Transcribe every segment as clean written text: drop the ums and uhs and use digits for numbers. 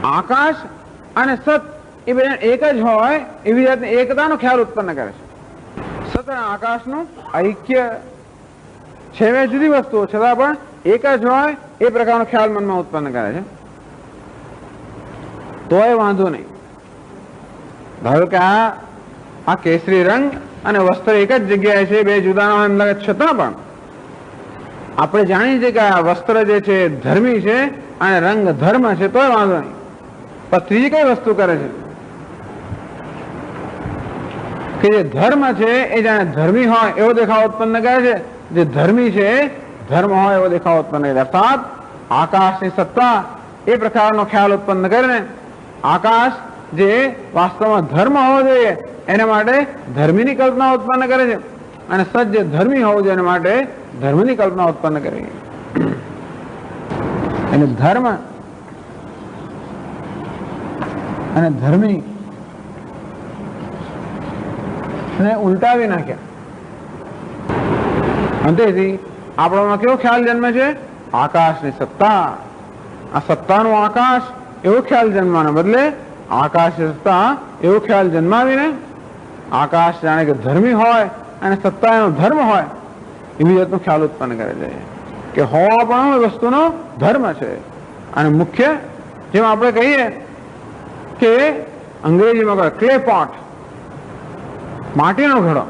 આકાશ અને સત એ બે એક જ હોય એવી જાતની એકતાનો ખ્યાલ ઉત્પન્ન કરે છે. સત અને આકાશનું ઐક્ય છે બે જુદી વસ્તુઓ છતાં પણ એક જ હોય એ પ્રકારનો ખ્યાલ મનમાં ઉત્પન્ન કરે છે. તો એ વાંધો નહીં. ધારો કે આ કેસરી રંગ અને વસ્ત્ર એક જ જગ્યાએ છે, બે જુદા ન હોય એમ લાગે, છતાં પણ આપણે જાણીએ છીએ કે આ વસ્ત્ર જે છે ધર્મી છે અને રંગ ધર્મ છે, તોય વાંધો નહીં. પણ ત્રીજી કઈ વસ્તુ કરે છે કે જે ધર્મ છે એ જાણે ધર્મી હોય એવો દેખાવ ઉત્પન્ન કરે છે, જે ધર્મી છે ધર્મ હોય એવો દેખાવ ઉત્પન્ન કરે. અર્થાત આકાશની સત્તા એ પ્રકારનો ખ્યાલ ઉત્પન્ન કરીને આકાશ જે વાસ્તવમાં ધર્મ હોવો જોઈએ એના માટે ધર્મીની કલ્પના ઉત્પન્ન કરે છે, અને સત જે ધર્મી હોવું જોઈએ એના માટે ધર્મની કલ્પના ઉત્પન્ન કરે છે. એટલે ધર્મ અને ધર્મી ને ઉલટાવી નાખ્યા. અંતેથી આપણામાં કેવો ખ્યાલ જન્મે છે? આકાશની સત્તા. આ સત્તાનું આકાશ એવો ખ્યાલ જન્મવાના બદલે આકાશ સત્તા એવો ખ્યાલ જન્માવીને આકાશ જાણે કે ધર્મી હોય અને સત્તા એનો ધર્મ હોય એવી જાતનો ખ્યાલ ઉત્પન્ન કરે છે કે હોવા પણ વસ્તુનો ધર્મ છે. અને મુખ્ય જેમ આપણે કહીએ કે અંગ્રેજીમાં ક્લે પોટ, માટીનો ઘડો,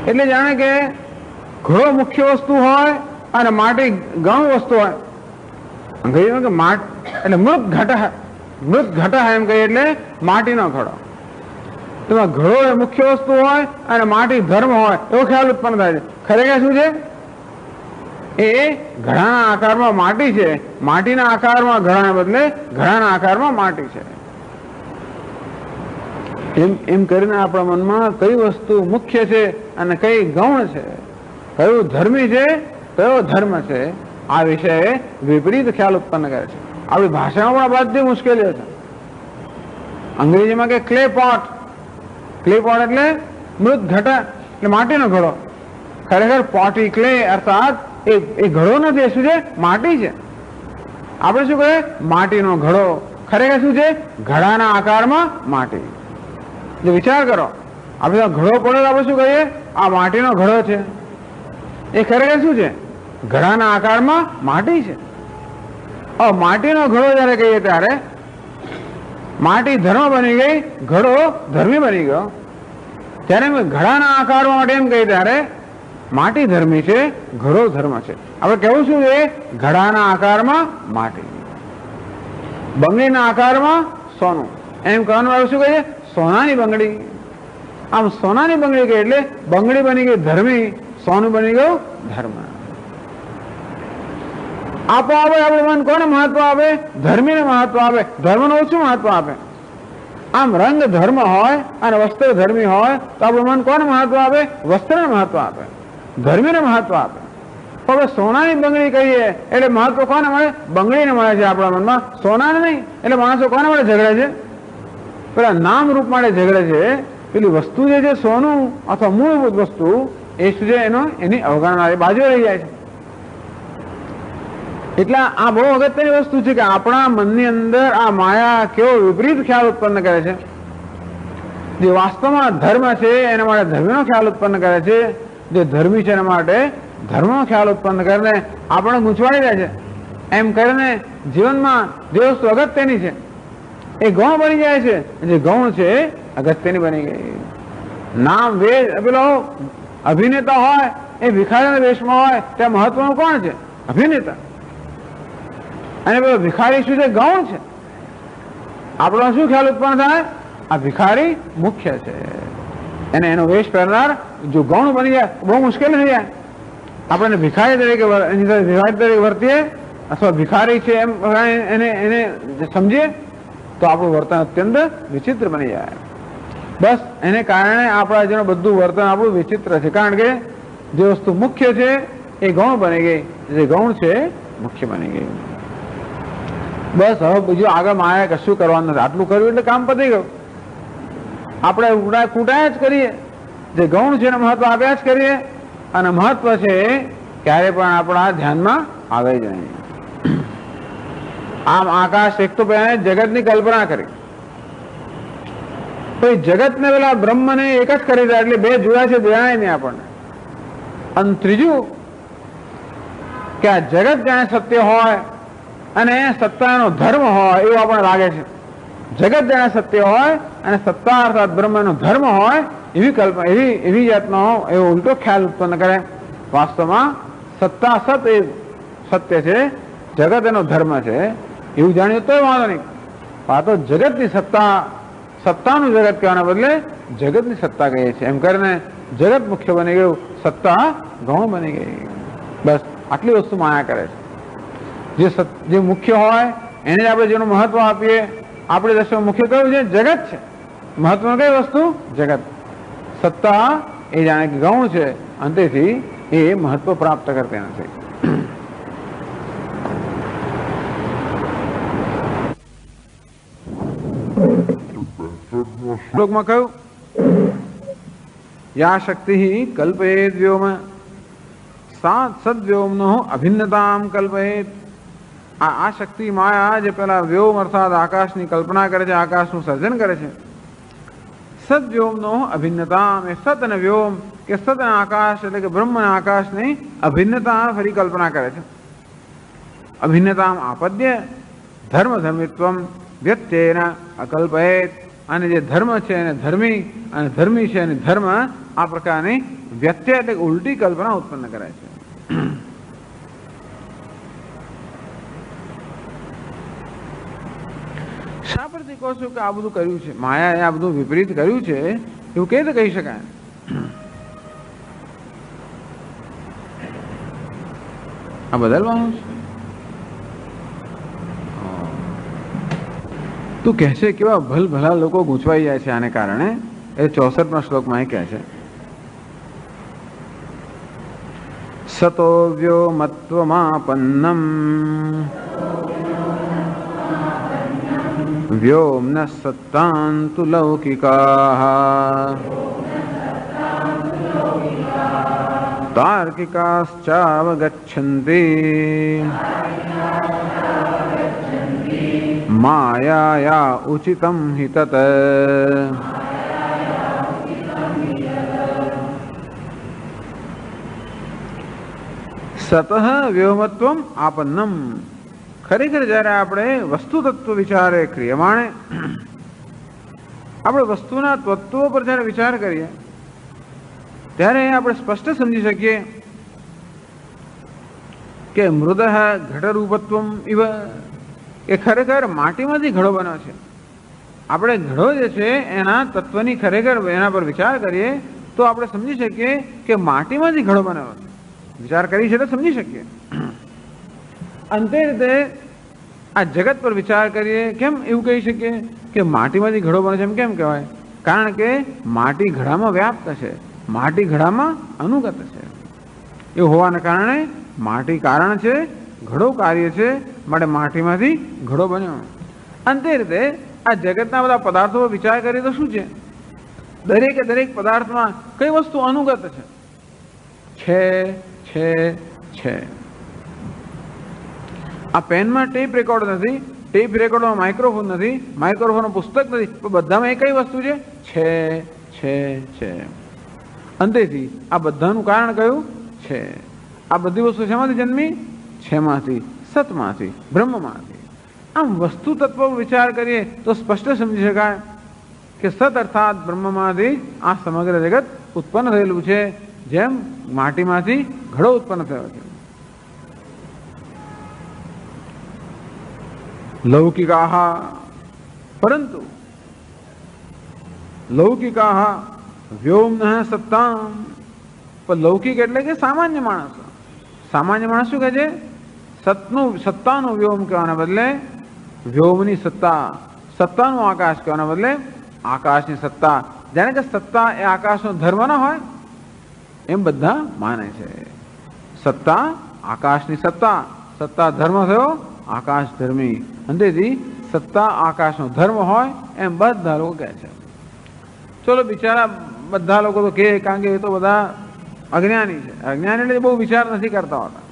એટલે જાણે કે ઘડો મુખ્ય વસ્તુ હોય અને માટી ગૌણ વસ્તુ હોય. અંગ્રેજીમાં કે એટલે મૃત ઘટ એમ કહીએ એટલે માટીનો ઘડો. તેમાં ઘડો એ મુખ્ય વસ્તુ હોય અને માટી ધર્મ હોય એવો ખ્યાલ ઉત્પન્ન થાય છે. ખરેખર શું છે? એ ઘડાના આકારમાં માટી છે, માટીના આકારમાં ઘડાને બદલે ઘડાના આકારમાં માટી છે. એમ કરીને આપણા મનમાં કઈ વસ્તુ મુખ્ય છે અને કઈ ગૌણ છે, કયું ધર્મી છે કયો ધર્મ છે, આ વિષયે વિપરીત ખ્યાલ ઉત્પન્ન કરે છે. આપણી ભાષામાં પણ બધી મુશ્કેલીઓ છે. અંગ્રેજીમાં કે ક્લે પોટ એટલે મૃત ઘટ એટલે માટીનો ઘડો. ખરેખર પોટી ક્લે અર્થાત એ ઘડો નથી, શું છે? માટી છે. આપણે શું કહીએ? માટીનો ઘડો. ખરેખર શું છે? ઘડાના આકારમાં માટી. જો વિચાર કરો, આપણે ઘડો પડે આપણે શું કહીએ? આ માટીનો ઘડો છે. એ ખરેખર શું છે? ઘડાના આકારમાં માટી છે. માટીનો ઘડો જયારે કહીએ ત્યારે માટી ધર્મ બની ગઈ, ઘડો ધર્મી બની ગયો. ત્યારે ઘડાના આકારમાં માટે એમ કહીએ ત્યારે માટી ધર્મી છે, ઘડો ધર્મ છે. આપણે કેવું શું છે? ઘડાના આકારમાં માટી, બંગડીના આકારમાં સોનું. એમ કહેવાનું આવે શું કહીએ? સોનાની બંગડી. આમ સોનાની બંગડી કહે એટલે બંગડી બની ગઈ ધર્મી, સોનું બની ગયું ધર્મ. આપો આવે આપણે મન કોને મહત્વ આપે? ધર્મીને મહત્વ આપે, ધર્મનું ઓછું મહત્વ આપે. આમ રંગ ધર્મ હોય અને વસ્ત્ર ધર્મી હોય તો આપણું મન કોને મહત્વ આપે? વસ્ત્રને મહત્વ આપે, ધર્મીને મહત્વ આપે. હવે સોનાની બંગડી કહીએ એટલે મહત્વ કોને મળે? બંગડીને મળે છે આપણા મનમાં, સોનાને નહીં. એટલે માણસો કોને માટે ઝઘડે છે? પેલા નામ રૂપ માટે ઝઘડે છે. પેલી વસ્તુ જે છે સોનું અથવા મૂળભૂત વસ્તુ એ શું છે એની અવગણના બાજુ રહી જાય છે. એટલે આ બહુ અગત્યની વસ્તુ છે કે આપણા મનની અંદર આ માયા કેવો વિપરીત ખ્યાલ ઉત્પન્ન કરે છે. જે વાસ્તવમાં ધર્મ છે એના માટે ધર્મનો ખ્યાલ ઉત્પન્ન કરે છે, જે ધર્મી છે એના માટે ધર્મનો ખ્યાલ ઉત્પન્ન કરીને આપણે ગૂંચવાડી દે છે. એમ કરીને જીવનમાં જે વસ્તુ અગત્યની છે એ ગૌણ બની જાય છે, જે ગૌણ છે અગત્યની બની ગઈ. નામ વેદ પેલો અભિનેતા હોય એ ભિખારીના વેશમાં હોય ત્યાં મહત્વનું કોણ છે? અભિનેતા. અને પેલો ભિખારી શું છે? ગૌણ છે. આપણો શું ખ્યાલ ઉત્પન્ન થાય? આ ભિખારી મુખ્ય છે. એને એનો વેશ પહેરનાર જો ગૌણ બની જાય બહુ મુશ્કેલ થઈ જાય. આપણે ભિખારી તરીકે વર્તીએ અથવા ભિખારી છે એમ એને સમજીએ તો આપણું વર્તન અત્યંત વિચિત્ર બની જાય. બસ એને કારણે આપણા જેનું બધું વર્તન આપણું વિચિત્ર છે, કારણ કે જે વસ્તુ મુખ્ય છે એ ગૌણ બની ગઈ, જે ગૌણ છે મુખ્ય બની ગઈ. બસ હવે બીજું આગળ માયા કશું કરવાનું નથી. આટલું કર્યું એટલે કામ પતી ગયું. આપણે કૂટાયા જ કરીએ, જે ગૌણ છે એને મહત્વ આપ્યા જ કરીએ, અને મહત્વ છે ક્યારે પણ આપણા ધ્યાનમાં આવે જ નહીં. આમ આકાશ એક તો પહેલા જગતની કલ્પના કરી, પછી જગતને પેલા બ્રહ્મને એક જ કરી દે એટલે બે જોયા છે દેખાય નહીં આપણને. અને ત્રીજું કે આ જગત જાણે સત્ય હોય અને સત્તાનો ધર્મ હોય એવું આપણને લાગે છે. જગત જાણે સત્ય હોય અને સત્તા અર્થાત બ્રહ્મનો ધર્મ હોય એવી કલ્પના, એવી જાતનો એવો ઉલટો ખ્યાલ ઉત્પન્ન કરે. વાસ્તવમાં સત્તા સત એ સત્ય છે, જગત એનો ધર્મ છે એવું જાણ્યું તો વાંધો નહીં. આ તો જગતની સત્તાનું જગત કહેવાના બદલે જગતની સત્તા કહીએ છીએ. એમ કરીને જગત મુખ્ય બની ગયું, સત્તા ગૌણ બની ગઈ. બસ આટલી વસ્તુ માયા કરે છે. જે મુખ્ય હોય એને જ આપણે જેનું મહત્વ આપીએ. આપણી દ્રષ્ટિમાં મુખ્ય કયું છે? જગત છે. મહત્વનું કઈ વસ્તુ? જગત. સત્તા એ જાણે કે ગૌણ છે અને તેથી એ મહત્વ પ્રાપ્ત કરતી નથી. શ્લોકમાં કહ્યું યા શક્તિ કલ્પયેત વ્યોમ સાત સદ્વ્યોમનો અભિન્નતામ કલ્પયેત. આ શક્તિ માયા જે પેલા વ્યોમ અર્થાત આકાશની કલ્પના કરે છે, આકાશનું સર્જન કરે છે. સદ્વ્યોમનો અભિન્નતામ એ સત અને વ્યોમ કે સત અને આકાશ એટલે કે બ્રહ્મ અને આકાશની અભિન્નતા ફરી કલ્પના કરે છે. અભિન્નતામ આપદ્ય ધર્મ ધર્મિત્વમ વ્યત્યેન અકલ્પયેત. અને જે ધર્મ છે એને ધર્મી અને ધર્મી છે અને ધર્મ આ પ્રકારની વ્યત્યય એટલે ઉલટી કલ્પના ઉત્પન્ન કરે છે. શા પરથી કહો છો કે આ બધું કર્યું છે? માયાએ આ બધું વિપરીત કર્યું છે એવું કેવી રીતે કહી શકાય? આ બદલવાનું છે. તું કહેશે કેવા ભલભલા લોકો ગૂંચવાઈ જાય છે આને કારણે. એ 64મા શ્લોકમાં એ કહે છે સતો વ્યોમત્વમાપન્નમ વ્યોમ્ન સત્તાંતુ લૌકિકાઃ તાર્કિકાશ્ચાવગચ્છન્તિ માયાયા ઉચિતમ હિ તત. સતઃ વ્યોમત્વમ આપન્નમ. ખરેખર જ્યારે આપણે વસ્તુ તત્વ વિચારે ક્રિયમાણે આપણે વસ્તુના તત્વો પર જ્યારે વિચાર કરીએ ત્યારે આપણે સ્પષ્ટ સમજી શકીએ કે મૃદ ઘટરૂપત્વમ ઇવ એ ખરેખર માટીમાંથી ઘડો બન્યો છે. આપણે ઘડો જે છે એના તત્વની ખરેખર એના પર વિચાર કરીએ તો આપણે સમજી શકીએ કે માટીમાંથી ઘડો બન્યો છે. વિચાર કરી છે તો સમજી શકીએ. અંતે રીતે આ જગત પર વિચાર કરીએ કેમ એવું કહી શકીએ કે માટીમાંથી ઘડો બને છે? એમ કેમ કહેવાય? કારણ કે માટી ઘડામાં વ્યાપ્ત છે, માટી ઘડામાં અનુગત છે. એવું હોવાના કારણે માટી કારણ છે, ઘડો કાર્ય છે, માટે માટીમાંથી ઘડો બન્યો. અંતે રીતે આ જગતના બધા પદાર્થો પર વિચાર કરીએ તો શું છે? દરેકે દરેક પદાર્થમાં કઈ વસ્તુ અનુગત છે? આ પેનમાં ટેપ રેકોર્ડ નથી, ટેપ રેકોર્ડમાં માઇક્રોફોન નથી, માઇક્રોફોનમાં પુસ્તક નથી, પણ બધામાં એ કઈ વસ્તુ છે. અંતેથી આ બધાનું કારણ કયું છે? આ બધી વસ્તુ શેમાંથી જન્મી? છેમાંથી, સતમાંથી, બ્રહ્મમાંથી. આમ વસ્તુ તત્વ વિચાર કરીએ તો સ્પષ્ટ સમજી શકાય કે સત અર્થાત બ્રહ્મમાંથી આ સમગ્ર જગત ઉત્પન્ન થયેલું છે, જેમ માટીમાંથી ઘડો ઉત્પન્ન થયો છે. લૌકિકાહ પરંતુ લૌકિકાહ વ્યોમ્ન સત્તામ. પણ લૌકિક એટલે કે સામાન્ય માણસ. સામાન્ય માણસ શું કહે છે? સત્તાનું વ્યોમ કહેવાના બદલે વ્યોમની સત્તા, સત્તાનું આકાશ કહેવાના બદલે આકાશની સત્તા. જાણે કે સત્તા એ આકાશનો ધર્મ ના હોય એમ બધા માને છે. સત્તા આકાશની સત્તા, સત્તા ધર્મ થયો, આકાશ ધર્મી. અંતેથી સત્તા આકાશનો ધર્મ હોય એમ બધા લોકો કહે છે. ચલો બિચારા બધા લોકો તો કહે, કારણ કે એ તો બધા અજ્ઞાની છે. અજ્ઞાની એટલે બહુ વિચાર નથી કરતા હોતા.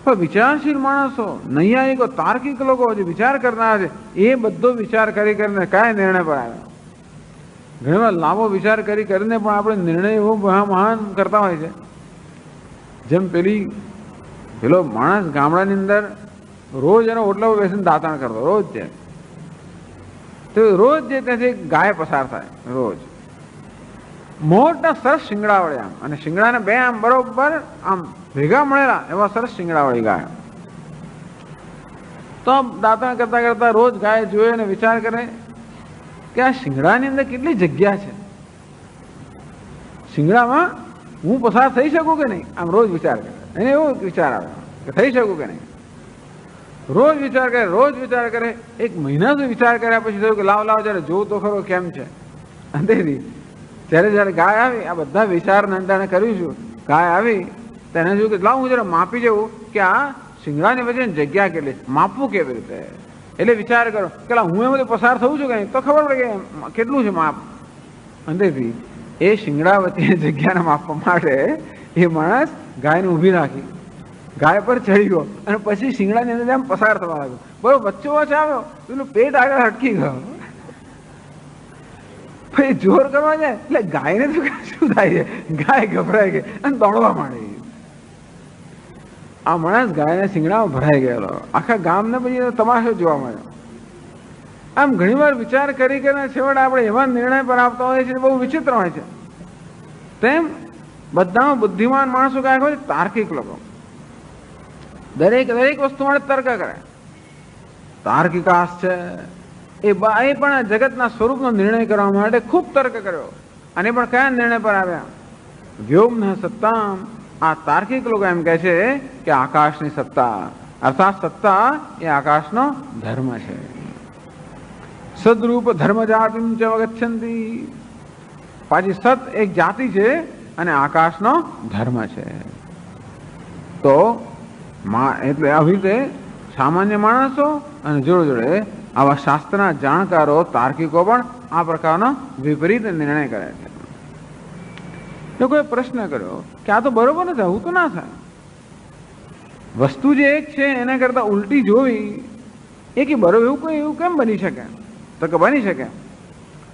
પણ વિચારશીલ માણસો, નૈયાયિકો, તાર્કિક લોકો જે વિચાર કરનાર છે એ બધો વિચાર કરી કરીને કયા નિર્ણય પર આવ્યા. ઘણીવાર લાંબો વિચાર કરી કરીને પણ આપણે નિર્ણય એવો મહાન કરતા હોય છે. જેમ પેલો માણસ ગામડાની અંદર રોજ એનો ઓટલા પર બેસીને દાંતણ કરતો, રોજ છે તો રોજ જે ત્યાંથી ગાય પસાર થાય, રોજ મોટા સરસ શિંગડા વળે આમ, અને શિંગડાને બે આમ બરોબર આમ ભેગા મળેલા એવા સરસ શિંગડા વળી ગાય. તો દાંતણ કરતા કરતા રોજ ગાય જોયે અને વિચાર કરે કે આ શિંગડાની અંદર કેટલી જગ્યા છે, શિંગડામાં હું પસાર થઈ શકું કે નહીં, આમ રોજ વિચાર કરે. એને એવો વિચાર આવે કે થઈ શકું કે નહીં. રોજ વિચાર કરે, રોજ વિચાર કરે. એક મહિના સુધી વિચાર કર્યા પછી થયું કે લાવ જયારે જોઉં તો ખરો કેમ છે. અંતેથી જયારે ગાય આવી, આ બધા વિચાર નંદાને કર્યું છું, ગાય આવી તેને જોયું કે લાવ હું જરા માપી જવું કે આ શિંગડાની વચ્ચે જગ્યા કેટલી, માપવું કેવી રીતે. એટલે વિચાર કરો કે હું એમાંથી પસાર થવું છું કે નહીં, તો ખબર પડે કે કેટલું છે માપ. અંતેથી એ શિંગડા વચ્ચે જગ્યાને માપવા માટે એ માણસ ગાયને ઊભી રાખી, ગાય પર ચડી ગયો અને પછી શિંગડાની અંદર આમ પસાર થવા લાગ્યો. બરોબર વચ્ચે વચ્ચે આવ્યો, પેલું પેટ આગળ હટકી ગયો. પછી જોર કરવા જાય એટલે ગાયને તો શું થાય છે, ગાય ગભરાઈ ગઈ અને દોડવા માંડી. આ માણસ ગાયના શિંગડામાં ભરાઈ ગયેલો, આખા ગામને પછી તમાશો જોવા મળ્યો. આમ ઘણી વાર વિચાર કરી કરીને છેવટે આપણે એવા નિર્ણય પર આવતા હોય છે બહુ વિચિત્ર હોય છે. તેમ બધામાં બુદ્ધિમાન માણસો કયા હોય, તાર્કિક લોકો. દરેક વસ્તુ માટે તર્ક કરે. તાર્કિકાસ છે એ પણ જગતના સ્વરૂપનો નિર્ણય કરવા માટે ખૂબ તર્ક કર્યો. અને પણ કયા નિર્ણય પર આવ્યા? વ્યોમ સત્તા. આ તાર્કિક લોકો એમ કહે છે કે આકાશની સત્તા, અર્થાત સત્તા એ આકાશનો ધર્મ છે. સદરૂપ ધર્મ જાતિ ગચ્છંતી. પાછી સત એક જાતિ છે અને આકાશનો ધર્મ છે. તો એટલે આવી રીતે સામાન્ય માણસો અને જોડે આવા શાસ્ત્રના જાણકારો, તાર્કિકો પણ આ પ્રકારનો વિપરીત નિર્ણય કરે છે. લોકોએ પ્રશ્ન કર્યો કે આ તો બરોબર નથી, આવું તો ના થાય. વસ્તુ જે એક છે એના કરતા ઉલટી જોવી એ કે બરોબર એવું કેમ બની શકે? તો કે બની શકે.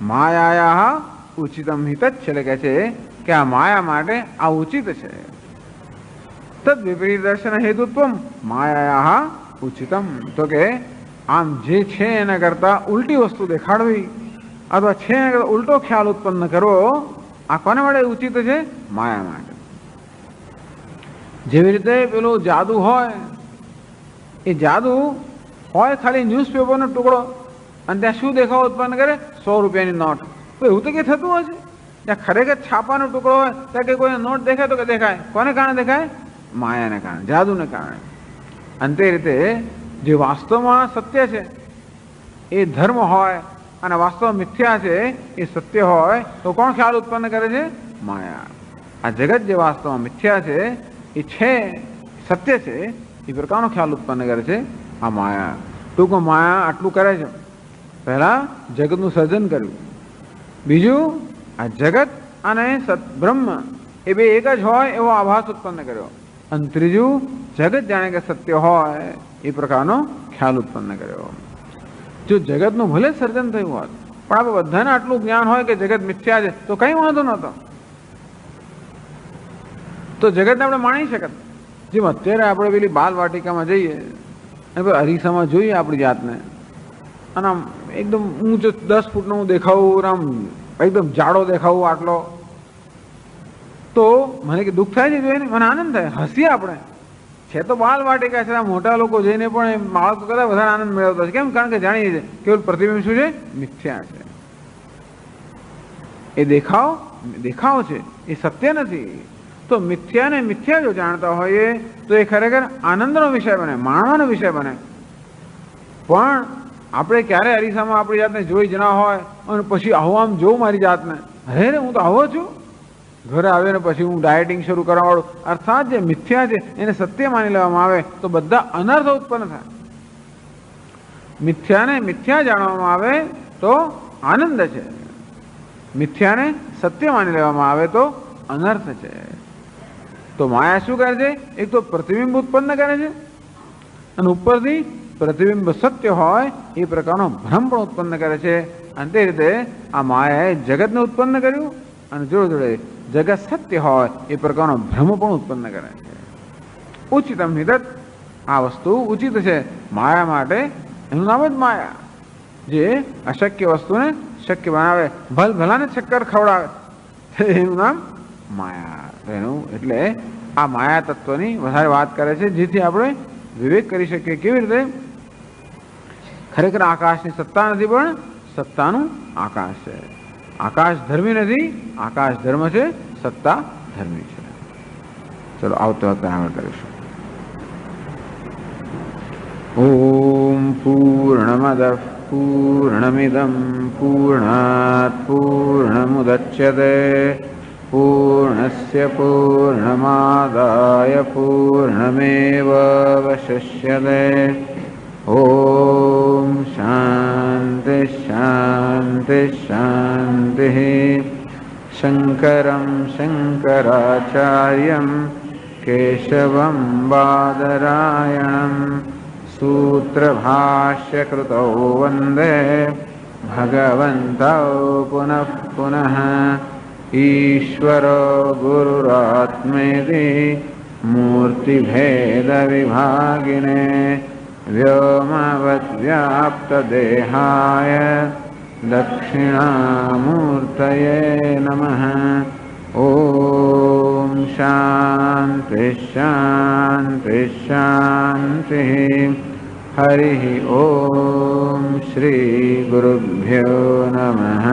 માયા ઉચિતમ હિત જ છે, એટલે કહે છે કે આ માયા માટે આ ઉચિત છે. તદ વિપરીત દર્શન હેતુત્વમ માયા ઉચિતમ. તો કે આમ જે છે એના કરતા ઉલટી વસ્તુ દેખાડવી અથવા છે એના કરતા ઉલટો ખ્યાલ ઉત્પન્ન કરવો, આ કોને માટે ઉચિત છે? માયા માટે. જેવી રીતે પેલું જાદુ હોય, એ જાદુ હોય ખાલી ન્યૂઝપેપરનો ટુકડો અને ત્યાં શું દેખાવ ઉત્પન્ન કરે? 100 રૂપિયાની નોટ. તો એવું તો કંઈ થતું હશે? ત્યાં ખરેખર છાપાનો ટુકડો હોય ત્યાં કે કોઈ નોટ દેખાય તો કે દેખાય. કોને કારણે દેખાય? માયાને કારણે, જાદુને કારણે. અને તે રીતે જે વાસ્તવમાં સત્ય છે એ ધર્મ હોય અને વાસ્તવ મિથ્યા છે એ સત્ય હોય તો કોણ ખ્યાલ ઉત્પન્ન કરે છે? માયા. આ જગત જે વાસ્તવમાં મિથ્યા છે એ છે, સત્ય છે, એ પ્રકારનો ખ્યાલ ઉત્પન્ન કરે છે આ માયા. ટૂંકમાં માયા આટલું કરે છે. પહેલા જગતનું સર્જન કર્યું, બીજું આ જગત અને બ્રહ્મ એ બે એક જ હોય એવો આભાસ ઉત્પન્ન કર્યો, અને ત્રીજું જગત જાણે કે સત્ય હોય એ પ્રકારનો ખ્યાલ ઉત્પન્ન કર્યો. જો જગતનું ભલે સર્જન થયું હોત પણ આપણે બધાને આટલું જ્ઞાન હોય કે જગત મિથ્યા છે તો કંઈ વાંધો નહોતો, તો જગતને આપણે માણી શકત. જેમ અત્યારે આપણે પેલી બાલ વાટિકામાં જઈએ અને અરીસામાં જોઈએ આપણી જાતને અને આમ એકદમ ઊંચો 10 ફૂટનો હું દેખાવું, આમ એકદમ જાડો દેખાવું આટલો, તો મને કે દુઃખ થાય છે જોઈને? મને આનંદ થાય, હસીએ આપણે. છે તો બાલ વાટિકા છે, મોટા લોકો જઈને પણ બાળકો કરતા વધારે આનંદ મેળવતા છે. કેમ? કારણ કે જાણીએ છીએ કેવલ પ્રતિબિંબ શું છે? મિથ્યા છે. એ દેખાવ છે, એ સત્ય નથી. તો મિથ્યાને મિથ્યા જો જાણતા હોઈએ તો એ ખરેખર આનંદનો વિષય બને, માણવાનો વિષય બને. પણ આપણે ક્યારે અરીસામાં આપણી જાતને જોઈ જ ના હોય અને પછી આવો આમ જોઉં મારી જાતને, અરે હું તો આવો છું. ઘરે આવે ને પછી હું ડાયટિંગ શરૂ કરવાવાળું, અર્થાત જે મિથ્યા છે એને સત્ય માની લેવામાં આવે તો બધા અનર્થ ઉત્પન્ન થાય. મિથ્યાને મિથ્યા જાણવામાં આવે તો આનંદ છે, મિથ્યાને સત્ય માની લેવામાં આવે તો અનર્થ છે. તો માયા શું કરે છે? એક તો પ્રતિબિંબ ઉત્પન્ન કરે છે અને ઉપરથી પ્રતિબિંબ સત્ય હોય એ પ્રકારનો ભ્રમ પણ ઉત્પન્ન કરે છે. અને તે રીતે આ માયાએ જગતને ઉત્પન્ન કર્યું અને જોડે જોડે જગત સત્ય હોય એ પ્રકારનો ભ્રમ પણ ઉત્પન્ન કરે છે. ઉચિતમ હિતત, આ વસ્તુ ઉચિત છે માયા માટે. એનું નામ જ માયા, જે અશક્ય વસ્તુને શક્ય બનાવે, ભલ ભલાને ચક્કર ખવડાવે, એનું નામ માયા. એનું એટલે આ માયા તત્વની વધારે વાત કરે છે, જેથી આપણે વિવેક કરી શકીએ. કેવી રીતે? ખરેખર આકાશની સત્તા નથી, પણ સત્તાનું આકાશ છે. આકાશ ધર્મી નથી, આકાશ ધર્મ છે, સત્તા ધર્મી છે. ચલો આવતો વખતે આગળ કરીશું. ઓમ પૂર્ણમદ પૂર્ણમિદમ પૂર્ણાત પૂર્ણમુદચ્યતે પૂર્ણસ્ય પૂર્ણમાદાય પૂર્ણમેવાવશિષ્યતે. ઓમ શાંતિ શાંતિ શાંતિ. શંકરં શંકરાચાર્યં કેશવં બાદરાયણં सूत्रभाष्यकृतौ वन्दे भगवन्तौ पुनः पुनः. ईश्वरो गुरुरात्मेति मूर्तिभेदविभागिने व्योमवद्व्याप्तदेहाय दक्षिणामूर्तये नमः. ओम शांति शांति शांति. हरि ओम श्री गुरुभ्यो नमः.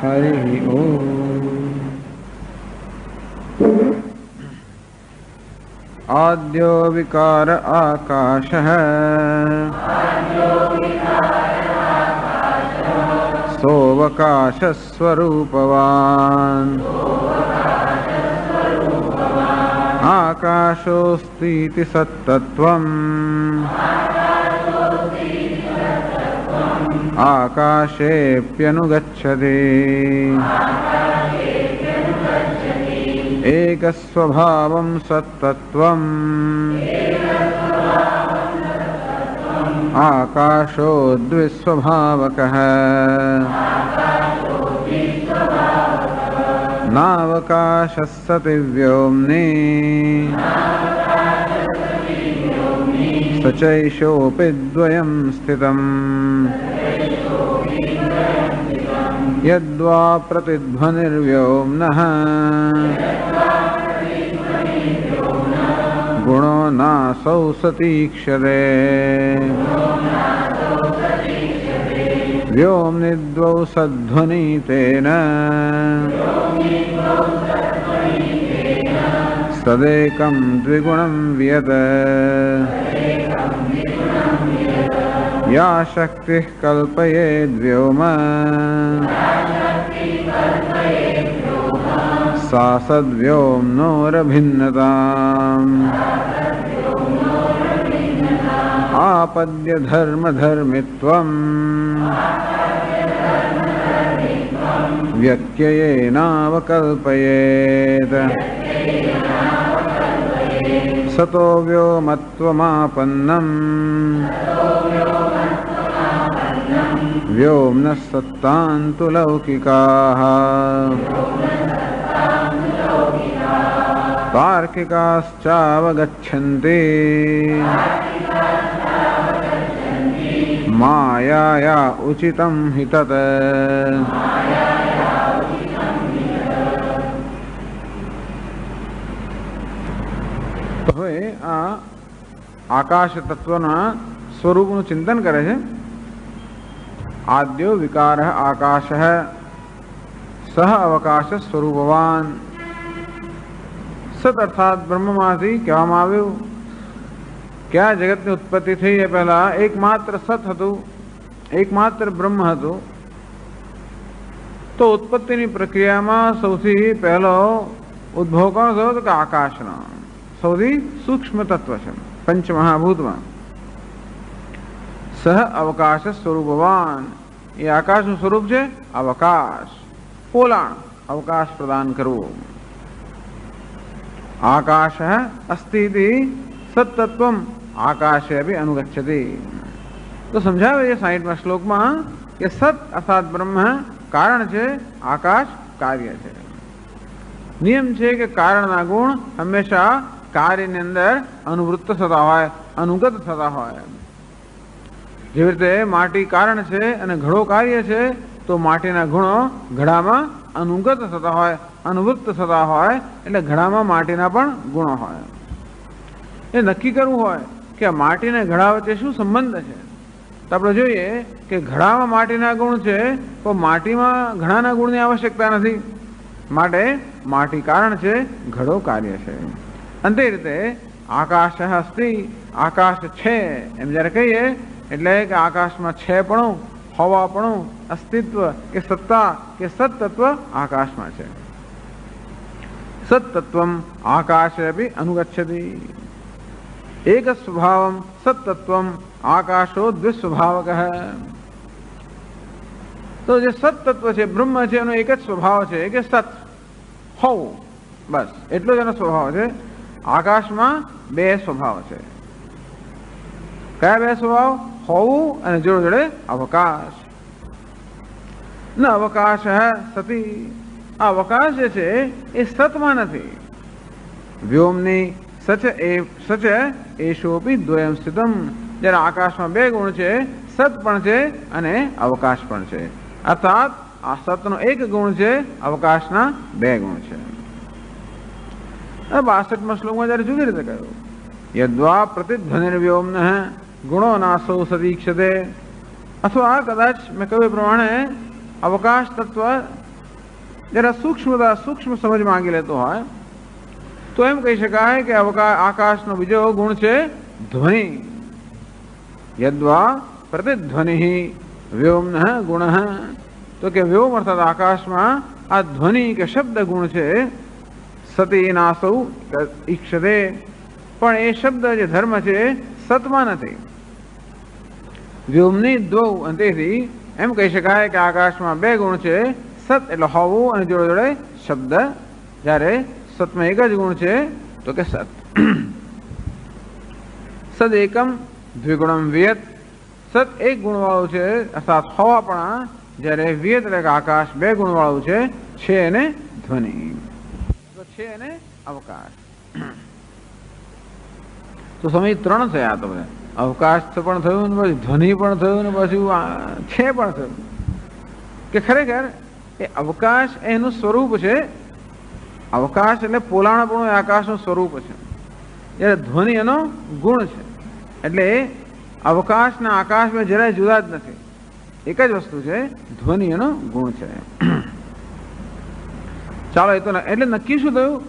हरि ओम. आद्यो विकार आकाशः सोऽवकाशस्वरूपवान् आकाशोऽस्तीति सत्तत्वम् आकाशेऽप्यनुगच्छति. एकस्वभावं सत्तत्वम् आकाशो द्विस्वभावकः. नावकाशः सति व्योम्नि स चैषोऽपि द्वयं स्थितम्. यद्वा प्रतिध्वनिर्व्योम्नः गुणो नासौ सतीक्षते. व्योम्नि द्वौ सध्वनितेन सदेकं द्विगुणं वियत. या शक्तिः कल्पयेद्व्योम सा सद्व्योम्नोरभिन्नताम्. आपद्य धर्मधर्मित्वम् व्यत्ययेनावकल्पयेत्. सतो व्योमत्वमापन्नम् व्योम्नः सत्तान्तु लौकिकाः. तार्किकाश्चावगच्छन्ति मायाया उचितं हि तत्. હવે આ આકાશ તત્વના સ્વરૂપનું ચિંતન કરે છે. આદ્યો વિકાર આકાશ સહ અવકાશ સ્વરૂપવાન. સત અર્થાત બ્રહ્મમાંથી કહેવામાં આવ્યું કે આ જગતની ઉત્પત્તિ થઈ એ પહેલા એકમાત્ર સત હતું, એકમાત્ર બ્રહ્મ હતું. તો ઉત્પત્તિની પ્રક્રિયામાં સૌથી પહેલો ઉદ્ભવ કોણ થયો? તો કે આકાશનો. સૌથી સૂક્ષ્મ તત્વ છે પંચમહાભૂતમાં. સહ અવકાશ સ્વરૂપવાન, એ આકાશનું સ્વરૂપ છે અવકાશ, પોલાણ, અવકાશ પ્રદાન કરવું. आकाशः अस्ति इति सत्तत्वम आकाशे भी अनुगच्छति। तो समझावे ये 60 श्लोक में कि सत अर्थात ब्रह्म कारण है, आकाश कार्य है। नियम है कि कारणना गुण हमेशा कार्य ने अंदर अनुवृत्त थता होय, अनुगत थता होय। जेवी रीते माटी कारण है अने घड़ो कार्य है, तो माटीना गुणो घड़ामां अनुगत थता होय, अनुवृत्त थता होय, એટલે ઘડામાં માટીના પણ ગુણો હોય। એ નક્કી કરવું હોય કે માટીને ઘડા વચ્ચે શું સંબંધ છે, તો આપણે જોઈએ કે ઘડામાં માટીના ગુણ છે, તો માટીમાં ઘડાના ગુણની આવશ્યકતા નથી, માટે માટી કારણ છે, ઘડો કાર્ય છે। અંતે રીતે આકાશ અસ્તિ, આકાશ છે એમ જ્યારે કહીએ એટલે કે આકાશમાં છેપણું, હોવાપણું, અસ્તિત્વ કે સત્તા કે સત્તત્વ આકાશમાં છે। सत्तत्वम आकाशे भी अनुगच्छति। एक स्वभावम सत्तत्वम आकाशो द्विस्वभावकः। तो जो सत्तत्व है ब्रह्म है एनो एक ज स्वभाव है कि सत हो, बस एटलो ज एनो स्वभाव है। आकाश में बे स्वभाव है। क्या बे स्वभाव? होवू अने जोड़े जोड़े अवकाश। न अवकाश है सती, अवकाश है ये सत में नहीं। व्योमनी सच एशोपि द्वयम स्थितम। जरा आकाश में बे गुण है, सत पण है अने अवकाश पण है। अर्थात आ सतनो एक गुण है, अवकाशना बे गुण है। 62 श्लोक में जरा जुदी रीते कह्युं, यद्वा प्रतिध्वनिर्व्योम्नः गुणो नासौ सदीक्षते। अथवा कदाच मैं कहूं प्रमाणे अवकाश तत्व जरा सूक्ष्म समझ मांगी लेतो है, तो एम कही शकाय कि आकाश नो बीजो गुण है ध्वनि। यद्वा प्रतिध्वनि व्योम्नः गुणः, तो के व्योम अर्थात आकाश में आ ध्वनि के शब्द गुण है। सती नासौ ईक्षते, पण ए शब्द जे धर्म है सत में नहीं। व्योमनी द्वौ, अंतेथी एम कही शकाय कि आकाश में बे गुण है, सत એટલે હોવું અને જોડે જોડે શબ્દ। જ્યારે સતમાં એક જ ગુણ છે તો કે સત। સદ એકમ દ્વિગુણમ વિયત, સત એક ગુણ વાળું છે અર્થાત હોવાપણા, જ્યારે વિયત એટલે કે આકાશ બે ગુણ વાળું છે અને ધ્વનિ, તો છે અને અવકાશ। તો સમય ત્રણ થયા તો બધા, અવકાશ પણ થયું ને પછી ધ્વનિ પણ થયું ને પછી છે પણ થયું કે ખરેખર એ અવકાશ એનું સ્વરૂપ છે। અવકાશ એટલે પોલાણપણું આકાશનું સ્વરૂપ છે, જ્યારે ધ્વનિ એનો ગુણ છે। એટલે અવકાશના આકાશમાં જરાય જુદા જ નથી, એક જ વસ્તુ છે, ધ્વનિ એનો ગુણ છે। ચાલો એ તો એટલે નક્કી શું થયું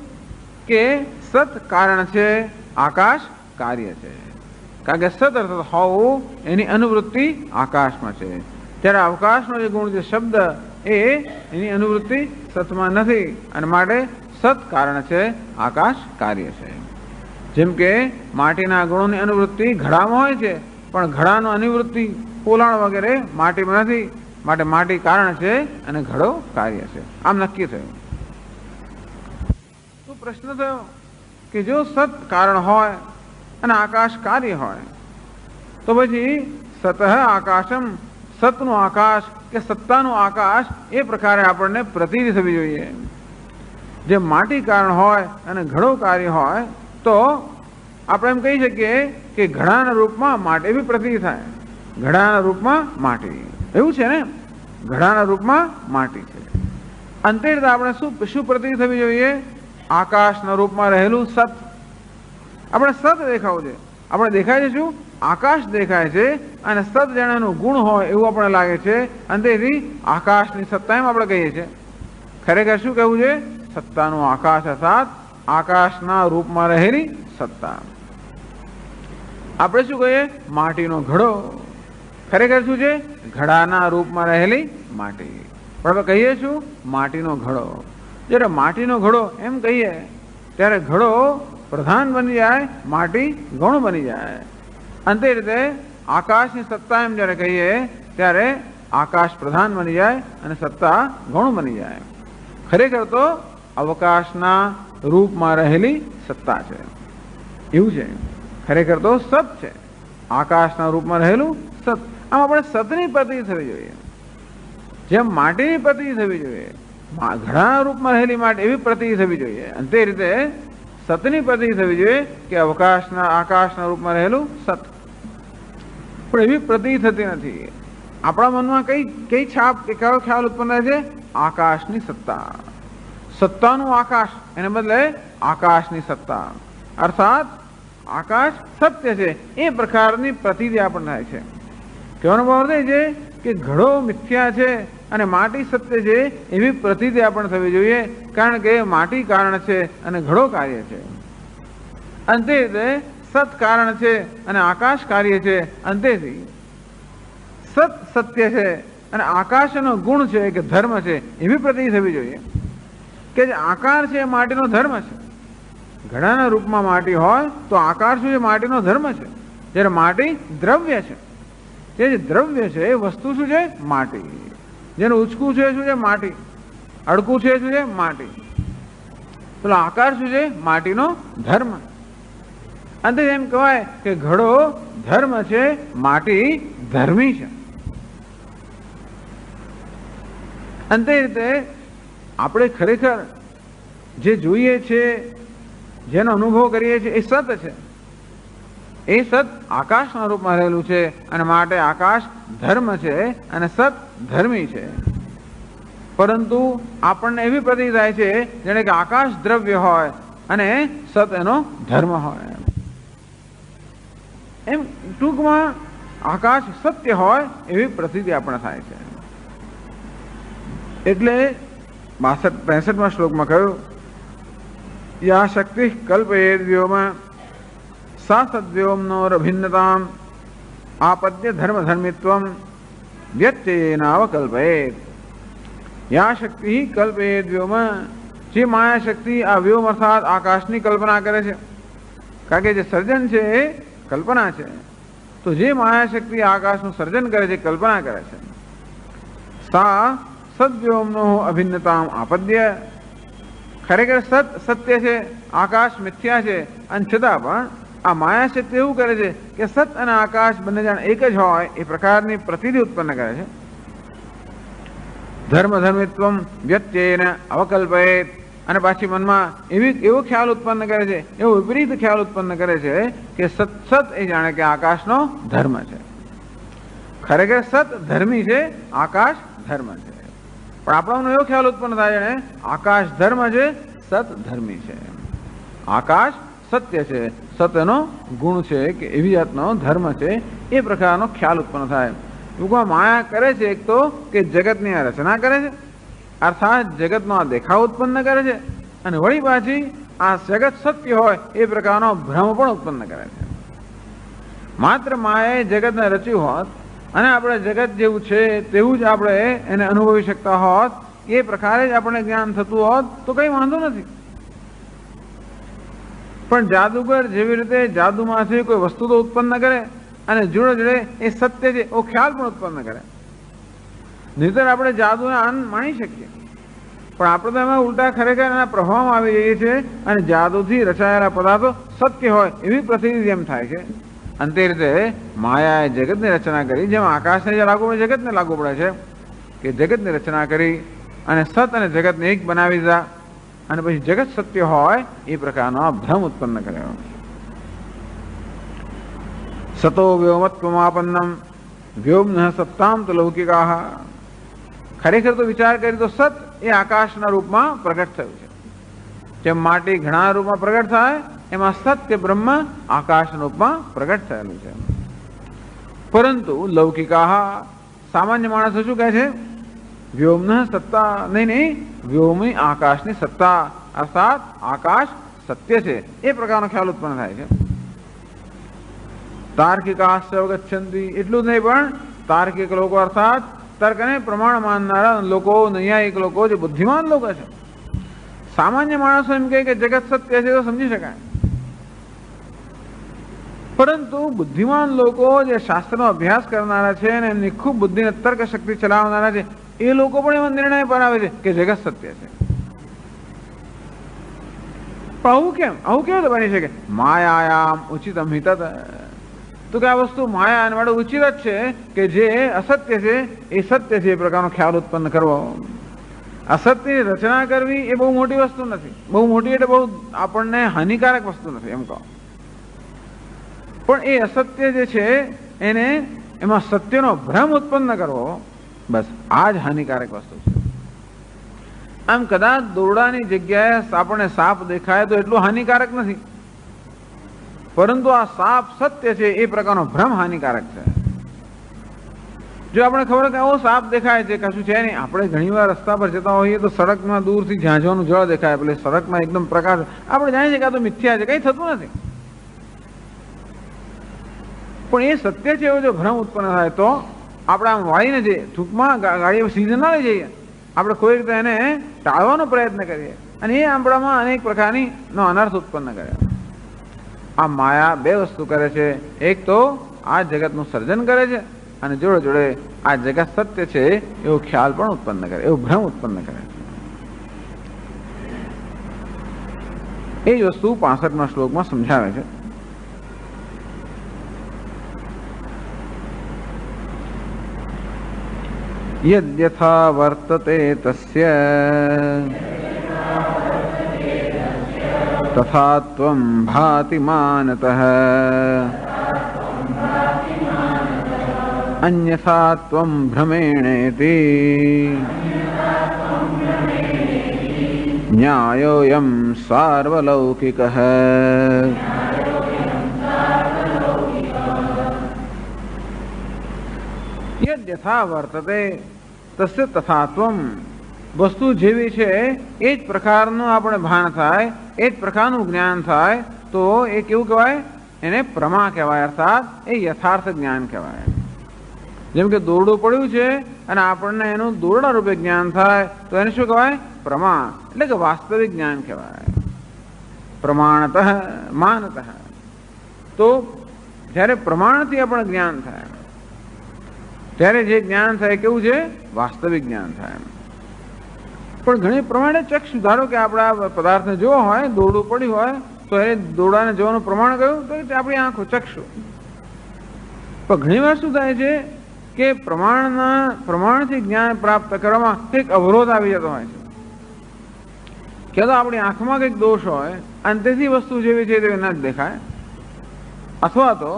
કે સત કારણ છે, આકાશ કાર્ય છે। કારણ કે સત અર્થાત હોવું એની અનુવૃત્તિ આકાશમાં છે, ત્યારે અવકાશનો જે ગુણ છે શબ્દ એની અનુવૃત્તિ સતમાં નથી, અને માટે સત કારણ છે, આકાશ કાર્ય છે। જેમ કે માટીના ગુણોની અનુવૃત્તિ ઘડામાં હોય છે, પણ ઘડાનો અનુવૃત્તિ પોલાણ વગેરે માટીમાં નથી, માટે માટી કારણ છે અને ઘડો કાર્ય છે। આમ નક્કી થયું। તો પ્રશ્ન થયો કે જો સત કારણ હોય અને આકાશ કાર્ય હોય, તો પછી સતઃ આકાશમ, સતનું આકાશ કે સત્તાનું આકાશ એ પ્રકારે આપણને પ્રતીતિ થવી જોઈએ। જે માટી કારણ હોય અને ઘડો કાર્ય હોય, તો આપણે એમ કહી શકીએ કે ઘડાના રૂપમાં માટી બી પ્રતીતિ થાય। ઘડાના રૂપમાં માટી, એવું છે ને, ઘડાના રૂપમાં માટી છે। અંતે રીતે આપણે શું પ્રતીતિ થવી જોઈએ? આકાશના રૂપમાં રહેલું સત આપણે સત દેખાવું છે। આપણે દેખાય છે શું? આકાશ દેખાય છે, અને સત જાણેનું ગુણ હોય એવું આપણે લાગે છે, અંતેથી આકાશની સત્તા એમ આપણે કહીએ છીએ। ખરેખર શું કહેવું છે? સત્તાનું આકાશ અર્થાત આકાશના રૂપમાં રહેલી સત્તા। આપણે શું કહીએ? માટીનો ઘડો। ખરેખર શું છે? ઘડાના રૂપમાં રહેલી માટી, પણ આપણે કહીએ શું? માટીનો ઘડો। જ્યારે માટીનો ઘડો એમ કહીએ ત્યારે ઘડો પ્રધાન બની જાય, માટી ગૌણ બની જાય। અંતે રીતે આકાશની સત્તા એમ જ્યારે કહીએ ત્યારે આકાશ પ્રધાન બની જાય અને સત્તા ગૌણ બની જાય। ખરેખર તો અવકાશના રૂપમાં રહેલી સત્તા છે એવું છે. ખરેખર તો સત છે, આકાશના રૂપમાં રહેલું સત. આમ આપણે સતની પ્રતિ થવી જોઈએ, જેમ માટીની પ્રતિ થવી જોઈએ, ઘણા રૂપમાં રહેલી માટી એવી પ્રતિ થવી જોઈએ. અને તે રીતે સતની પ્રતિ થવી જોઈએ કે આકાશના રૂપમાં રહેલું સત. પણ એવી પ્રતિ થતી નથી. આપણા મનમાં કઈ છાપ કે કયો ખ્યાલ ઉત્પન્ન થાય છે? આકાશની સત્તા, સત્તાનું આકાશ, એને બદલે આકાશની સત્તા, અર્થાત આકાશ સત્ય છે એ પ્રકારની પ્રતીતિ આપણને થાય છે. કહેવાનો ભાવ થાય છે કે ઘડો મિથ્યા છે અને માટી સત્ય છે એવી પ્રતીતિ આપણને થવી જોઈએ, કારણ કે માટી કારણ છે અને ઘડો કાર્ય છે. અંતે સત કારણ છે અને આકાશ કાર્ય છે. અંતેથી સત સત્ય છે અને આકાશનો ગુણ છે કે ધર્મ છે એવી પ્રતીતિ થવી જોઈએ કે જે આકાર છે એ માટીનો ધર્મ છે. ઘડાના રૂપમાં માટી હોય તો આકાર શું છે? માટીનો ધર્મ છે. જ્યારે માટી દ્રવ્ય છે, જે દ્રવ્ય છે એ વસ્તુ શું છે? માટી. જેનું ઉચકું છે શું છે? માટી. અડકું છે શું છે? માટી. પેલો આકાર શું છે? માટીનો ધર્મ. અંતે એમ કહેવાય કે ઘડો ધર્મ છે, માટી ધર્મી છે. અંતે રીતે આપણે ખરેખર જે જોઈએ છે, જેનો અનુભવ કરીએ છીએ એ સત છે. એ સત આકાશના રૂપમાં રહેલું છે અને માટે આકાશ ધર્મ છે અને સત ધર્મી છે. પરંતુ આપણને એવી પ્રતીતિ થાય છે જેને કે આકાશ દ્રવ્ય હોય અને સત એનો ધર્મ હોય. એમ ટૂંકમાં આકાશ સત્ય હોય એવી પ્રતીતિ આપણને થાય છે. એટલે 62-63માં શ્લોકમાં કહ્યું, યા શક્તિ કલ્પયેદ વ્યોમ સા સદ્વ્યોમનોરભિન્નતામ આપદ્ય ધર્મ ધર્મિત્વમ વ્યત્યેનાવકલ્પયેત. યા શક્તિ કલ્પયેદ વ્યોમ, જે માયા શક્તિ આ વ્યોમ અર્થાત આકાશની કલ્પના કરે છે, કારણ કે જે સર્જન છે એ કલ્પના છે. તો જે માયા શક્તિ આકાશનું સર્જન કરે છે, કલ્પના કરે છે, સા સદ્વ્યોમનો અભિન્નતામ આપદ્ય. ખરેખર સત સત્ય છે, આકાશ મિથ્યા છે, અને છતાં પણ આ માયા શક્તિ એવું કરે છે કે સત અને આકાશ બંને જાણ એક જ હોય એ પ્રકારની પ્રતીતિ ઉત્પન્ન કરે છે. ધર્મ ધર્મિત્વમ વ્યત્યેન અવકલ્પયેત. અને પાછી મનમાં એવો ખ્યાલ ઉત્પન્ન કરે છે, એવો વિપરીત ખ્યાલ ઉત્પન્ન કરે છે કે સત સત એ જાણે કે આકાશનો ધર્મ છે. ખરેખર સત ધર્મી છે, આકાશ ધર્મ છે. પણ આપણને એવો ખ્યાલ ઉત્પન્ન થાય છે આકાશ ધર્મ છે, સત ધર્મી છે. આકાશ સત્ય છે, સત્યનો ગુણ છે કે એવી જાતનો ધર્મ છે, એ પ્રકારનો ખ્યાલ ઉત્પન્ન થાય. ટૂંકમાં માયા કરે છે એક તો કે જગતની આ રચના કરે છે, અર્થાત જગતનો આ દેખાવ ઉત્પન્ન કરે છે, અને વળી પાછી આ જગત સત્ય હોય એ પ્રકારનો ભ્રમ પણ ઉત્પન્ન કરે છે. માત્ર માયાએ જગતને રચ્યું હોત અને આપણે જગત જેવું છે તેવું જ આપણે એને અનુભવી શકતા હોત, એ પ્રકારે જ આપણે જ્ઞાન થતું હોત તો કંઈ વાંધો નથી. પણ જાદુગર જેવી રીતે જાદુમાંથી કોઈ વસ્તુ તો ઉત્પન્ન કરે અને જોડે જોડે એ સત્ય છે એવો ખ્યાલ પણ ઉત્પન્ન કરે. નહીંતર આપણે જાદુને આનંદ માણી શકીએ, પણ આપણે તો એમાં ઉલટા ખરેખર એના પ્રભાવમાં આવી જઈએ છીએ અને જાદુથી રચાયેલા પદાર્થો સત્ય હોય એવી પ્રતીતિ જેમ થાય છે. અંતે રીતે માયાએ જગતની રચના કરી, જેમ આકાશને જે લાગુ પડે જગતને લાગુ પડે છે, કે જગતની રચના કરી અને સત અને જગતને એક બનાવી દીધા અને પછી જગત સત્ય હોય એ પ્રકારનો ભ્રમ ઉત્પન્ન કર્યો. સતો વ્યોમત્વમાપન્નમ વ્યોમ સત્તામ તો લૌકિકા. ખરેખર તો વિચાર કરી તો સત એ આકાશના રૂપમાં પ્રગટ થયું છે. જેમ માટી ઘણા રૂપમાં પ્રગટ થાય એમાં સત્ય બ્રહ્મ આકાશના રૂપમાં પ્રગટ થયેલું છે. પરંતુ લૌકિકા સામાન્ય માણસો શું કહે છે? વ્યોમ સત્તા. નહીં, વ્યોમી આકાશની સત્તા, અર્થાત આકાશ સત્ય છે એ પ્રકારનો ખ્યાલ ઉત્પન્ન થાય છે. તાર્કિકાશ્ચ અવગચ્છન્તિ. એટલું જ નહીં, પણ તાર્કિક લોકો અર્થાત તર્કને પ્રમાણ માનનારા લોકો, નૈયાયિક લોકો, જે બુદ્ધિમાન લોકો છે, સામાન્ય માણસો એમ કહે કે જગત સત્ય છે તો સમજી શકાય. પરંતુ બુદ્ધિમાન લોકો જે શાસ્ત્રનો અભ્યાસ કરનારા છે અને એમની ખૂબ બુદ્ધિને તર્ક શક્તિ ચલાવનારા છે, એ લોકો પણ એવો નિર્ણય પર આવે છે કે જગત સત્ય છે. પણ આવું કેમ કેવું બની શકે? માયાયામ ઉચિતમ હિતત. તો કે આ વસ્તુ માયા અને માટે ઉચિત જ છે કે જે અસત્ય છે એ સત્ય છે એ પ્રકારનો ખ્યાલ ઉત્પન્ન કરવો. અસત્યની રચના કરવી એ બહુ મોટી વસ્તુ નથી. બહુ મોટી એટલે બહુ આપણને હાનિકારક વસ્તુ નથી એમ કહો. પણ એ અસત્ય જે છે એને એમાં સત્યનો ભ્રમ ઉત્પન્ન કરવો, બસ આ જ હાનિકારક વસ્તુ છે. આમ કદાચ દોરડાની જગ્યાએ આપણને સાપ દેખાય તો એટલું હાનિકારક નથી, પરંતુ આ સાપ સત્ય છે એ પ્રકારનો ભ્રમ હાનિકારક છે. જો આપણે ખબર કે આવો સાપ દેખાય છે, કશું છે નહીં, આપણે ઘણીવાર રસ્તા પર જતા હોઈએ તો સડકમાં દૂરથી ઝાંઝવાનું જળ દેખાય, એટલે સડકમાં એકદમ પ્રકાશ, આપણે જાણીએ છીએ કે આ તો મિથ્યા છે, કંઈ થતું નથી. પણ એ સત્ય છે એવો જો ભ્રમ ઉત્પન્ન થાય તો આપણે આમ વાળીને જઈએ, ટૂંકમાં ગાડી સીધે ના લઈ જઈએ, આપણે કોઈ રીતે એને ટાળવાનો પ્રયત્ન કરીએ અને એ આપણામાં અનેક પ્રકારની અનર્થ ઉત્પન્ન કરે. આ માયા બે વસ્તુ કરે છે. એક તો આ જગતનું સર્જન કરે છે અને જોડે જોડે આ જગત સત્ય છે એવો ખ્યાલ પણ ઉત્પન્ન કરે, એવો ભ્રમ ઉત્પન્ન કરે. એ જ વસ્તુ 65મા શ્લોકમાં સમજાવે છે. યદ્યથા વર્તતે તસ્ય તથા ત્વં ભાતિ માનતઃ અન્યથા ત્વં ભ્રમેણેતિ ન્યાયોયં સાર્વલૌકિકઃ. યદ્યથા વર્તતે તસ્ય તથા ત્વં. વસ્તુ જેવી છે એ જ પ્રકારનું આપણે ભાન થાય, એ જ પ્રકારનું જ્ઞાન થાય તો એ કેવું કહેવાય? એને પ્રમા કહેવાય, અર્થાત એ યથાર્થ જ્ઞાન કહેવાય. જેમ કે દોરડું પડ્યું છે અને આપણને એનું દોરડા રૂપે જ્ઞાન થાય તો એને શું કહેવાય? પ્રમા, એટલે કે વાસ્તવિક જ્ઞાન કહેવાય. પ્રમાણતઃ માનતઃ. તો જ્યારે પ્રમાણથી આપણે જ્ઞાન થાય ત્યારે જે જ્ઞાન થાય કેવું છે? વાસ્તવિક જ્ઞાન થાય. પણ ઘણી પ્રમાણે ચક્ષુ, ધારો કે આપણા પદાર્થને જોવો હોય, દોરડું પડ્યું હોય તો એ દોરડાને જોવાનું પ્રમાણ કયું? તો આપણી આંખો, ચક્ષુ. પણ ઘણી વાર શું થાય છે કે પ્રમાણથી જ્ઞાન પ્રાપ્ત કરવામાં કંઈક અવરોધ આવી જતો હોય છે. કે તો આપણી આંખમાં કંઈક દોષ હોય અને તેથી વસ્તુ જેવી છે તેવી ન જ દેખાય, અથવા તો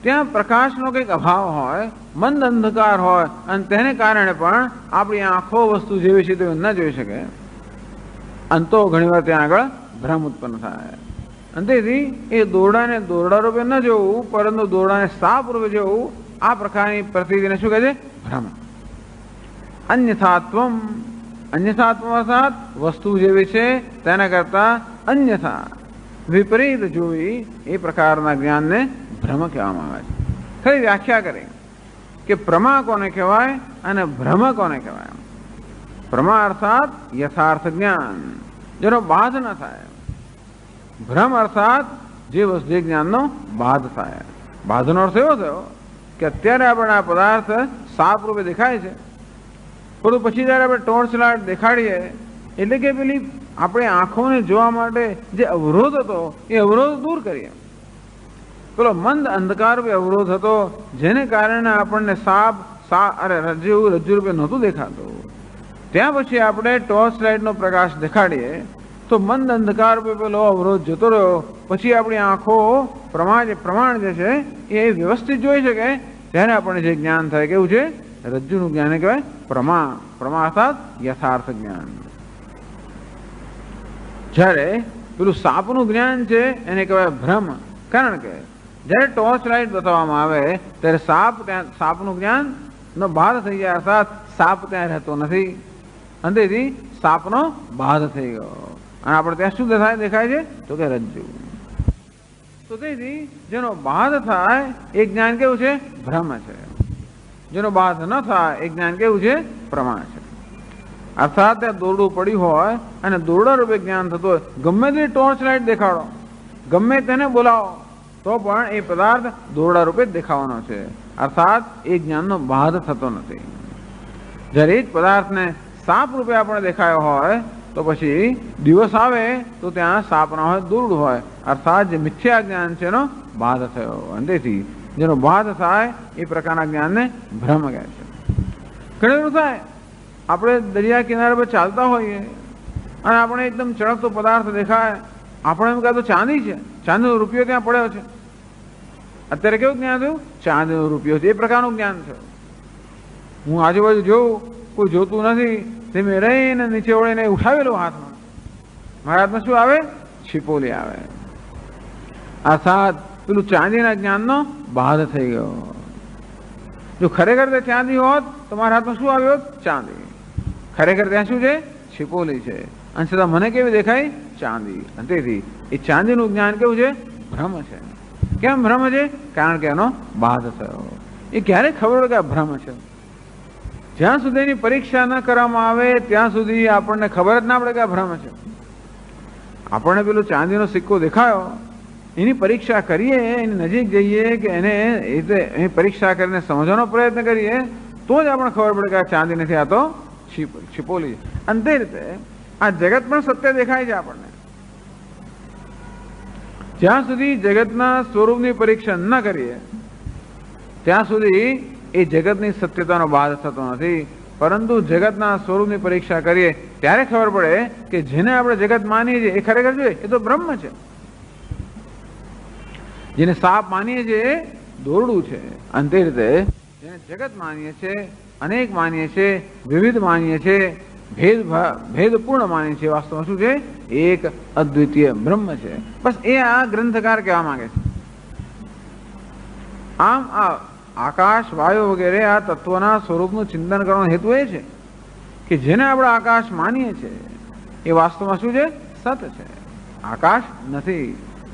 ત્યાં પ્રકાશનો કંઈક અભાવ હોય, મંદ અંધકાર હોય અને તેને કારણે પણ આપણી આંખો વસ્તુ જેવી છે તેવી ન જોઈ શકે, અને તો ઘણીવાર ત્યાં આગળ ભ્રમ ઉત્પન્ન થાય. અને તેથી એ દોરડાને દોરડા રૂપે ન જોવું, પરંતુ દોરડાને સાપ રૂપે જોવું, આ પ્રકારની પ્રતિને શું કહે છે? ભ્રમ. અન્યથાત્વમ. અન્યથાત્વમ અર્થાત વસ્તુ જેવી છે તેના કરતા અન્યથા વિપરીત જોવી, એ પ્રકારના જ્ઞાનને ભ્રમ કહેવામાં આવે છે. ખરી વ્યાખ્યા કરી કે પ્રમા કોને કહેવાય અને ભ્રમ કોને કહેવાય? પ્રમા અર્થાત યથાર્થ જ્ઞાન જેનો બાધ ન થાય. ભ્રમ અર્થાત જે જ્ઞાનનો બાધ થાય. બાધનો અર્થ એવો થયો કે અત્યારે આપણે આ પદાર્થ સાપ રૂપે દેખાય છે, પરંતુ પછી જયારે આપણે ટોર્ચ લાઇટ દેખાડીએ એટલે કે પેલી આપણે આંખોને જોવા માટે જે અવરોધ હતો એ અવરોધ દૂર કરીએ. પેલો મંદ અંધકાર રૂપે અવરોધ હતો જેને કારણે આપણને સાપ રજ્જુ રૂપે નહોતું દેખાતું. ત્યાં પછી આપણે ટોર્ચ લાઇટનો પ્રકાશ દેખાડીએ તો મંદ અંધકાર રૂપે પેલો અવરોધ જતો રહ્યો. પછી આપણી આંખો પ્રમાણ જે છે એ વ્યવસ્થિત જોઈ શકે, ત્યારે આપણને જે જ્ઞાન થાય કેવું છે? રજ્જુનું જ્ઞાન કહેવાય પ્રમા. પ્રમા અર્થાત યથાર્થ જ્ઞાન. જ્યારે પેલું સાપનું જ્ઞાન છે એને કહેવાય ભ્રમ. કારણ કે જ્યારે ટોર્ચ લાઇટ બતાવવામાં આવે ત્યારે સાપનું જ્ઞાન નો બાધ થઈ જાય, અર્થાત સાપ ત્યાં રહેતો નથી, અને તેથી સાપનો બાધ થઈ ગયો અને આપણે ત્યાં શું દેખાય છે? તો કે રજ્જુ. તો તેથી જેનો બાધ થાય એ જ્ઞાન કેવું છે? ભ્રમ છે. જેનો બાધ ન થાય એ જ્ઞાન કેવું છે? પ્રમા છે. અર્થાત ત્યાં દોરડું પડ્યું હોય અને દોરડા રૂપે જ્ઞાન થતું હોય, ગમે તે ટોર્ચ લાઇટ દેખાડો, ગમે તેને બોલાવો, તો પણ એ પદાર્થ દોરડા રૂપે જ દેખાવાનો છે. અર્થાત એ જ્ઞાનનો બાધ થતો નથી. જ્યારે એ જ પદાર્થને સાપ રૂપે આપણે દેખાયો હોય તો પછી દિવસ આવે તો ત્યાં સાપ ના હોય, દોરડું હોય, અર્થાત જે મિથ્યા જ્ઞાન છે એનો બાધ થયો. અને તેથી જેનો બાધ થાય એ પ્રકારના જ્ઞાનને ભ્રમ કહે છે. ઘણી બધું થાય, આપણે દરિયા કિનારે પર ચાલતા હોઈએ અને આપણે એકદમ ચળકતો પદાર્થ દેખાય, આપણે એમ કહે તો ચાંદી છે, ચાંદીનો રૂપિયો ત્યાં પડ્યો છે. અત્યારે કેવું જ્ઞાન થયું? ચાંદીનો રૂપિયો છે, એ પ્રકારનું જ્ઞાન થયું. હું આજુબાજુ જોઉં, કોઈ જોતું નથી, ધીમે રહીને નીચે વળીને ઉઠાવેલું હાથમાં, મારા હાથમાં શું આવે? છીપોલી આવે. અર્થાત પેલું ચાંદીના જ્ઞાનનો બાધ થઈ ગયો. જો ખરેખર તે ચાંદી હોત તો મારા હાથમાં શું આવ્યો? ચાંદી. ખરેખર ત્યાં શું છે? છીપોલી છે. અને છતાં મને કેવી દેખાય? ચાંદી. અને તેથી એ ચાંદીનું જ્ઞાન કેવું છે? ભ્રમ છે. કેમ ભ્રમ છે? કારણ કે એનો બાધ થયો. એ ક્યારે ખબર પડે કે આ ભ્રમ છે? જ્યાં સુધી એની પરીક્ષા ન કરવામાં આવે ત્યાં સુધી આપણને ખબર જ ના પડે કે આ ભ્રમ છે. આપણને પેલો ચાંદીનો સિક્કો દેખાયો, એની પરીક્ષા કરીએ, એની નજીક જઈએ કે એને એની પરીક્ષા કરીને સમજવાનો પ્રયત્ન કરીએ તો જ આપણને ખબર પડે કે આ ચાંદી નથી, આ તો છીપોલી. અને તે રીતે આ જગત પણ સત્ય દેખાય છે આપણને. જ્યાં સુધી જગતના સ્વરૂપની પરીક્ષા ન કરીએ ત્યાં સુધી એ જગતની સત્યતાનો બાધ થતો નથી. પરંતુ જગતના સ્વરૂપની પરીક્ષા કરીએ ત્યારે ખબર પડે કે જેને આપણે જગત માનીએ છીએ એ ખરેખર જોઈએ એ તો બ્રહ્મ છે. જેને સાપ માનીએ છીએ એ દોરડું છે. અને તે રીતે જેને જગત માનીએ છીએ, અનેક માનીએ છીએ, વિવિધ માનીએ છીએ, ભેદપૂર્ણ માનીએ છીએ, વાસ્તવમાં શું છે? એક અદ્વિતીય બ્રહ્મ છે. બસ એ આ ગ્રંથકાર કહેવા માંગે છે. આમ આ આકાશ, વાયુ વગેરે આ તત્વના સ્વરૂપનું ચિંતન કરવાનો હેતુ એ છે કે જેને આપણે આકાશ માનીએ છીએ એ વાસ્તવમાં શું છે? સત છે, આકાશ નથી.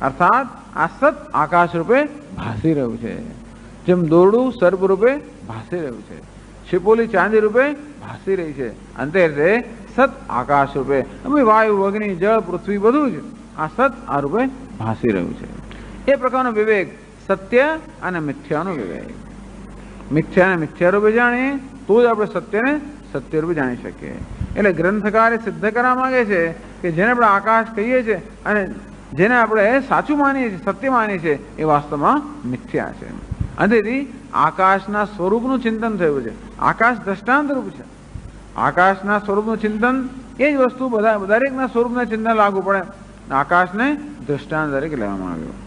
અર્થાત આ સત આકાશ રૂપે ભાસી રહ્યું છે. જેમ દોરડું સર્પ રૂપે ભાસી રહ્યું છે, છીપોલી ચાંદી રૂપે ભાસી રહી છે. અંતે સત આકાશ રૂપે, વાયુ, અગ્નિ, જળ, પૃથ્વી બધું જ આ સત આ રૂપે ભાસી રહ્યું છે. એ પ્રકારનો વિવેક સત્ય અને મિથ્યાનો વિવેક. મિથ્યાને મિથ્યા રૂપે જાણીએ તો જ આપણે સત્યને સત્ય રૂપે જાણી શકીએ. એટલે ગ્રંથકારે સિદ્ધ કરવા માંગે છે કે જેને આપણે આકાશ કહીએ છીએ અને જેને આપણે સાચું માનીએ છીએ, સત્ય માનીએ છીએ, એ વાસ્તવમાં મિથ્યા છે. અને તેથી આકાશના સ્વરૂપનું ચિંતન થયું છે. આકાશ દ્રષ્ટાંત રૂપ છે. આકાશના સ્વરૂપનું ચિંતન એ જ વસ્તુ દરેકના સ્વરૂપના ચિંતન લાગુ પડે. આકાશને દ્રષ્ટાંત તરીકે લેવામાં આવ્યું.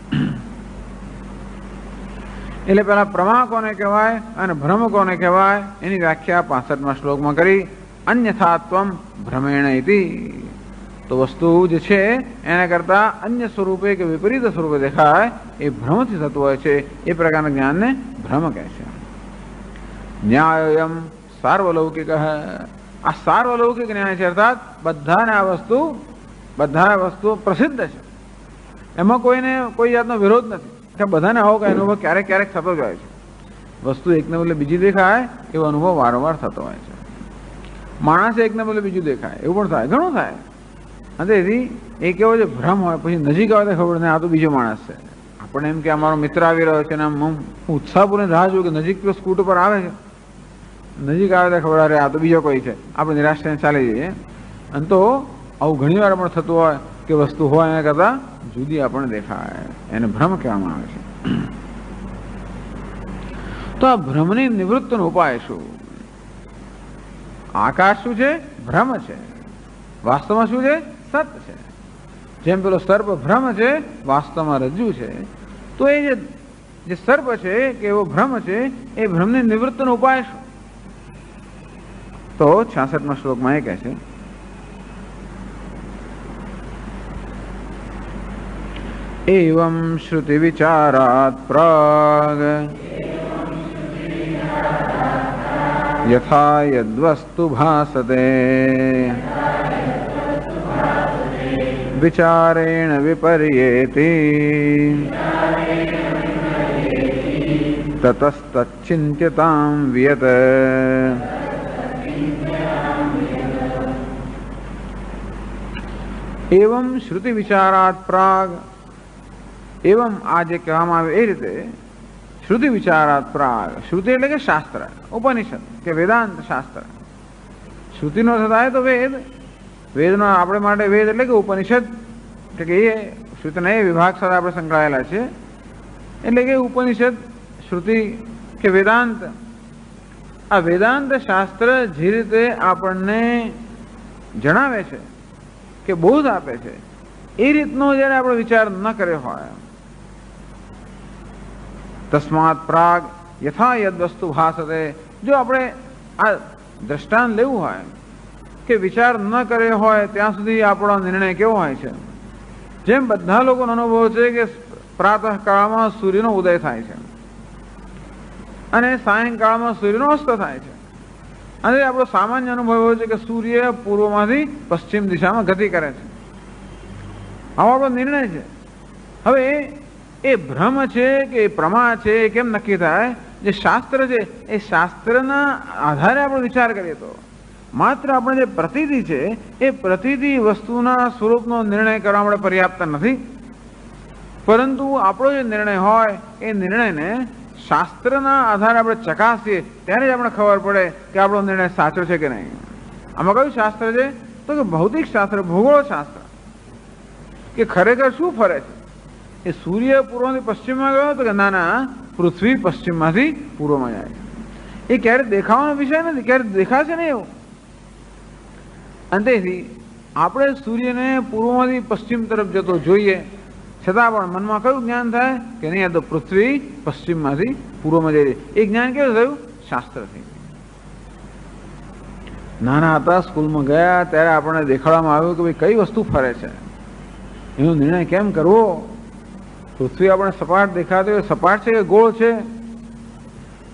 એટલે પેલા પ્રમા કોને કહેવાય અને ભ્રમ કોને કહેવાય એની વ્યાખ્યા 65મા શ્લોકમાં કરી. અન્યથાત્વમ ભ્રમેણ ઇતિ. તો વસ્તુ જે છે એના કરતા અન્ય સ્વરૂપે કે વિપરીત સ્વરૂપે દેખાય એ ભ્રમથી થતું હોય છે. એ પ્રકારના જ્ઞાનને ભ્રમ કહે છે. ન્યાયમ સાર્વલૌકિક. આ સાર્વલૌકિક ન્યાય છે, અર્થાત બધાને વસ્તુ પ્રસિદ્ધ છે. એમાં કોઈ જાતનો વિરોધ નથી. બધાને આવો કઈ અનુભવ ક્યારેક ક્યારેક થતો જ હોય છે. વસ્તુ એકને બદલે બીજી દેખાય એવો અનુભવ વારંવાર થતો હોય છે. માણસ એકને બદલે બીજું દેખાય એવું પણ થાય, ઘણું થાય. અને તેથી એ કેવો છે? ભ્રમ હોય. પછી નજીક આવે તો ખબર નહીં આ તો બીજો માણસ છે. આપણે એમ કે અમારો મિત્ર આવી રહ્યો છે ને હું ઉત્સાહપૂર્ણ રાહ જોઉં કે નજીક પેલો સ્કૂટર પર આવે છે, નજીક આવે તો ખબર અરે આ તો બીજો કોઈ છે, આપણે નિરાશ થઈને ચાલી જઈએ. અને તો આવું ઘણી વાર પણ થતું હોય કે વસ્તુ હોય એના કરતાં જુદી આપણને દેખાય, એને ભ્રમ કહેવામાં આવે છે. તો આ ભ્રમની નિવૃત્તિનો ઉપાય શું? આકાશ શું છે? ભ્રમ છે. વાસ્તવમાં શું છે? સત છે. જેમ પેલો સર્પ ભ્રમ છે, વાસ્તવમાં રજ્જુ છે. તો એ જે સર્પ છે કે એવો ભ્રમ છે, એ ભ્રમની નિવૃત્તિનો ઉપાય શું? તો 66મા શ્લોકમાં એ કહે છે एवं श्रुति विचारात् प्राग यथा यद्वस्तु भासते विचारेण विपर्येति ततस्तच्चिन्त्यतां वियत. एवं श्रुति विचारात् प्राग. એવમ આ જે કહેવામાં આવે એ રીતે શ્રુતિ વિચારાત પ્રાગ. શ્રુતિ એટલે કે શાસ્ત્ર, ઉપનિષદ કે વેદાંત શાસ્ત્ર. શ્રુતિનો અર્થ થાય તો વેદ, વેદનો આપણે માટે વેદ એટલે કે ઉપનિષદ, એટલે કે એ શ્રુતિના એ વિભાગ સાથે આપણે સંકળાયેલા છે. એટલે કે ઉપનિષદ, શ્રુતિ કે વેદાંત, આ વેદાંત શાસ્ત્ર જે રીતે આપણને જણાવે છે કે બોધ આપે છે, એ રીતનો જ્યારે આપણે વિચાર ન કર્યો હોય, તસ્માત પ્રાગ યથા યદ વસ્તુ ભાસતે, જો આપણે આ દ્રષ્ટાંત લેવું હોય કે વિચાર ન કર્યો હોય ત્યાં સુધી આપણો નિર્ણય કેવો હોય છે. જેમ બધા લોકોનો અનુભવ છે કે પ્રાતઃકાળમાં સૂર્યનો ઉદય થાય છે અને સાયંકાળમાં સૂર્યનો અસ્ત થાય છે. અને આપણો સામાન્ય અનુભવ છે કે સૂર્ય પૂર્વમાંથી પશ્ચિમ દિશામાં ગતિ કરે છે. આવો આપણો નિર્ણય છે. હવે એ ભ્રમ છે કે એ પ્રમા છે એ કેમ નક્કી થાય? જે શાસ્ત્ર છે એ શાસ્ત્રના આધારે આપણે વિચાર કરીએ તો માત્ર આપણે જે પ્રતીતિ છે એ પ્રતીતિ વસ્તુના સ્વરૂપનો નિર્ણય કરવા માટે પર્યાપ્ત નથી, પરંતુ આપણો જે નિર્ણય હોય એ નિર્ણયને શાસ્ત્રના આધારે આપણે ચકાસીએ ત્યારે જ આપણે ખબર પડે કે આપણો નિર્ણય સાચો છે કે નહીં. આમાં કયું શાસ્ત્ર છે? તો કે ભૌતિક શાસ્ત્ર, ભૂગોળ શાસ્ત્ર. કે ખરેખર શું ફરે છે? એ સૂર્ય પૂર્વથી પશ્ચિમમાં ગયો તો કે ના ના, પૃથ્વી પશ્ચિમમાંથી પૂર્વમાં જાય છે. એ ક્યારે દેખાવાનો વિષય નથી, ક્યારે દેખાશે નહીં એવું. અંતેથી આપણે સૂર્યને પૂર્વમાંથી પશ્ચિમ તરફ જતો જોઈએ, છતાં પણ મનમાં કયું જ્ઞાન થાય કે નહીં, આ તો પૃથ્વી પશ્ચિમમાંથી પૂર્વમાં જઈ રહી. એ જ્ઞાન કેવું થયું? શાસ્ત્રથી. નાના હતા, સ્કૂલમાં ગયા ત્યારે આપણને દેખાડવામાં આવ્યું કે ભાઈ કઈ વસ્તુ ફરે છે, એનો નિર્ણય કેમ કરવો. પૃથ્વી આપણે સપાટ દેખાતી હોય, સપાટ છે કે ગોળ છે?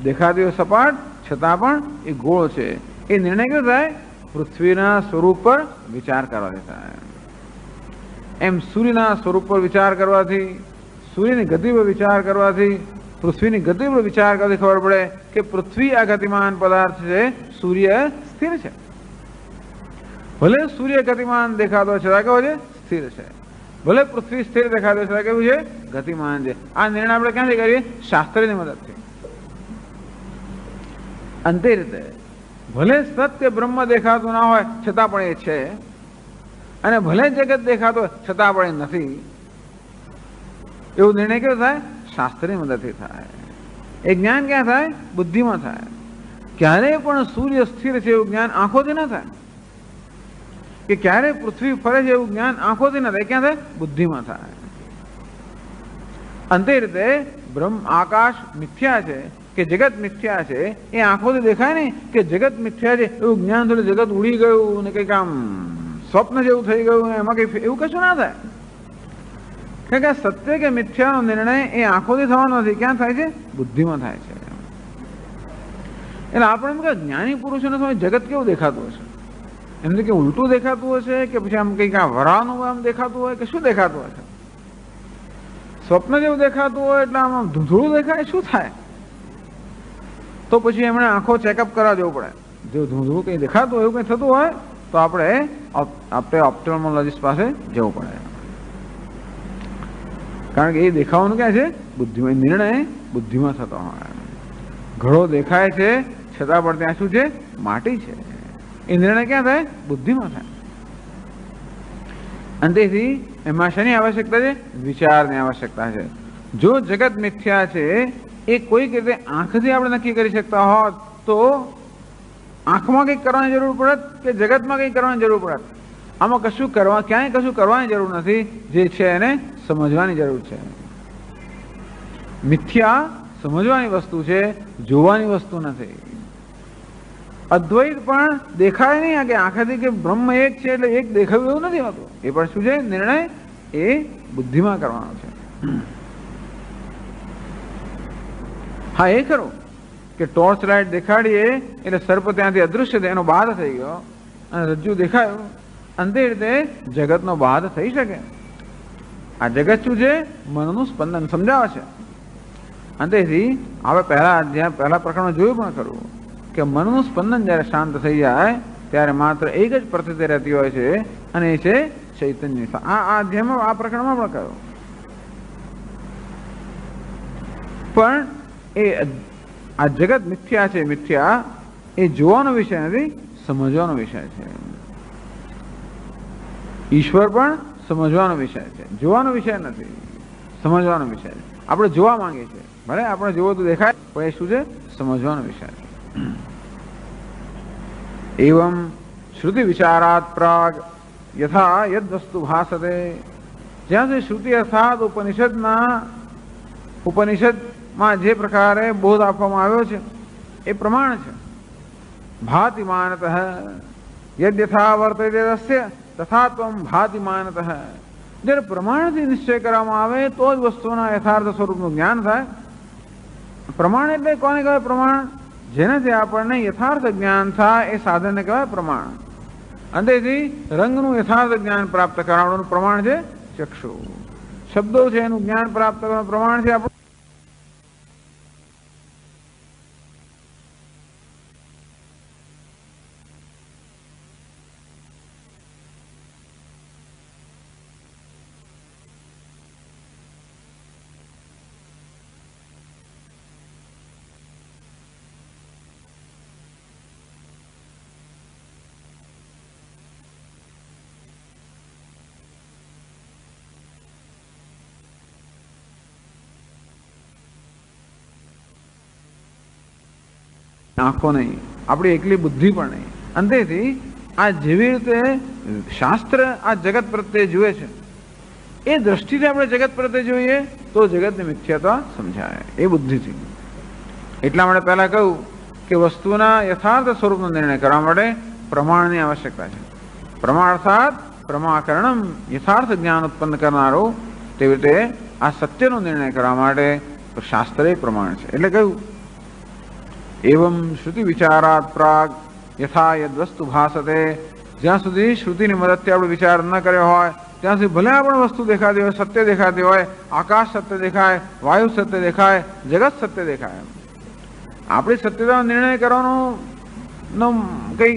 દેખાતી હોય સપાટ, છતાં પણ એ ગોળ છે. એ નિર્ણય કેવો થાય? પૃથ્વીના સ્વરૂપ પર વિચાર કરવાથી થાય. એમ સૂર્યના સ્વરૂપ પર વિચાર કરવાથી, સૂર્યની ગતિ પર વિચાર કરવાથી, પૃથ્વીની ગતિ પર વિચાર કરવાથી ખબર પડે કે પૃથ્વી આ ગતિમાન પદાર્થ છે, સૂર્ય સ્થિર છે. ભલે સૂર્ય ગતિમાન દેખાતો છે કેવો છે? સ્થિર છે. ભલે પૃથ્વી સ્થિર દેખાતો છે કેવું છે? ગતિમાન છે. આ નિર્ણય આપણે ક્યાંથી કરીએ? શાસ્ત્રની મદદથી. અંતે રીતે ભલે સત્ય બ્રહ્મ દેખાતું ના હોય છતાં પણ એ છે, અને ભલે જગત દેખાતો હોય છતાં પણ એ નથી, એવો નિર્ણય કેવો થાય? શાસ્ત્રની મદદથી થાય. એ જ્ઞાન ક્યાં થાય? બુદ્ધિમાં થાય. ક્યારેય પણ સૂર્ય સ્થિર છે એવું જ્ઞાન આંખોથી ન થાય, કે ક્યારે પૃથ્વી ફરે છે એવું જ્ઞાન આંખોથી ન થાય. ક્યાં થાય? બુદ્ધિમાં થાય. અંતે રીતે બ્રહ્મ આકાશ મિથ્યા છે કે જગત મિથ્યા છે એ આંખોથી દેખાય નહીં, કે જગત મિથ્યા છે એવું જ્ઞાન થોડું જગત ઉડી ગયું ને કંઈક આમ સ્વપ્ન જેવું થઈ ગયું, એમાં કઈ એવું કશું ના થાય. કારણ કે સત્ય કે મિથ્યાનો નિર્ણય એ આંખોથી થવાનો નથી. ક્યાં થાય છે? બુદ્ધિમાં થાય છે. એટલે આપણે એમ કે જ્ઞાની પુરુષોને સમય જગત કેવું દેખાતું હશે? એમને કે ઉલટું દેખાતું હશે કે પછી આમ કંઈક આ વરાળનું આમ દેખાતું હોય કે શું દેખાતું હશે? સ્વપ્ન જેવું દેખાતું હોય એટલે આમ ધૂંધળું દેખાય, શું થાય? તો પછી એમણે આંખો ચેકઅપ કરવા જવું પડે. જો ધૂંધળું કંઈ દેખાતું હોય, એવું કંઈ થતું હોય તો આપણે ઓપ્ટોમોલોજીસ્ટ પાસે જવું પડે. કારણ કે એ દેખાવાનું ક્યાં છે? બુદ્ધિમાં. નિર્ણય બુદ્ધિમાં થતો હોય. ઘડો દેખાય છે છતાં પણ ત્યાં શું છે? માટી છે. એ નિર્ણય ક્યાં થાય? બુદ્ધિમાં થાય. અંતેથી એમાં શેની આવશ્યકતા છે? વિચારની આવશ્યકતા છે. જો જગત મિથ્યા છે એ કોઈક રીતે આંખથી આપણે નક્કી કરી શકતા હોત તો આંખમાં કંઈક કરવાની જરૂર પડત કે જગતમાં કંઈક કરવાની જરૂર પડત? આમાં કશું કરવા, ક્યાંય કશું કરવાની જરૂર નથી. જે છે એને સમજવાની જરૂર છે. મિથ્યા સમજવાની વસ્તુ છે, જોવાની વસ્તુ નથી. અદ્વૈત પણ દેખાય નહીં કે આંખથી કે બ્રહ્મ એક છે એટલે એક દેખાયું એવું નથી હોતું. એ પણ શું છે? નિર્ણય એ બુદ્ધિમાં કરવાનો છે. હા, એ ખરું કે ટોર્ચ લાઇટ દેખાડીએ એટલે સર્પ ત્યાંથી અદૃશ્ય થાય, એનો બાદ થઈ ગયો અને રજ્જુ દેખાયું. અંતે રીતે જગતનો બાદ થઈ શકે. આ જગત શું છે? મનનું સ્પંદન સમજાવે છે. અંતેથી આપણે પહેલા પ્રકરણમાં જોયું પણ ખરું કે મનનું સ્પંદન જ્યારે શાંત થઈ જાય ત્યારે માત્ર એક જ પ્રતીતિ રહેતી હોય છે અને એ છે ચૈતન્ય. આ અધ્યાયમાં, આ પ્રકરણમાં પણ કહ્યું. પણ એ આ જગત મિથ્યા છે, મિથ્યા એ જોવાનો વિષય નથી, સમજવાનો વિષય છે. ઈશ્વર પણ સમજવાનો વિષય છે, જોવાનો વિષય નથી, સમજવાનો વિષય છે. આપણે જોવા માંગીએ છીએ, ભલે આપણે જોવો તો દેખાય, પણ એ શું છે? સમજવાનો વિષય છે. એવમ શ્રુતિ વિચારાત પ્રાગ યથા યદ વસ્તુ ભાસતે, જ્યાં સુધી શ્રુતિ અર્થાત ઉપનિષદમાં જે પ્રકારે બોધ આપવામાં આવ્યો છે એ પ્રમાણ છે. ભાતિ માનતઃ યદ્યથા વર્તતે તસ્ય તથા ત્વમ ભાતિ માનતઃ. જ્યારે પ્રમાણથી નિશ્ચય કરવામાં આવે તો જ વસ્તુના યથાર્થ સ્વરૂપનું જ્ઞાન થાય. પ્રમાણ એટલે કોને કહેવાય? પ્રમાણ જેનાથી આપણને યથાર્થ જ્ઞાન થાય એ સાધનને કહેવાય પ્રમાણ. અંતેથી રંગનું યથાર્થ જ્ઞાન પ્રાપ્ત કરાવવાનું પ્રમાણ છે ચક્ષુ. શબ્દો છે એનું જ્ઞાન પ્રાપ્ત કરવાનું પ્રમાણ છે આપણું આંખો નહીં, આપણી એકલી બુદ્ધિ પણ નહીં. અંતેથી આ જેવી રીતે શાસ્ત્ર આ જગત પ્રત્યે જુએ છે એ દ્રષ્ટિથી આપણે જગત પ્રત્યે જોઈએ તો જગતની મિથ્યાતા સમજાય એ બુદ્ધિથી. એટલા માટે પહેલા કહ્યું કે વસ્તુના યથાર્થ સ્વરૂપનો નિર્ણય કરવા માટે પ્રમાણની આવશ્યકતા છે. પ્રમાણ અર્થાત પ્રમાકરણમ, યથાર્થ જ્ઞાન ઉત્પન્ન કરનારો. તેવી રીતે આ સત્યનો નિર્ણય કરવા માટે શાસ્ત્ર એ પ્રમાણ છે. એટલે કહ્યું એવમ શ્રુતિ વિચારાત પ્રાગ યથા યદ વસ્તુ ભાસતે, જ્યાં સુધી શ્રુતિની મદદથી આપણે વિચાર ન કર્યો હોય ત્યાં સુધી ભલે આપણે વસ્તુ દેખાતી હોય, સત્ય દેખાતી હોય, આકાશ સત્ય દેખાય, વાયુ સત્ય દેખાય, જગત સત્ય દેખાય, આપણી સત્યતાનો નિર્ણય કરવાનો કઈ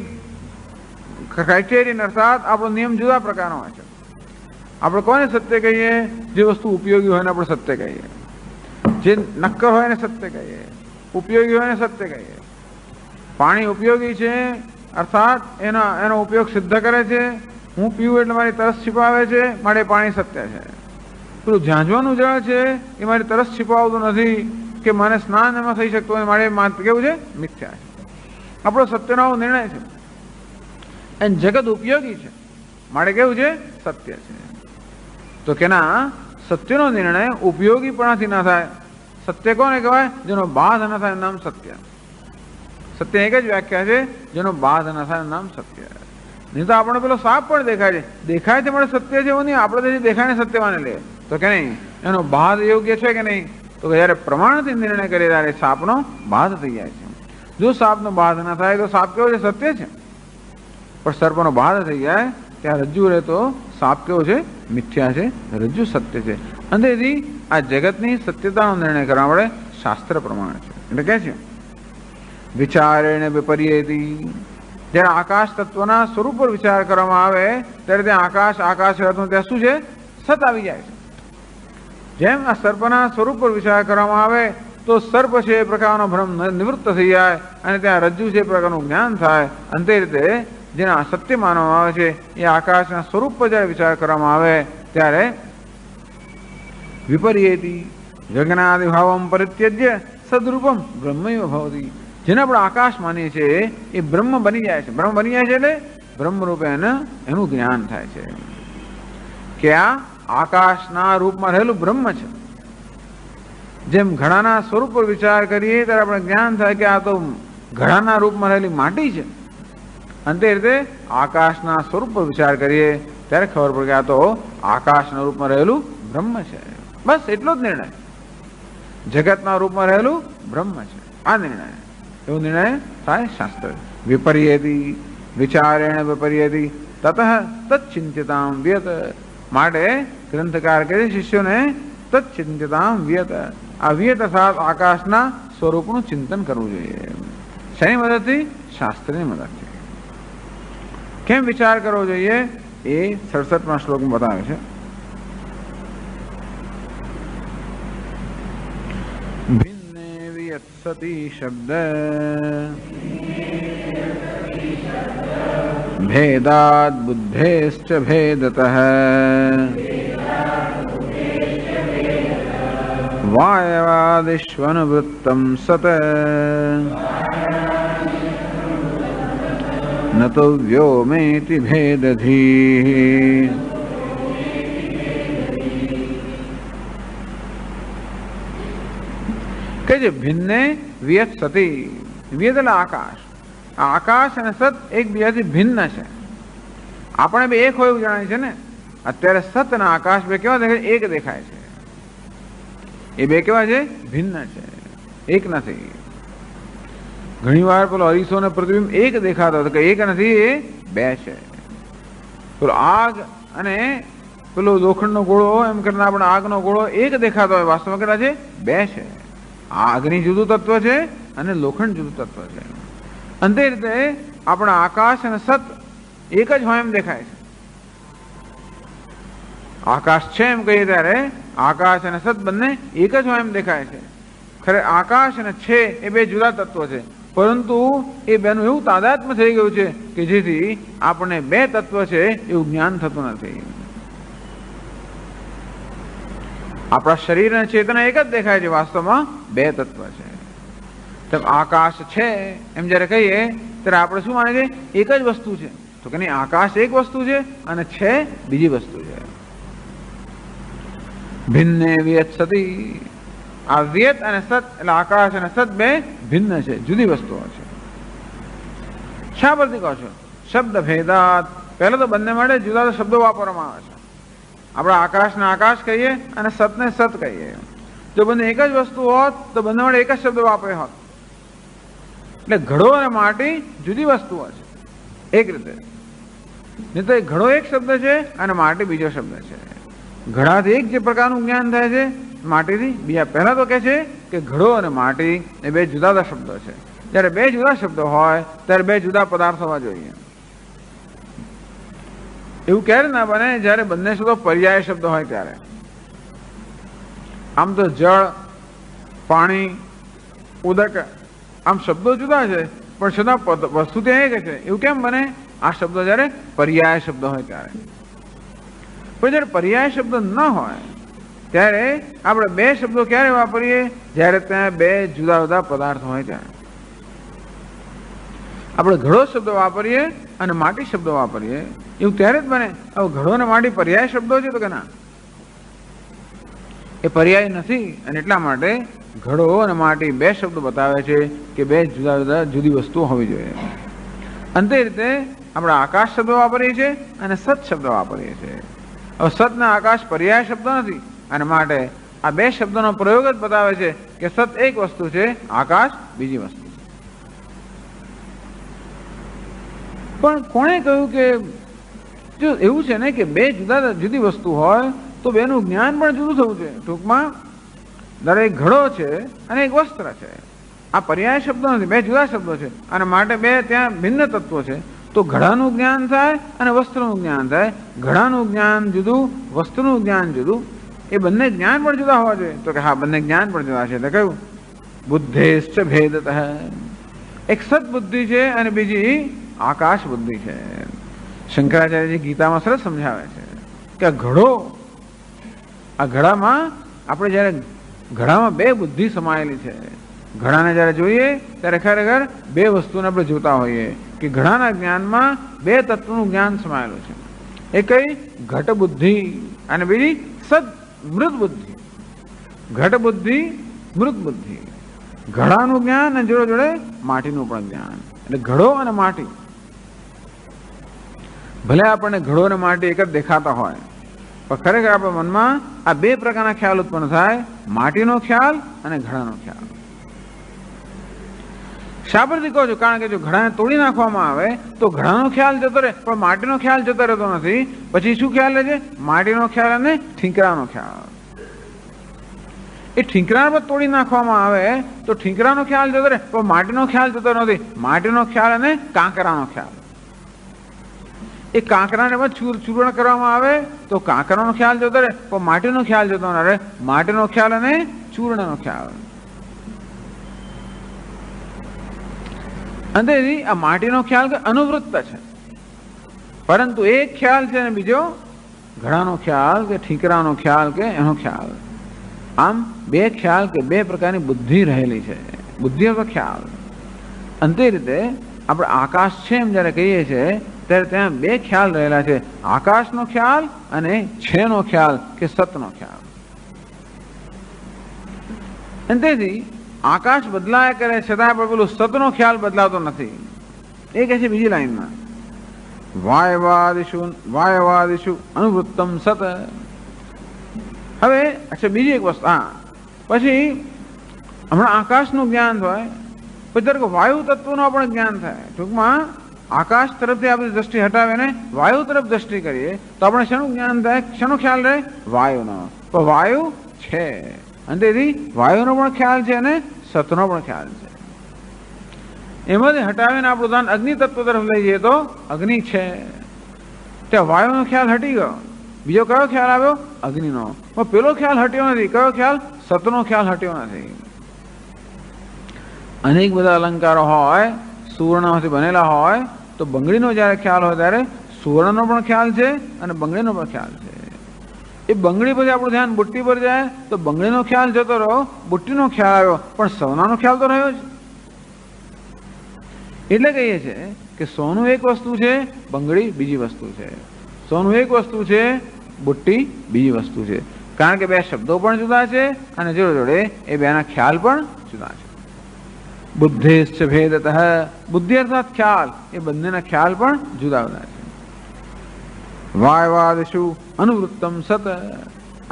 ક્રાઇટેરિયન અર્થાત આપણો નિયમ જુદા પ્રકારનો હોય છે. આપણે કોને સત્ય કહીએ? જે વસ્તુ ઉપયોગી હોય ને આપણે સત્ય કહીએ, જે નક્કર હોય ને સત્ય કહીએ, ઉપયોગી હોય ને સત્ય કહીએ. પાણી ઉપયોગી છે અર્થાત એનો ઉપયોગ સિદ્ધ કરે છે. હું પીવું એટલે મારી તરસ छिपाવે છે, માટે પાણી સત્ય છે. પેલું ઝાંઝવાનું જળ છે એ મારી તરસ छिपाવતું નથી કે મને સ્નાન એમાં થઈ શકતું હોય, મારે કેવું છે? મિથ્યા છે. આપણો સત્યનો નિર્ણય છે. અને જગત ઉપયોગી છે માટે કેવું છે? સત્ય છે. તો કેના સત્યનો નિર્ણય ઉપયોગીપણાથી ના થાય. સત્ય કોને કહેવાય? જેનો બાધ ન થાય નામ સત્ય. સત્ય એક જ વ્યાખ્યા છે, જેનો બાધ ન થાય નામ સત્ય. નહીં તો આપણે પેલો સાપ પણ દેખાય છે, દેખાય છે પણ સત્ય છે એવું નહીં, આપણે તો દેખાય ને સત્ય માને લે તો કે નહીં એનો બાધ યોગ્ય છે કે નહીં? તો જયારે પ્રમાણથી નિર્ણય કરીએ ત્યારે સાપનો બાધ થઈ જાય છે. જો સાપનો બાધ ના થાય તો સાપ કેવો છે? સત્ય છે. પણ સર્પનો બાધ થઈ જાય ત્યાં રજ્જુ રહે તો સાપ કેવો છે? મિથ્યા છે, રજ્જુ સત્ય છે. અંતેથી આ જગતની સત્યતાનો નિર્ણય કરવા માટે શાસ્ત્ર પ્રમાણ છે. એટલે કે છે વિચારેણ વિપર્યેતી, જ્યારે આકાશ તત્વના સ્વરૂપ પર વિચાર કરવામાં આવે ત્યારે ત્યાં આકાશ ત્યાં શું છે? સત આવી જાય છે. જેમ આ સર્પના સ્વરૂપ પર વિચાર કરવામાં આવે તો સર્પ છે એ પ્રકારનો ભ્રમ નિવૃત્ત થઈ જાય અને ત્યાં રજ્જુ છે એ પ્રકારનું જ્ઞાન થાય. અંતે રીતે જેના સત્ય માનવામાં આવે છે એ આકાશના સ્વરૂપ પર જ્યારે વિચાર કરવામાં આવે ત્યારે વિપર્યેતી ગગનાદિ ભાવમ પરિત્યજ્ય સદરૂપમ બ્રહ્મૈવ ભવતી. જેને આપણે આકાશ માનીએ છીએ એ બ્રહ્મ બની જાય છે. બ્રહ્મ બની જાય છે એટલે બ્રહ્મરૂપે એનું જ્ઞાન થાય છે કે આ આકાશના રૂપમાં રહેલું બ્રહ્મ છે. જેમ ઘડાના સ્વરૂપ પર વિચાર કરીએ ત્યારે આપણે જ્ઞાન થાય કે આ તો ઘડાના રૂપમાં રહેલી માટી છે. અંતે રીતે આકાશના સ્વરૂપ પર વિચાર કરીએ ત્યારે ખબર પડે કે આ તો આકાશના રૂપમાં રહેલું બ્રહ્મ છે. બસ એટલો જ નિર્ણય. જગતના રૂપમાં રહેલું બ્રહ્મ છે આ નિર્ણય. એવો નિર્ણય થાય શાસ્ત્ર. વિપર્યેતી વિચારેણ વિપર્યેતી તતઃ તચ્ચિંત્યતામ વ્યત. માટે ગ્રંથકાર કહે શિષ્યોને તચ્ચિંત્યતામ વ્યત. આ વ્યત અર્થાત આકાશના સ્વરૂપનું ચિંતન કરવું જોઈએ. શેની મદદથી? શાસ્ત્રની મદદથી. કેમ વિચાર કરવો જોઈએ એ 67મા શ્લોકમાં બતાવે છે. ભિન્ને વિયત્સતિ શબ્દ भेदाद् बुद्धेश्च भेदतः वायवादिष्वनुवृत्तं सत् न तो व्योमेति भेदधीः। કે જે ભિન્ને વિયત સતી, વિયત એટલે આકાશ. આકાશ અને સત એકબીજાથી ભિન્ન છે. આપણે બે એક હોય એવું જણાય છે ને. અત્યારે સત અને આકાશ બે કેવા દેખાય? એક દેખાય છે. એ બે કેવા છે? ભિન્ન છે, એક નથી. ઘણી વાર પેલો અરીસો ને પ્રતિબિંબ એક દેખાતો હતો કે એક નથી, એ બે છે. પેલો આગ અને પેલો લોખંડનો ગોળો એમ કરીને આપણે આગનો ગોળો એક દેખાતો હોય, વાસ્તવમાં કેટલા છે? બે છે. અગ્નિ જુદું તત્વ છે અને લોખંડ જુદું તત્વ છે. અંતે રીતે આપણા આકાશ અને સત એક જ હોય એમ દેખાય છે. આકાશ છે એમ કહીએ ત્યારે આકાશ અને સત બંને એક જ હોય એમ દેખાય છે. ખરે આકાશ અને છે એ બે જુદા તત્વો છે, પરંતુ એ બેનું એવું તાદાત્મ્ય થઈ ગયું છે કે જેથી આપણને બે તત્વ છે એવું જ્ઞાન થતું નથી. આપણા શરીર અને ચેતના એક જ દેખાય છે, વાસ્તવમાં બે તત્વ છે. તો આકાશ છે એમ જયારે કહીએ ત્યારે આપણે શું માને છે? એક જ વસ્તુ છે. તો કે નહીં, આકાશ એક વસ્તુ છે અને છે બીજી વસ્તુ છે. ભિન્ને વિયત સતી. આ વિયત અને સત એટલે આકાશ અને સત બે ભિન્ન છે, જુદી વસ્તુઓ છે. શા પરથી કહો છો? શબ્દ ભેદાત. પહેલા તો બંને માટે જુદા જુદા શબ્દો વાપરવામાં આવે છે. આપણે આકાશને આકાશ કહીએ અને સતને સત કહીએ. જો બંને એક જ વસ્તુ હોત તો બંને માટે એક જ શબ્દ વાપર્યો હોત. એટલે ઘડો અને માટી જુદી વસ્તુઓ છે એક રીતે. નહીં તો ઘડો એક શબ્દ છે અને માટી બીજો શબ્દ છે. ઘડાથી એક જે પ્રકારનું જ્ઞાન થાય છે, માટીથી બીજા. પહેલા તો કહે છે કે ઘડો અને માટી એ બે જુદા જુદા શબ્દો છે. જ્યારે બે જુદા શબ્દો હોય ત્યારે બે જુદા પદાર્થ હોવા જોઈએ. એવું ક્યારે ના બને? જ્યારે બંને શબ્દો પર્યાય શબ્દ હોય ત્યારે. આમ તો જળ, પાણી, ઉદક આમ શબ્દો જુદા છે પણ છતાં વસ્તુ ત્યાં એક છે. એવું કેમ બને? આ શબ્દો જ્યારે પર્યાય શબ્દ હોય ત્યારે. પણ જ્યારે પર્યાય શબ્દ ન હોય ત્યારે આપણે બે શબ્દો ક્યારે વાપરીએ? જ્યારે ત્યાં બે જુદા જુદા પદાર્થ હોય ત્યારે. આપણે ઘડો શબ્દ વાપરીએ અને માટી શબ્દ વાપરીએ એવું ત્યારે જ બને. હવે ઘડો અને માટી પર્યાય શબ્દો છે તો કે ના, એ પર્યાય નથી. અને એટલા માટે ઘડો અને માટી બે શબ્દો બતાવે છે કે બે જુદા જુદા જુદી વસ્તુઓ હોવી જોઈએ. અંતે રીતે આપણે આકાશ શબ્દ વાપરીએ છીએ અને સત શબ્દ વાપરીએ છીએ. હવે સત ને આકાશ પર્યાય શબ્દ નથી, અને માટે આ બે શબ્દોનો પ્રયોગ જ બતાવે છે કે સત એક વસ્તુ છે, આકાશ બીજી વસ્તુ. પણ કોણે કહ્યું કે જો એવું છે ને કે બે જુદા જુદી વસ્તુ હોય તો બેનું જ્ઞાન પણ જુદું થવું છે. ટૂંકમાં દરેક ઘડો છે અને એક વસ્ત્ર છે. આ પર્યાય શબ્દો નથી, બે જુદા શબ્દો છે, અને માટે બે ત્યાં ભિન્ન તત્વો છે. તો ઘડાનું જ્ઞાન થાય અને વસ્ત્રનું જ્ઞાન થાય. ઘડાનું જ્ઞાન જુદું, વસ્ત્રનું જ્ઞાન જુદું. એ બંને જ્ઞાન પણ જુદા હોવા જોઈએ. તો કે હા, બંને જ્ઞાન પણ જુદા છે. એટલે કયું? બુદ્ધેશ્ચ ભેદતઃ. એક સત બુદ્ધિ છે અને બીજી આકાશ બુદ્ધિ છે. શંકરાચાર્યજી ગીતામાં સરસ સમજાવે છે કે ઘડો, આ ઘડામાં આપણે જ્યારે ઘડામાં બે બુદ્ધિ સમાયેલી છે. ઘડાને જ્યારે જોઈએ ત્યારે ખરેખર બે વસ્તુને આપણે જોતા હોઈએ કે ઘડાના જ્ઞાનમાં બે તત્વનું જ્ઞાન સમાયેલું છે. એ કઈ? ઘટ બુદ્ધિ અને બીજી સદ મૃત બુદ્ધિ. ઘટ બુદ્ધિ, મૃત બુદ્ધિ. ઘડાનું જ્ઞાન અને જોડે જોડે માટીનું પણ જ્ઞાન. એટલે ઘડો અને માટી, ભલે આપણને ઘડો અને માટી એક જ દેખાતા હોય પણ ખરેખર આપણા મનમાં આ બે પ્રકારના ખ્યાલ ઉત્પન્ન થાય, માટીનો ખ્યાલ અને ઘડાનો ખ્યાલ. શા પરથી કહો છો? કારણ કે જો ઘડાને તોડી નાખવામાં આવે તો ઘડાનો ખ્યાલ જતો રહે પણ માટીનો ખ્યાલ જતો રહેતો નથી. પછી શું ખ્યાલ રહે છે? માટીનો ખ્યાલ અને ઠીંકરાનો ખ્યાલ. એ ઠીંકરા પર તોડી નાખવામાં આવે તો ઠીંકરાનો ખ્યાલ જતો રહે પણ માટીનો ખ્યાલ જતો નથી. માટીનો ખ્યાલ અને કાંકરાનો ખ્યાલ. એ કાંકરાને પણ ચૂર્ણ કરવામાં આવે તો કાંકરાનો ખ્યાલ જતો રહે પણ માટીનો ખ્યાલ જતો ન રહે. માટીનો ખ્યાલ અને ચૂર્ણનો ખ્યાલ. અને આ માટીનો ખ્યાલ અનુવૃત્ત છે. પરંતુ એક ખ્યાલ છે અને બીજો ઘડાનો ખ્યાલ કે ઠીકરાનો ખ્યાલ કે એનો ખ્યાલ. આમ બે ખ્યાલ કે બે પ્રકારની બુદ્ધિ રહેલી છે. બુદ્ધિ અથવા ખ્યાલ. અંતે રીતે આપણે આકાશ છે એમ જ્યારે કહીએ છીએ ત્યારે ત્યાં બે ખ્યાલ રહેલા છે, આકાશનો ખ્યાલ અને છેનો ખ્યાલ કે સતનો ખ્યાલ. અને તેથી આકાશ બદલાયા કરે છતાં પણ પેલું સતનો ખ્યાલ બદલાતો નથી. એ કહે છે બીજી લાઈનમાં, વાયવાદિશુ અનુવૃત્તમ સત. હવે અચ્છા બીજી એક વસ્તુ, હા પછી હમણાં આકાશનું જ્ઞાન થાય પછી ધારો કે વાયુ તત્વનું પણ જ્ઞાન થાય. ટૂંકમાં આકાશ તરફથી આપણે દ્રષ્ટિ હટાવીને વાયુ તરફ દ્રષ્ટિ કરીએ તો આપણે શેનું જ્ઞાન થાય, શેનો ખ્યાલ રહે, વાયુનો. તો વાયુ છે અને તેથી વાયુનો પણ ખ્યાલ છે અને સતનો પણ ખ્યાલ છે. એમાંથી હટાવીને આપણું ધ્યાન અગ્નિ તત્વ તરફ લઈ જઈએ તો અગ્નિ છે, ત્યાં વાયુનો ખ્યાલ હટી ગયો, બીજો કયો ખ્યાલ આવ્યો, અગ્નિનો. પેલો ખ્યાલ હટ્યો નથી, કયો ખ્યાલ, સતનો ખ્યાલ હટ્યો નથી. અનેક બધા અલંકારો હોય, સુવર્ણમાંથી બનેલા હોય તો બંગડીનો જ્યારે ખ્યાલ હોય ત્યારે સુવર્ણનો પણ ખ્યાલ છે અને બંગડીનો પણ ખ્યાલ છે. એ બંગડી પછી આપણું ધ્યાન બુટ્ટી પર જાય તો બંગડીનો ખ્યાલ જતો રહ્યો, બુટ્ટીનો ખ્યાલ આવ્યો, પણ સોનાનો ખ્યાલ તો રહ્યો જ. એટલે કહીએ છીએ કે સોનું એક વસ્તુ છે, બંગડી બીજી વસ્તુ છે. સોનું એક વસ્તુ છે, બુટ્ટી બીજી વસ્તુ છે. કારણ કે બે શબ્દો પણ જુદા છે અને જોડે જોડે એ બેના ખ્યાલ પણ જુદા છે. બુદ્ધિશ્ચ ભેદતઃ, બુદ્ધિ અર્થાત ખ્યાલ, એ બંનેના ખ્યાલ પણ જુદા જુદા છે. વાયવાદિશુ અનુવૃત્તમ સત.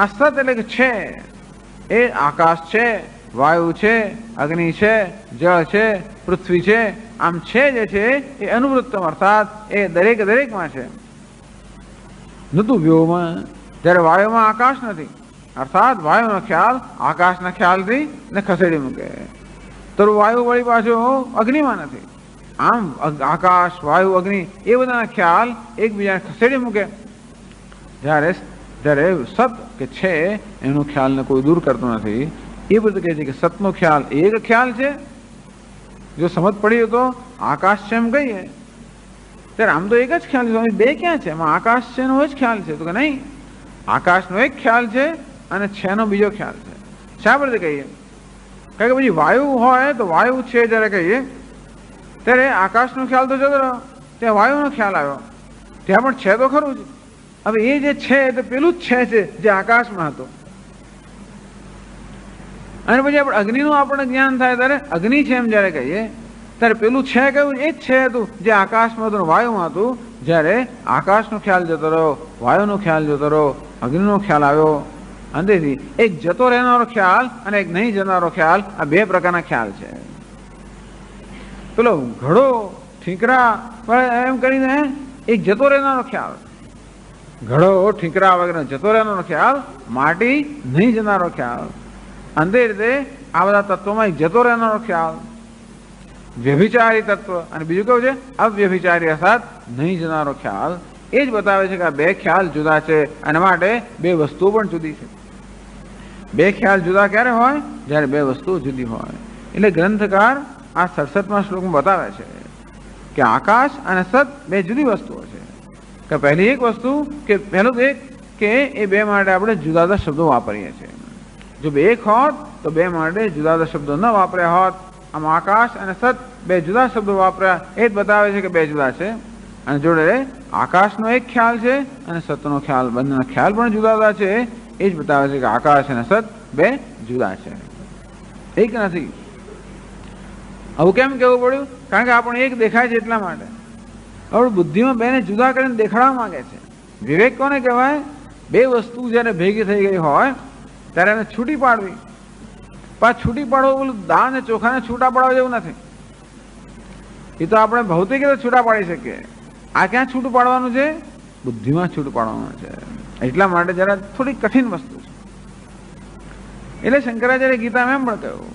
આ સત એટલે કે છે, એ આકાશ છે, વાયુ છે, અગ્નિ છે, જળ છે, પૃથ્વી છે. આમ છે જે છે એ અનુવૃત્તમ અર્થાત એ દરેક દરેકમાં છે. નતું વ્યોમાં, જ્યારે વાયુમાં આકાશ નથી અર્થાત વાયુનો ખ્યાલ આકાશના ખ્યાલથી ને ખસેડી મૂકે તો વાયુ વળી પાછો અગ્નિમાં નથી. આમ આકાશ, વાયુ, અગ્નિ એ બધાના ખ્યાલ એકબીજાને ખસેડી મૂકે. જ્યારે સત કે છે એનો ખ્યાલને કોઈ દૂર કરતો નથી. એ બધું કહે છે કે સતનો ખ્યાલ એક ખ્યાલ છે. જો સમજ પડી તો આકાશ છે એમ કહીએ ત્યારે આમ તો એક જ ખ્યાલ છે, બે ક્યાં છે, એમાં આકાશ છે એનો જ ખ્યાલ છે તો કે નહીં, આકાશનો એક ખ્યાલ છે અને છેનો બીજો ખ્યાલ છે. શા પર કહીએ, કારણ કે પછી વાયુ હોય તો વાયુ છે જ્યારે કહીએ ત્યારે આકાશનો ખ્યાલ તો જતો રહ્યો, ત્યાં વાયુનો ખ્યાલ આવ્યો, ત્યાં પણ છે તો ખરું જ. હવે એ જે છે તો પેલું જ છે જે આકાશમાં હતો. અને પછી આપણે અગ્નિનું આપણને જ્ઞાન થાય ત્યારે અગ્નિ છે એમ જ્યારે કહીએ ત્યારે પેલું છે કયું, એ જ છે હતું જે આકાશમાં હતું, વાયુમાં હતું. જ્યારે આકાશનો ખ્યાલ જતો રહ્યો, વાયુનો ખ્યાલ જતો રહ્યો, અગ્નિનો ખ્યાલ આવ્યો. અંતેથી એક જતો રહેનારો ખ્યાલ અને એક નહીં જનારો ખ્યાલ, આ બે પ્રકારના ખ્યાલ છે. પેલો ઘડો, ઠીકરા એમ કરીને એક જતો રહેનારો ખ્યાલ, ઘડો, ઠીકરા વગેરે જતો રહેનારો ખ્યાલ, માટી નહીં જનારો ખ્યાલ. અંતે રીતે આ બધા તત્વોમાં એક જતો રહેનારો ખ્યાલ, વ્યભિચારી તત્વ, અને બીજું કયું છે અવ્યભિચારી અર્થાત નહીં જનારો ખ્યાલ. એ જ બતાવે છે કે આ બે ખ્યાલ જુદા છે અને માટે બે વસ્તુઓ પણ જુદી છે. બે ખ્યાલ જુદા ક્યારે હોય, જ્યારે બે વસ્તુઓ જુદી હોય. એટલે ગ્રંથકાર આ 67મા શ્લોકમાં બતાવે છે કે આકાશ અને સત બે જુદી વસ્તુઓ છે. કે પહેલી એક વસ્તુ કે પહેલું એક કે એ બે માટે આપણે જુદા જુદા શબ્દો વાપરીએ છીએ. જો બે એક હોત તો બે માટે જુદા જુદા શબ્દો ન વાપર્યા હોત. આમ આકાશ અને સત બે જુદા શબ્દો વાપર્યા એ જ બતાવે છે કે બે જુદા છે. અને જોડે આકાશનો એક ખ્યાલ છે અને સતનો ખ્યાલ, બંનેના ખ્યાલ પણ જુદા જુદા છે. એ જ બતાવે છે કે આકાશ અને સત બે જુદા છે, એક નથી. આવું કેમ કહેવું પડ્યું, કારણ કે આપણે એક દેખાય છે એટલા માટે. હવે બુદ્ધિમાં બેને જુદા કરીને દેખાડવા માંગે છે. વિવેક કોને કહેવાય, બે વસ્તુ જ્યારે ભેગી થઈ ગઈ હોય ત્યારે એને છૂટી પાડવી. પાછ છૂટી પાડવું બોલું દાળ અને ચોખાને છૂટા પાડવા જેવું નથી. એ તો આપણે ભૌતિક રીતે છૂટા પાડી શકીએ. આ ક્યાં છૂટું પાડવાનું છે, બુદ્ધિમાં છૂટું પાડવાનું છે. એટલા માટે જરા થોડી કઠિન વસ્તુ છે. એટલે શંકરાચાર્ય ગીતામાં એમ પણ કહ્યું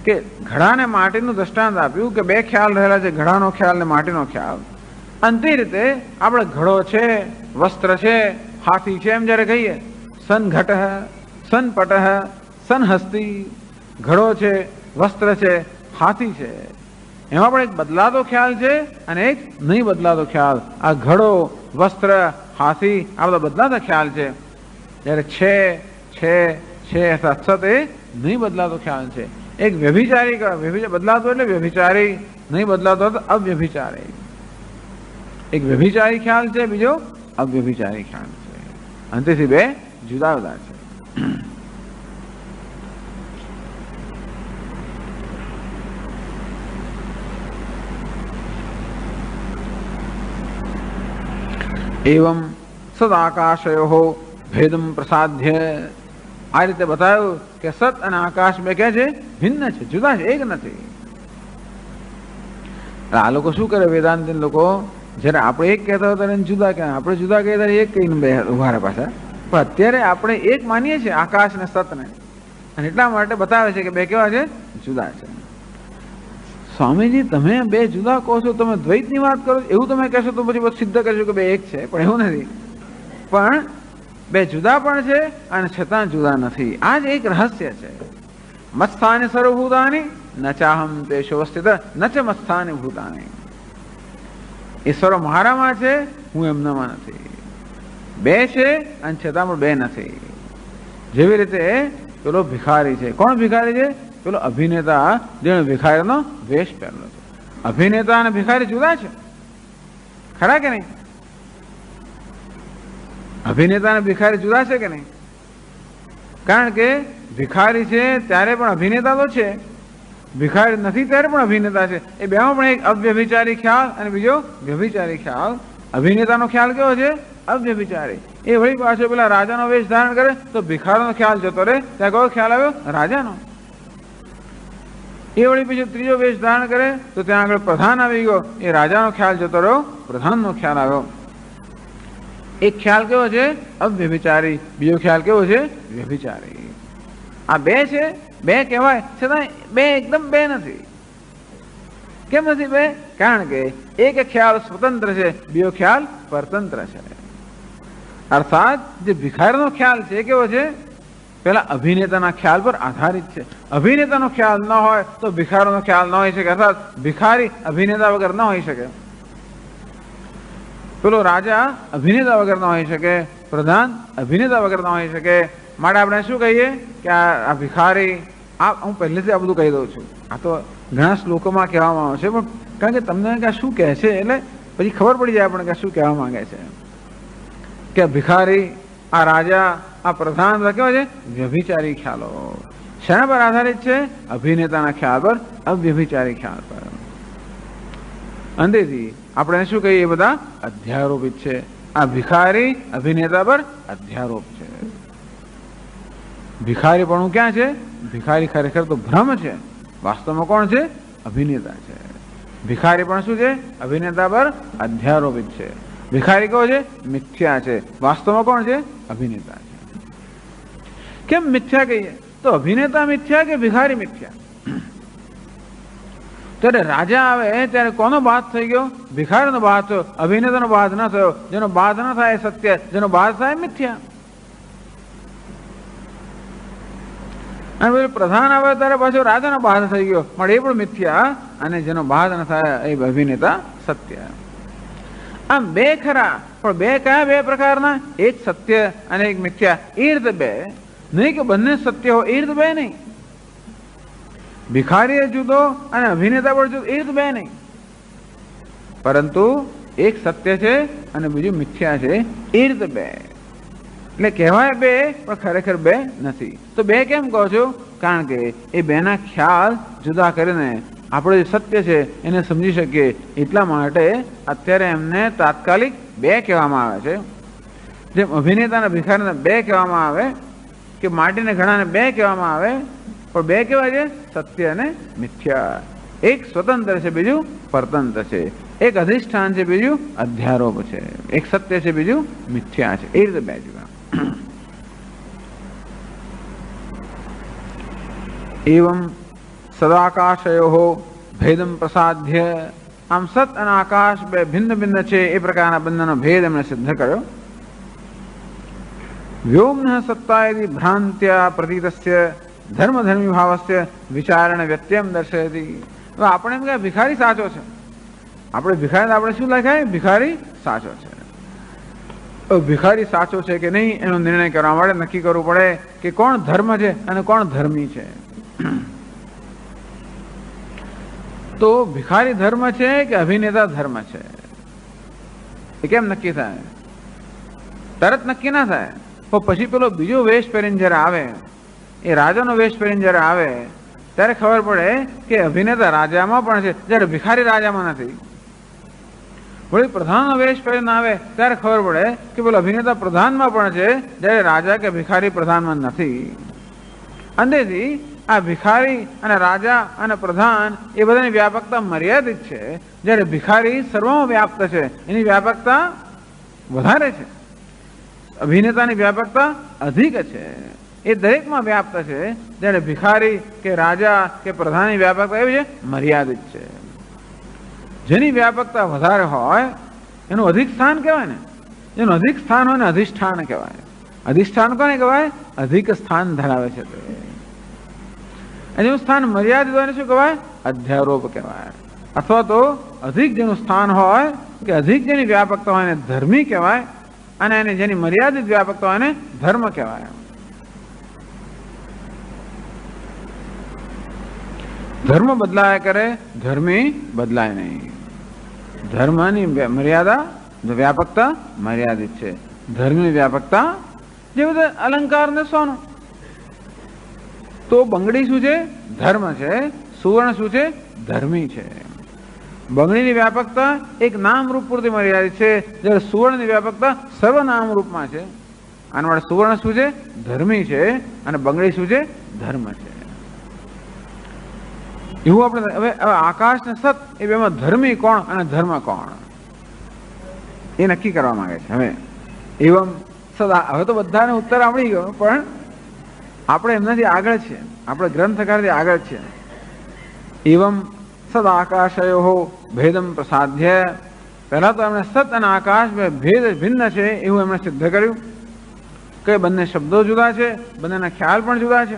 કે ઘડાને માટીનું દ્રષ્ટાંત આપ્યું કે બે ખ્યાલ રહેલા છે, ઘડાનો ખ્યાલ ને માટીનો ખ્યાલ. અંતે રીતે આપણે ઘડો છે, વસ્ત્ર છે, હાથી છે એમ જ્યારે કહીએ, સનઘટ, સનપટ, સનહસ્તી, ઘડો છે, વસ્ત્ર છે, હાથી છે, એમાં પણ એક બદલાતો ખ્યાલ છે અને એક નહીં બદલાતો ખ્યાલ. આ ઘડો, વસ્ત્ર, હાથી આ બધા બદલાતા ખ્યાલ છે. જ્યારે છે સત એ નહીં બદલાતો ખ્યાલ છે. એક વ્યભિચારી બદલાતો એટલે વ્યભિચારી, નહીં બદલાતો તો અવ્યભિચારી. એક વ્યભિચારી ખ્યાલ છે, બીજો અવ્યભિચારી ખ્યાલ છે. અંતેથી બે જુદા જુદા છે. એવમ સદાકાશયો ભેદમ પ્રસાધ્ય. આ રીતે બતાવ્યું કે સત અને આકાશ બે કે છે ભિન્ન છે, જુદા છે, એક નથી. આ લોકો શું કરે વેદાંત લોકો, જયારે આપણે એક કહેતા હોય ત્યારે જુદા કહે, આપણે જુદા કહીએ ત્યારે એક કહીને બે ઉભા રહે પાછા. પણ અત્યારે આપણે એક માનીએ છીએ આકાશ ને સતને, અને એટલા માટે બતાવે છે કે બે કેવા છે, જુદા છે. સ્વામીજી તમે બે જુદા કહો છો, તમે દ્વૈતની વાત કરો એવું તમે કહેશો તો પછી સિદ્ધ કરશો કે બે એક છે, પણ એવું નથી. પણ બે જુદા પણ છે અને છતાં જુદા નથી. આ જ એક રહસ્ય છે. મત્સ્થાને સર્વભૂતાની ન ચાહમ તેષુ અવસ્થિત ન ચ મત્સ્થાને ભૂતાની. ઈશ્વર મારામાં છે, હું એમનામાં નથી. બે છે અને છતાં પણ બે નથી. જેવી રીતે પેલો ભિખારી છે. કોણ ભિખારી છે? પેલો અભિનેતા, જેને ભિખારીનો વેશ પહેરેલો છે. અભિનેતા અને ભિખારી જુદા છે, ખરા કે નહીં? અભિનેતા અને ભિખારી જુદા છે કે નહીં? કારણ કે ભિખારી છે ત્યારે પણ અભિનેતા તો છે, ભિખારી નથી ત્યારે પણ અભિનેતા છે. એ બેમાં પણ એક અવ્યભિચારી ખ્યાલ અને બીજો વ્યભિચારી ખ્યાલ. અભિનેતાનો ખ્યાલ કેવો છે? અવ્યભિચારી. એ વળી પાછો પેલા રાજાનો વેશ ધારણ કરે તો ભિખારીનો ખ્યાલ જતો રહે. ત્યાં કયો ખ્યાલ આવ્યો? રાજાનો. એ વળી પછી ત્રીજો વેશ ધારણ કરે તો ત્યાં આગળ પ્રધાન આવી ગયો, એ રાજાનો ખ્યાલ જતો રહ્યો, પ્રધાનનો ખ્યાલ આવ્યો. એક ખ્યાલ કેવો છે? અવ્યભિચારી. બીજો ખ્યાલ કેવો છે? વ્યભિચારી. આ બે છે, બે કહેવાય છતાં બે એકદમ બે નથી. કેમ નથી બે? કારણ કે એક ખ્યાલ સ્વતંત્ર છે, બીજો ખ્યાલ પરતંત્ર છે. અર્થાત જે ભિખારીનો ખ્યાલ છે એ કેવો છે? પેલા અભિનેતાના ખ્યાલ પર આધારિત છે. અભિનેતાનો ખ્યાલ ન હોય તો ભિખારીનો ખ્યાલ ન હોઈ શકે. અર્થાત ભિખારી અભિનેતા વગર ન હોઈ શકે. પેલો રાજા અભિનેતા વગર ન હોઈ શકે, પ્રધાન અભિનેતા વગર ન હોઈ શકે. માટે આપણે શું કહીએ કે આ ભિખારી, આ હું પહેલેથી આ બધું કહી દઉં છું. આ તો ઘણા શ્લોકોમાં કહેવામાં આવે છે, પણ કારણ કે તમને કે શું કહે છે એટલે પછી ખબર પડી જાય આપણને કે શું કહેવા માંગે છે. કે ભિખારી, આ રાજા, આ પ્રધાન કેવા છે? વ્યભિચારી ખ્યાલો. શેના પર આધારિત છે? અભિનેતાના ખ્યાલ પર, અવ્યભિચારી ખ્યાલ પર. અંતેથી આપણે શું કહીએ? એ બધા અધ્યારોપિત છે. આ ભિખારી અભિનેતા પર અધ્યારોપ છે. ભિખારી પણ ક્યાં છે? ભિખારી ખરેખર તો ભ્રમ છે, વાસ્તવમાં કોણ છે? અભિનેતા છે. ભિખારી પણ શું છે? અભિનેતા પર અધ્યારોપિત છે. ભિખારી કહો છે? મિથ્યા છે, વાસ્તવમાં કોણ છે? અભિનેતા છે. કેમ મિથ્યા કહીએ? તો અભિનેતા મિથ્યા કે ભિખારી મિથ્યા? ત્યારે રાજા આવે ત્યારે કોનો બાદ થઈ ગયો? ભિખારીનો બાદ થયો, અભિનેતાનો બાદ ન થયો. જેનો બાદ ન થાય સત્ય, જેનો બાદ થાય મિથ્યા. અને પછી પ્રધાન આવે ત્યારે પાછો રાજાનો બાદ થઈ ગયો, પણ એ પણ મિથ્યા. અને જેનો બાદ ન થાય એ અભિનેતા સત્ય. આમ બે ખરા, પણ બે કયા? બે પ્રકારના. એક સત્ય અને એક મિથ્યા. એ રીતે બે નહીં કે બંને સત્ય હોય, એ રીતે બે નહીં. ભિખારી જુદો અને અભિનેતા પણ જુદો, એ રીતે બે નહીં. પરંતુ એક સત્ય છે અને બીજું મિથ્યા છે, એ રીતે બે. એટલે કહેવાય બે પણ ખરેખર બે નથી. તો બે કેમ કહો છો? કારણ કે એ બેના ખ્યાલ જુદા કરીને આપણે જે સત્ય છે એને સમજી શકીએ. એટલા માટે અત્યારે એમને તાત્કાલિક બે કહેવામાં આવે છે. જેમ અભિનેતા અને ભિખારીને બે કહેવામાં આવે, કે માટીને ઘડાને બે કહેવામાં આવે, પણ બે કેવા છે? સત્ય અને મિથ્યા. એક સ્વતંત્ર છે, બીજું પરતંત્ર છે. એક અધિષ્ઠાન છે, બીજું અધ્યારોપ છે. એક સત્ય છે, બીજું મિથ્યા છે. એ રીતે બે જુદા. એવમ સદાકાશયો ભેદમ પ્રસાધ્ય. આમ સત અને આકાશ બે ભિન્ન ભિન્ન છે એ પ્રકારના બંનેનો ભેદ એમણે સિદ્ધ કર્યો. વ્યોમ્ન સત્તાયતિ ભ્રાંત્યા પ્રતીતસ્ય ધર્મધર્મી ભાવસ્ય વિચારણ વ્યત્યમ દર્શયતિ. હવે આપણે એમ કે ભિખારી સાચો છે, આપણે ભિખારી આપણે શું લખાય? ભિખારી સાચો છે. ભિખારી સાચો છે કે નહીં એનો નિર્ણય કરવા માટે નક્કી કરવું પડે કે કોણ ધર્મ છે અને કોણ ધર્મી છે. તો ભિખારી ધર્મ છે કે અભિનેતા ધર્મ છે એ કેમ નક્કી થાય? તરત નક્કી ના થાય. તો પછી પેલો બીજો વેશ પહેરીને જયારે આવે, એ રાજાનો વેશ પહેરીને જયારે આવે ત્યારે ખબર પડે કે અભિનેતા રાજામાં પણ છે, જયારે ભિખારી રાજામાં નથી. વળી પ્રધાનનો વેશ પહેરીને આવે ત્યારે ખબર પડે કે પેલો અભિનેતા પ્રધાનમાં પણ છે, જ્યારે રાજા કે ભિખારી પ્રધાનમાં નથી. અંતેથી આ ભિખારી અને રાજા અને પ્રધાન એ બધાની વ્યાપકતા મર્યાદિત છે, જ્યારે ભિખારી સર્વમાં વ્યાપ્ત છે, એની વ્યાપકતા વધારે છે. અભિનેતાની વ્યાપકતા અધિક છે, એ દરેકમાં વ્યાપ્ત છે, જ્યારે ભિખારી કે રાજા કે પ્રધાનની વ્યાપકતા એવી છે મર્યાદિત છે. જેની વ્યાપકતા વધારે હોય એનું અધિક સ્થાન કહેવાય ને, જેનું અધિક સ્થાન હોય ને અધિષ્ઠાન કહેવાય. અધિષ્ઠાન કોને કહેવાય? અધિક સ્થાન ધરાવે છે તે. જેનું સ્થાન મર્યાદિત હોય ને શું કહેવાય? અધ્યારોપ કહેવાય. અથવા તો અધિક જેનું સ્થાન હોય કે અધિક જેની વ્યાપકતા હોય એને ધર્મી કહેવાય, અને એને જેની મર્યાદિત વ્યાપકતા હોય એને ધર્મ કહેવાય. ધર્મ બદલાયા કરે, ધર્મી બદલાય નહીં. ધર્મની મર્યાદા વ્યાપકતા મર્યાદિત છે, ધર્મની વ્યાપકતા જે બધા અલંકાર ને સોનું. તો બંગડી શું છે? ધર્મ છે. સુવર્ણ શું છે? ધર્મી છે. બંગડીની વ્યાપકતા એક નામ રૂપ પૂરતી મર્યાદિત છે, જ્યારે સુવર્ણની વ્યાપકતા સર્વનામ રૂપમાં છે. આના માટે સુવર્ણ શું છે? ધર્મી છે, અને બંગડી શું છે? ધર્મ છે. એવું આપણે હવે આકાશ ને સત એ બેમાં ધર્મી કોણ અને ધર્મ કોણ એ નક્કી કરવા માંગે છે. હવે એવમ સદા, હવે તો બધાને ઉત્તર આવડી ગયો, પણ આપણે એમનાથી આગળ છે, આપણે ગ્રંથકારથી આગળ છે. એવમ સદ આકાશયો ભેદમ પ્રસાધ્ય, પહેલા તો એમણે સત અને આકાશ ભેદ ભિન્ન છે એવું એમણે સિદ્ધ કર્યું કે બંને શબ્દો જુદા છે, બંનેના ખ્યાલ પણ જુદા છે.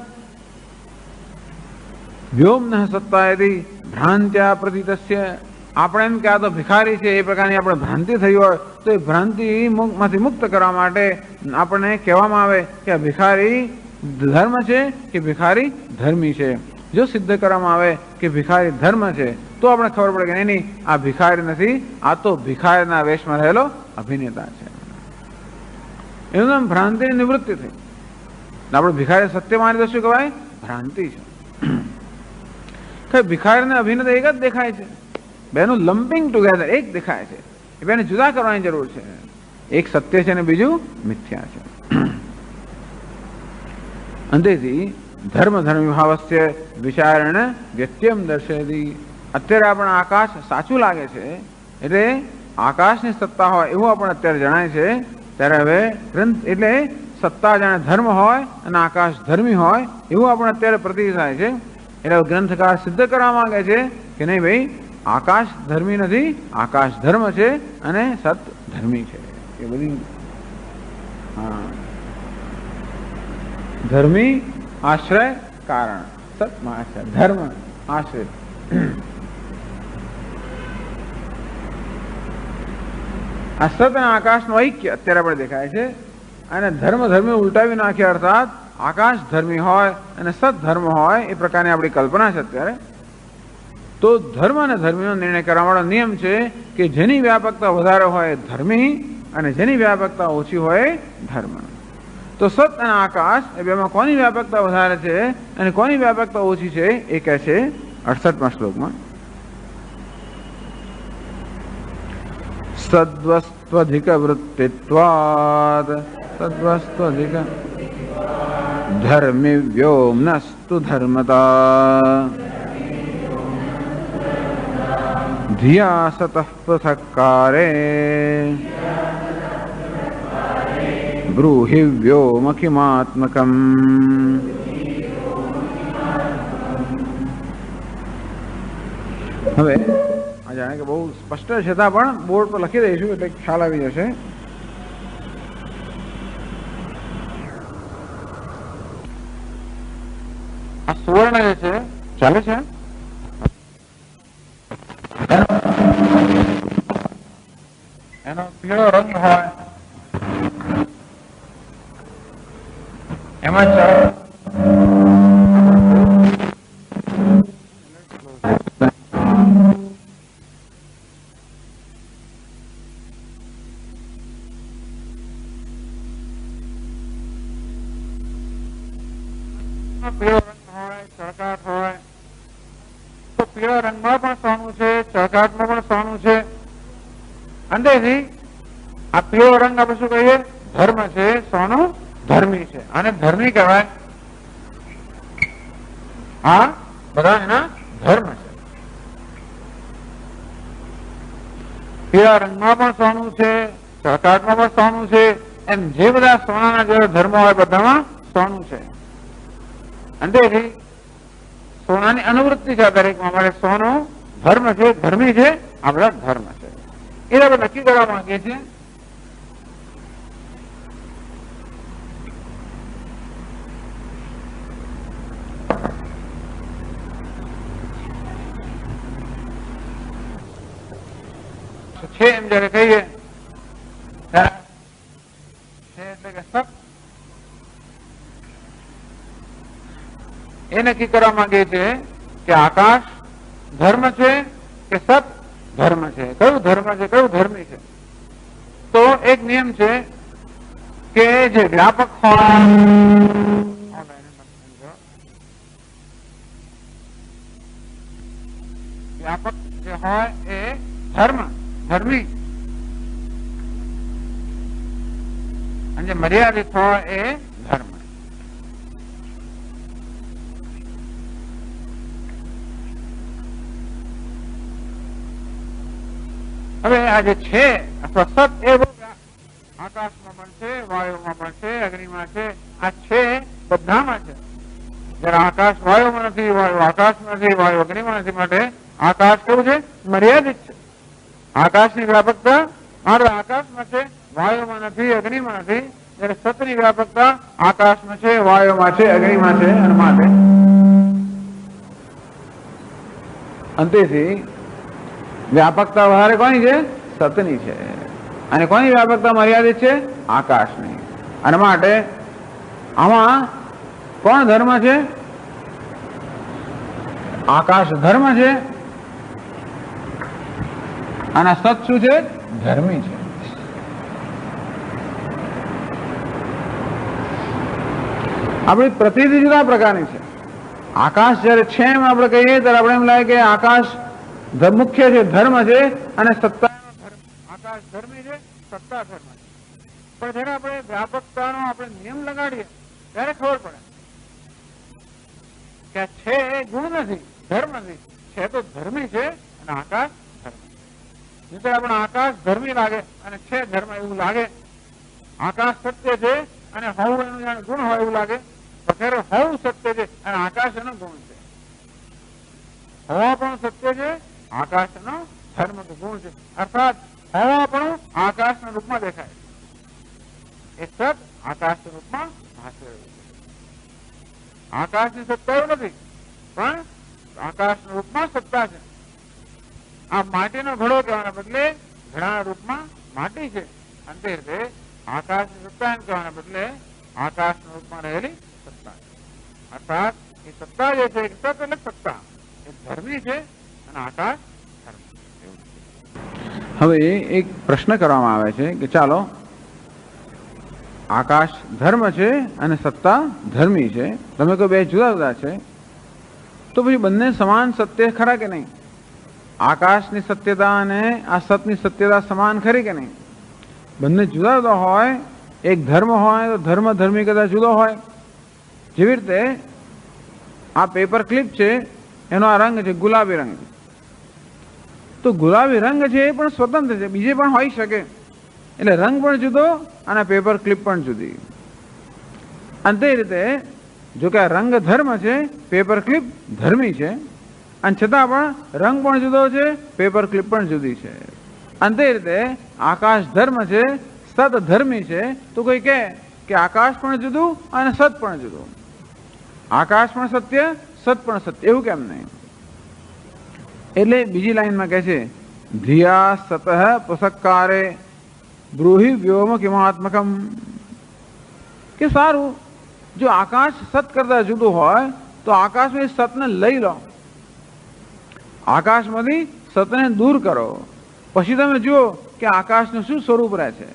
વ્યોમ ન સત્તાયથી ભ્રાંત્યા પ્રતીતસ્ય, આપણે એમ કે આ તો ભિખારી છે એ પ્રકારની આપણે ભ્રાંતિ થઈ હોય તો એ ભ્રાંતિ માંથી મુક્ત કરવા માટે આપણને કહેવામાં આવે કે આ ભિખારી ધર્મ છે કે ભિખારી ધર્મી છે. જો સિદ્ધ કરવામાં આવે કે ભિખારી ધર્મ છે તો આપણે ખબર પડે કે નહીં, આ ભિખારી નથી, આ તો ભિખારીના વેશમાં રહેલો અભિનેતા છે. એનું નામ ભ્રાંતિની નિવૃત્તિ થઈ. આપણે ભિખારી સત્ય માની તો શું કહેવાય? ભ્રાંતિ છે. ભિખારી ને અભિનેતા એક જ દેખાય છે, બેનું લમ્પિંગ ટુગેધર એક દેખાય છે. એ બેને જુદા કરવાની જરૂર છે. એક સત્ય છે અને બીજું મિથ્યા છે. અંતેથી ધર્મ ધર્મ ભાવસ્ય વિચારણ વ્યત્યમ દર્શયતી. અત્યારે આપણે આકાશ સાચું લાગે છે એટલે આકાશની સત્તા હોય એવું આપણે અત્યારે જણાય છે. ત્યારે હવે ગ્રંથ એટલે સત્તા જાણે ધર્મ હોય અને આકાશ ધર્મી હોય એવું આપણે અત્યારે પ્રતીત થાય છે. એટલે ગ્રંથકાર સિદ્ધ કરવા માંગે છે કે નહીં ભાઈ, આકાશ ધર્મી નથી, આકાશ ધર્મ છે અને સત ધર્મી છે. એ બધી હા, ધર્મી આશ્રય કારણ, સતમાં આશ્રય, ધર્મ આશ્રય. આ સત અને આકાશનું ઐક્ય અત્યારે આપણે દેખાય છે, અને ધર્મ ધર્મી ઉલટાવી નાખ્યા, અર્થાત આકાશ ધર્મી હોય અને સત ધર્મ હોય એ પ્રકારની આપણી કલ્પના છે અત્યારે. તો ધર્મ અને ધર્મીનો નિર્ણય કરવા વાળો નિયમ છે કે જેની વ્યાપકતા વધારે હોય ધર્મી અને જેની વ્યાપકતા ઓછી હોય ધર્મ. તો સત અને આકાશ એ બેમાં કોની વ્યાપકતા વધારે છે અને કોની વ્યાપકતા ઓછી છે એ કહે છે 68મા શ્લોકમાં. સદ્વસ્ત્વધિક વૃત્તિત્વાદ, સદ્વસ્ત્વધિક ધર્મિ વ્યોમ્નસ્તુ ધર્મતા, ધિયા સતઃ પૃથક્કારે બ્રૂહિ વ્યોમખિમાત્મકમ. હવે આ જાણે કે બહુ સ્પષ્ટ છે, છતાં પણ બોર્ડ પર લખી દઈશું એટલે ખ્યાલ આવી જશે. આ સુવર્ણ જે છે ચાલે છે. એનો પીળો રંગ હોય એમાં પીળો રંગ હોય, ચળકાટ હોય, તો પીળા રંગમાં પણ સોનું છે, ચળકાટમાં પણ સોનું છે. અંદરથી આ પીળો રંગ આપણે શું કહીએ? ધર્મ છે, સોનું ધર્મી છે, અને ધર્મી કહેવાય. આ બધા એના ધર્મ છે. પીળા રંગમાં પણ સોનું છે, ચળકાટમાં પણ સોનું છે, એમ જે બધા સોનાના જે ધર્મો હોય બધામાં સોનું છે. અંતેથી સોનાની અનુવૃત્તિ છે દરેકમાં. અમારે સોનું ધર્મ છે, ધર્મી છે, આપણા ધર્મ છે. એ આપણે નક્કી કરવા માંગીએ છીએ. છે એમ જયારે કહીએ એટલે કે સત, એ નક્કી કરવા માંગે છે કે આકાશ ધર્મ છે કે સત ધર્મ છે, કયું ધર્મ છે, કયું ધર્મી છે. તો એક નિયમ છે કે જે વ્યાપક હોય, વ્યાપક જે હોય એ ધર્મ ધર્મી, અને જે મર્યાદિત હોય એ ધર્મ. હવે આ જે છે અથવા સત એ આકાશમાં પણ છે, વાયુમાં પણ છે, અગ્નિમાં છે. આ છે બધામાં છે. જયારે આકાશ વાયુમાં નથી, વાયુ આકાશમાં નથી, વાયુ અગ્નિમાં નથી. માટે આકાશ કેવું છે? મર્યાદિત છે. આકાશની વ્યાપકતા માત્ર આકાશમાં છે, વાયુમાં નથી, અગ્નિમાં નથી. જયારે સતની વ્યાપકતા આકાશમાં છે, વાયુમાં છે, અગ્નિમાં છે. અને માટે અંતેથી વ્યાપકતા વધારે કોની છે? સતની છે. અને કોની વ્યાપકતા મર્યાદિત છે? આકાશની. અને માટે આમાં કોણ ધર્મ છે? આકાશ ધર્મ છે, અને સત શું છે? ધર્મી છે. આપણી પ્રતિનિધિ જુદા પ્રકારની છે. આકાશ જયારે છે એમ આપણે કહીએ ત્યારે આપણે એમ લાગે કે આકાશ મુખ્ય છે, ધર્મ છે, અને સત્તા આકાશ ધર્મી છે, સત્તા ધર્મ છે. પણ જયારે આપણે વ્યાપકતાનો આપણે નિયમ લગાડીએ ત્યારે ખબર પડે કે છે એ ગુણ નથી, ધર્મ નથી. છે તો ધર્મી છે, અને આકાશ ધર્મ. એટલે આપણે આકાશ ધર્મી લાગે અને છે ધર્મ એવું લાગે. આકાશ સત્ય છે અને હોવું એનું જાણે ગુણ હોય એવું લાગે. ખરેખર હોવું સત્ય છે અને આકાશ એનો ગુણ છે. હવા પણ સત્ય છે, આકાશ એનો ધર્મ ગુણ છે. અર્થાત હવા પણ આકાશના રૂપમાં દેખાય છે. એ સત આકાશના રૂપમાં ભાસે રહ્યું છે. આકાશની સત્તા એવું નથી, પણ આકાશના રૂપમાં સત્તા છે. આ માટીનો ઘડો કહેવાના બદલે ઘડાના રૂપમાં માટી છે. અંતે રીતે આકાશની સત્તા એમ કહેવાના બદલે આકાશના રૂપમાં રહેલી સત્તા છે. અર્થાત એ સત્તા જે છે સત એટલે સત્તા એ ધર્મી છે, અને આકાશ ધર્મ. હવે એક પ્રશ્ન કરવામાં આવે છે કે ચાલો આકાશ ધર્મ છે અને સત્તા ધર્મી છે, તમે કહો બે જુદા જુદા છે, તો પછી બંને સમાન સત્ય ખરા કે નહીં? આકાશની સત્યતા અને આ સતની સત્યતા સમાન ખરી કે નહીં? બંને જુદા જુદા હોય. એક ધર્મ હોય તો ધર્મ ધર્મી કદાચ જુદો હોય. જેવી રીતે આ પેપર ક્લિપ છે, એનો આ રંગ છે ગુલાબી રંગ. તો ગુલાબી રંગ છે એ પણ સ્વતંત્ર છે, બીજે પણ હોઈ શકે. એટલે રંગ પણ જુદો અને પેપર ક્લિપ પણ જુદી. અંતે રીતે જો કે આ રંગ ધર્મ છે, પેપર ક્લિપ ધર્મી છે, અને છતાં પણ રંગ પણ જુદો છે, પેપર ક્લિપ પણ જુદી છે. અંતે રીતે આકાશ ધર્મ છે, સત ધર્મી છે. તો કોઈ કહે કે આકાશ પણ જુદું અને સત પણ જુદું, આકાશ પણ સત્ય, સત પણ સત્ય, એવું કેમ નહીં? એટલે બીજી લાઈનમાં કહે છે ધિયા સતઃ પૃથક્કારે બ્રૂહિ વ્યોમ કિમાત્મકમ, કે સારું જો આકાશ સત કરતા જુદું હોય તો આકાશમાં સતને લઈ લો, આકાશમાંથી સતને દૂર કરો, પછી તમે જુઓ કે આકાશનું શું સ્વરૂપ રહે છે.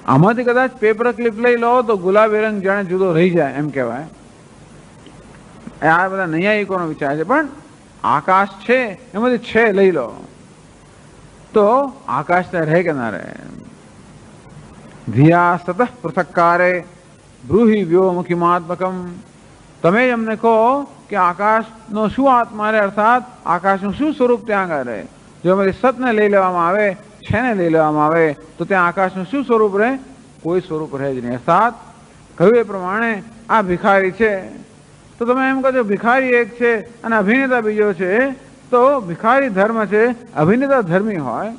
આમાંથી કદાચ પેપર ક્લિપ લઈ લો તો ગુલાબી રંગ જાણે જુદો રહી જાય એમ કહેવાય. આ બધા નૈયાયિકોનો વિચાર છે, પણ આકાશ છે એમાંથી છે લઈ લો તો આકાશ રહે કે ના રહે. ધિયા સતઃ પૃથક્કારે બ્રૂહિ વ્યોમુખીમાત્મકમ, તમે જ અમને કહો કે આકાશનો શું આત્મા રહે, અર્થાત આકાશનું શું સ્વરૂપ ત્યાં આગળ રહે. જો એમાંથી સતને લઈ લેવામાં આવે, છેને લઈ લેવામાં આવે તો ત્યાં આકાશનું શું સ્વરૂપ રહે? કોઈ સ્વરૂપ રહે જ નહીં. અર્થાત કહ્યું એ પ્રમાણે આ ભિખારી છે તો તમે એમ કહો છો ભિખારી એક છે અને અભિનેતા બીજો છે, તો ભિખારી ધર્મ છે, અભિનેતા ધર્મી હોય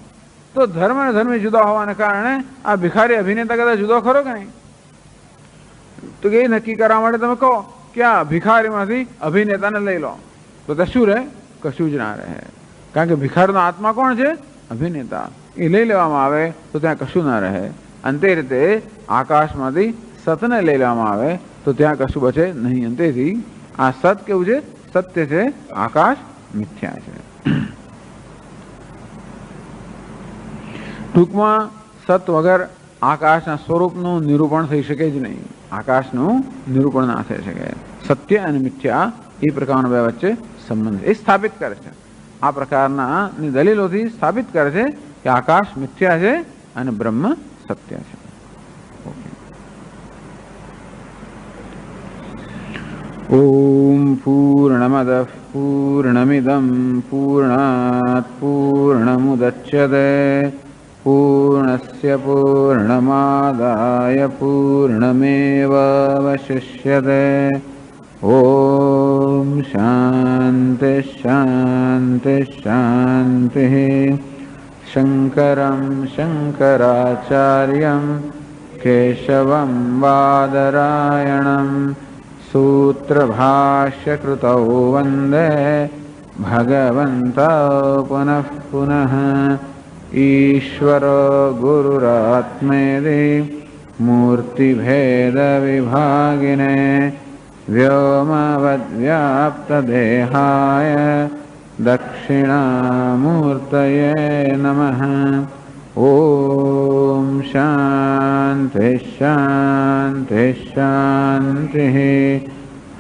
તો ધર્મ અને ધર્મી જુદા હોવાને કારણે આ ભિખારી અભિનેતા કદાચ જુદો ખરો કે નહીં? તો એ નક્કી કરવા માટે તમે કહો કે આ ભિખારીમાંથી અભિનેતાને લઈ લો તો ત્યાં શું રહે? કશું જ ના રહે. કારણ કે ભિખારીનો આત્મા કોણ છે? અભિનેતા. એ લઈ લેવામાં આવે તો ત્યાં કશું ના રહે. અંતે રીતે આકાશમાંથી સતને લઈ લેવામાં આવે તો ત્યાં કશું બચે નહીં. અંતેથી આ સત કેવું છે? સત્ય છે, આકાશ મિથ્યા છે. ટૂંકમાં સત વગર આકાશના સ્વરૂપનું નિરૂપણ થઈ શકે જ નહીં. આકાશનું નિરૂપણ ના થઈ શકે. સત્ય અને મિથ્યા એ પ્રકારના બે વચ્ચે સંબંધ એ સ્થાપિત કરે છે. આ પ્રકારના દલીલોથી સ્થાપિત કરે છે કે આકાશ મિથ્યા છે અને બ્રહ્મ સત્ય છે. ઓમ પૂર્ણમદઃ પૂર્ણમિદં પૂર્ણાત પૂર્ણમુદચ્યતે પૂર્ણસ્ય પૂર્ણમાદાય પૂર્ણમેવાવશિષ્યતે. ઓમ શાંતિ શાંતિ શાંતિ. શંકરં શંકરાચાર્યં કેશવં બાદરાયણં સૂત્રભાષ્યકૃતૌ વંદે ભગવन्तૌ પુનઃ પુનઃ. ઈશ્વરો ગુરુરાત્મેતિ મૂર્તિભેદવિભાગિને વ્યોમવદ્વ્યાપ્તદેહાય દક્ષિણામૂર્તયે નમઃ. ઓમ શાંતિ શાંતિ શાંતિ.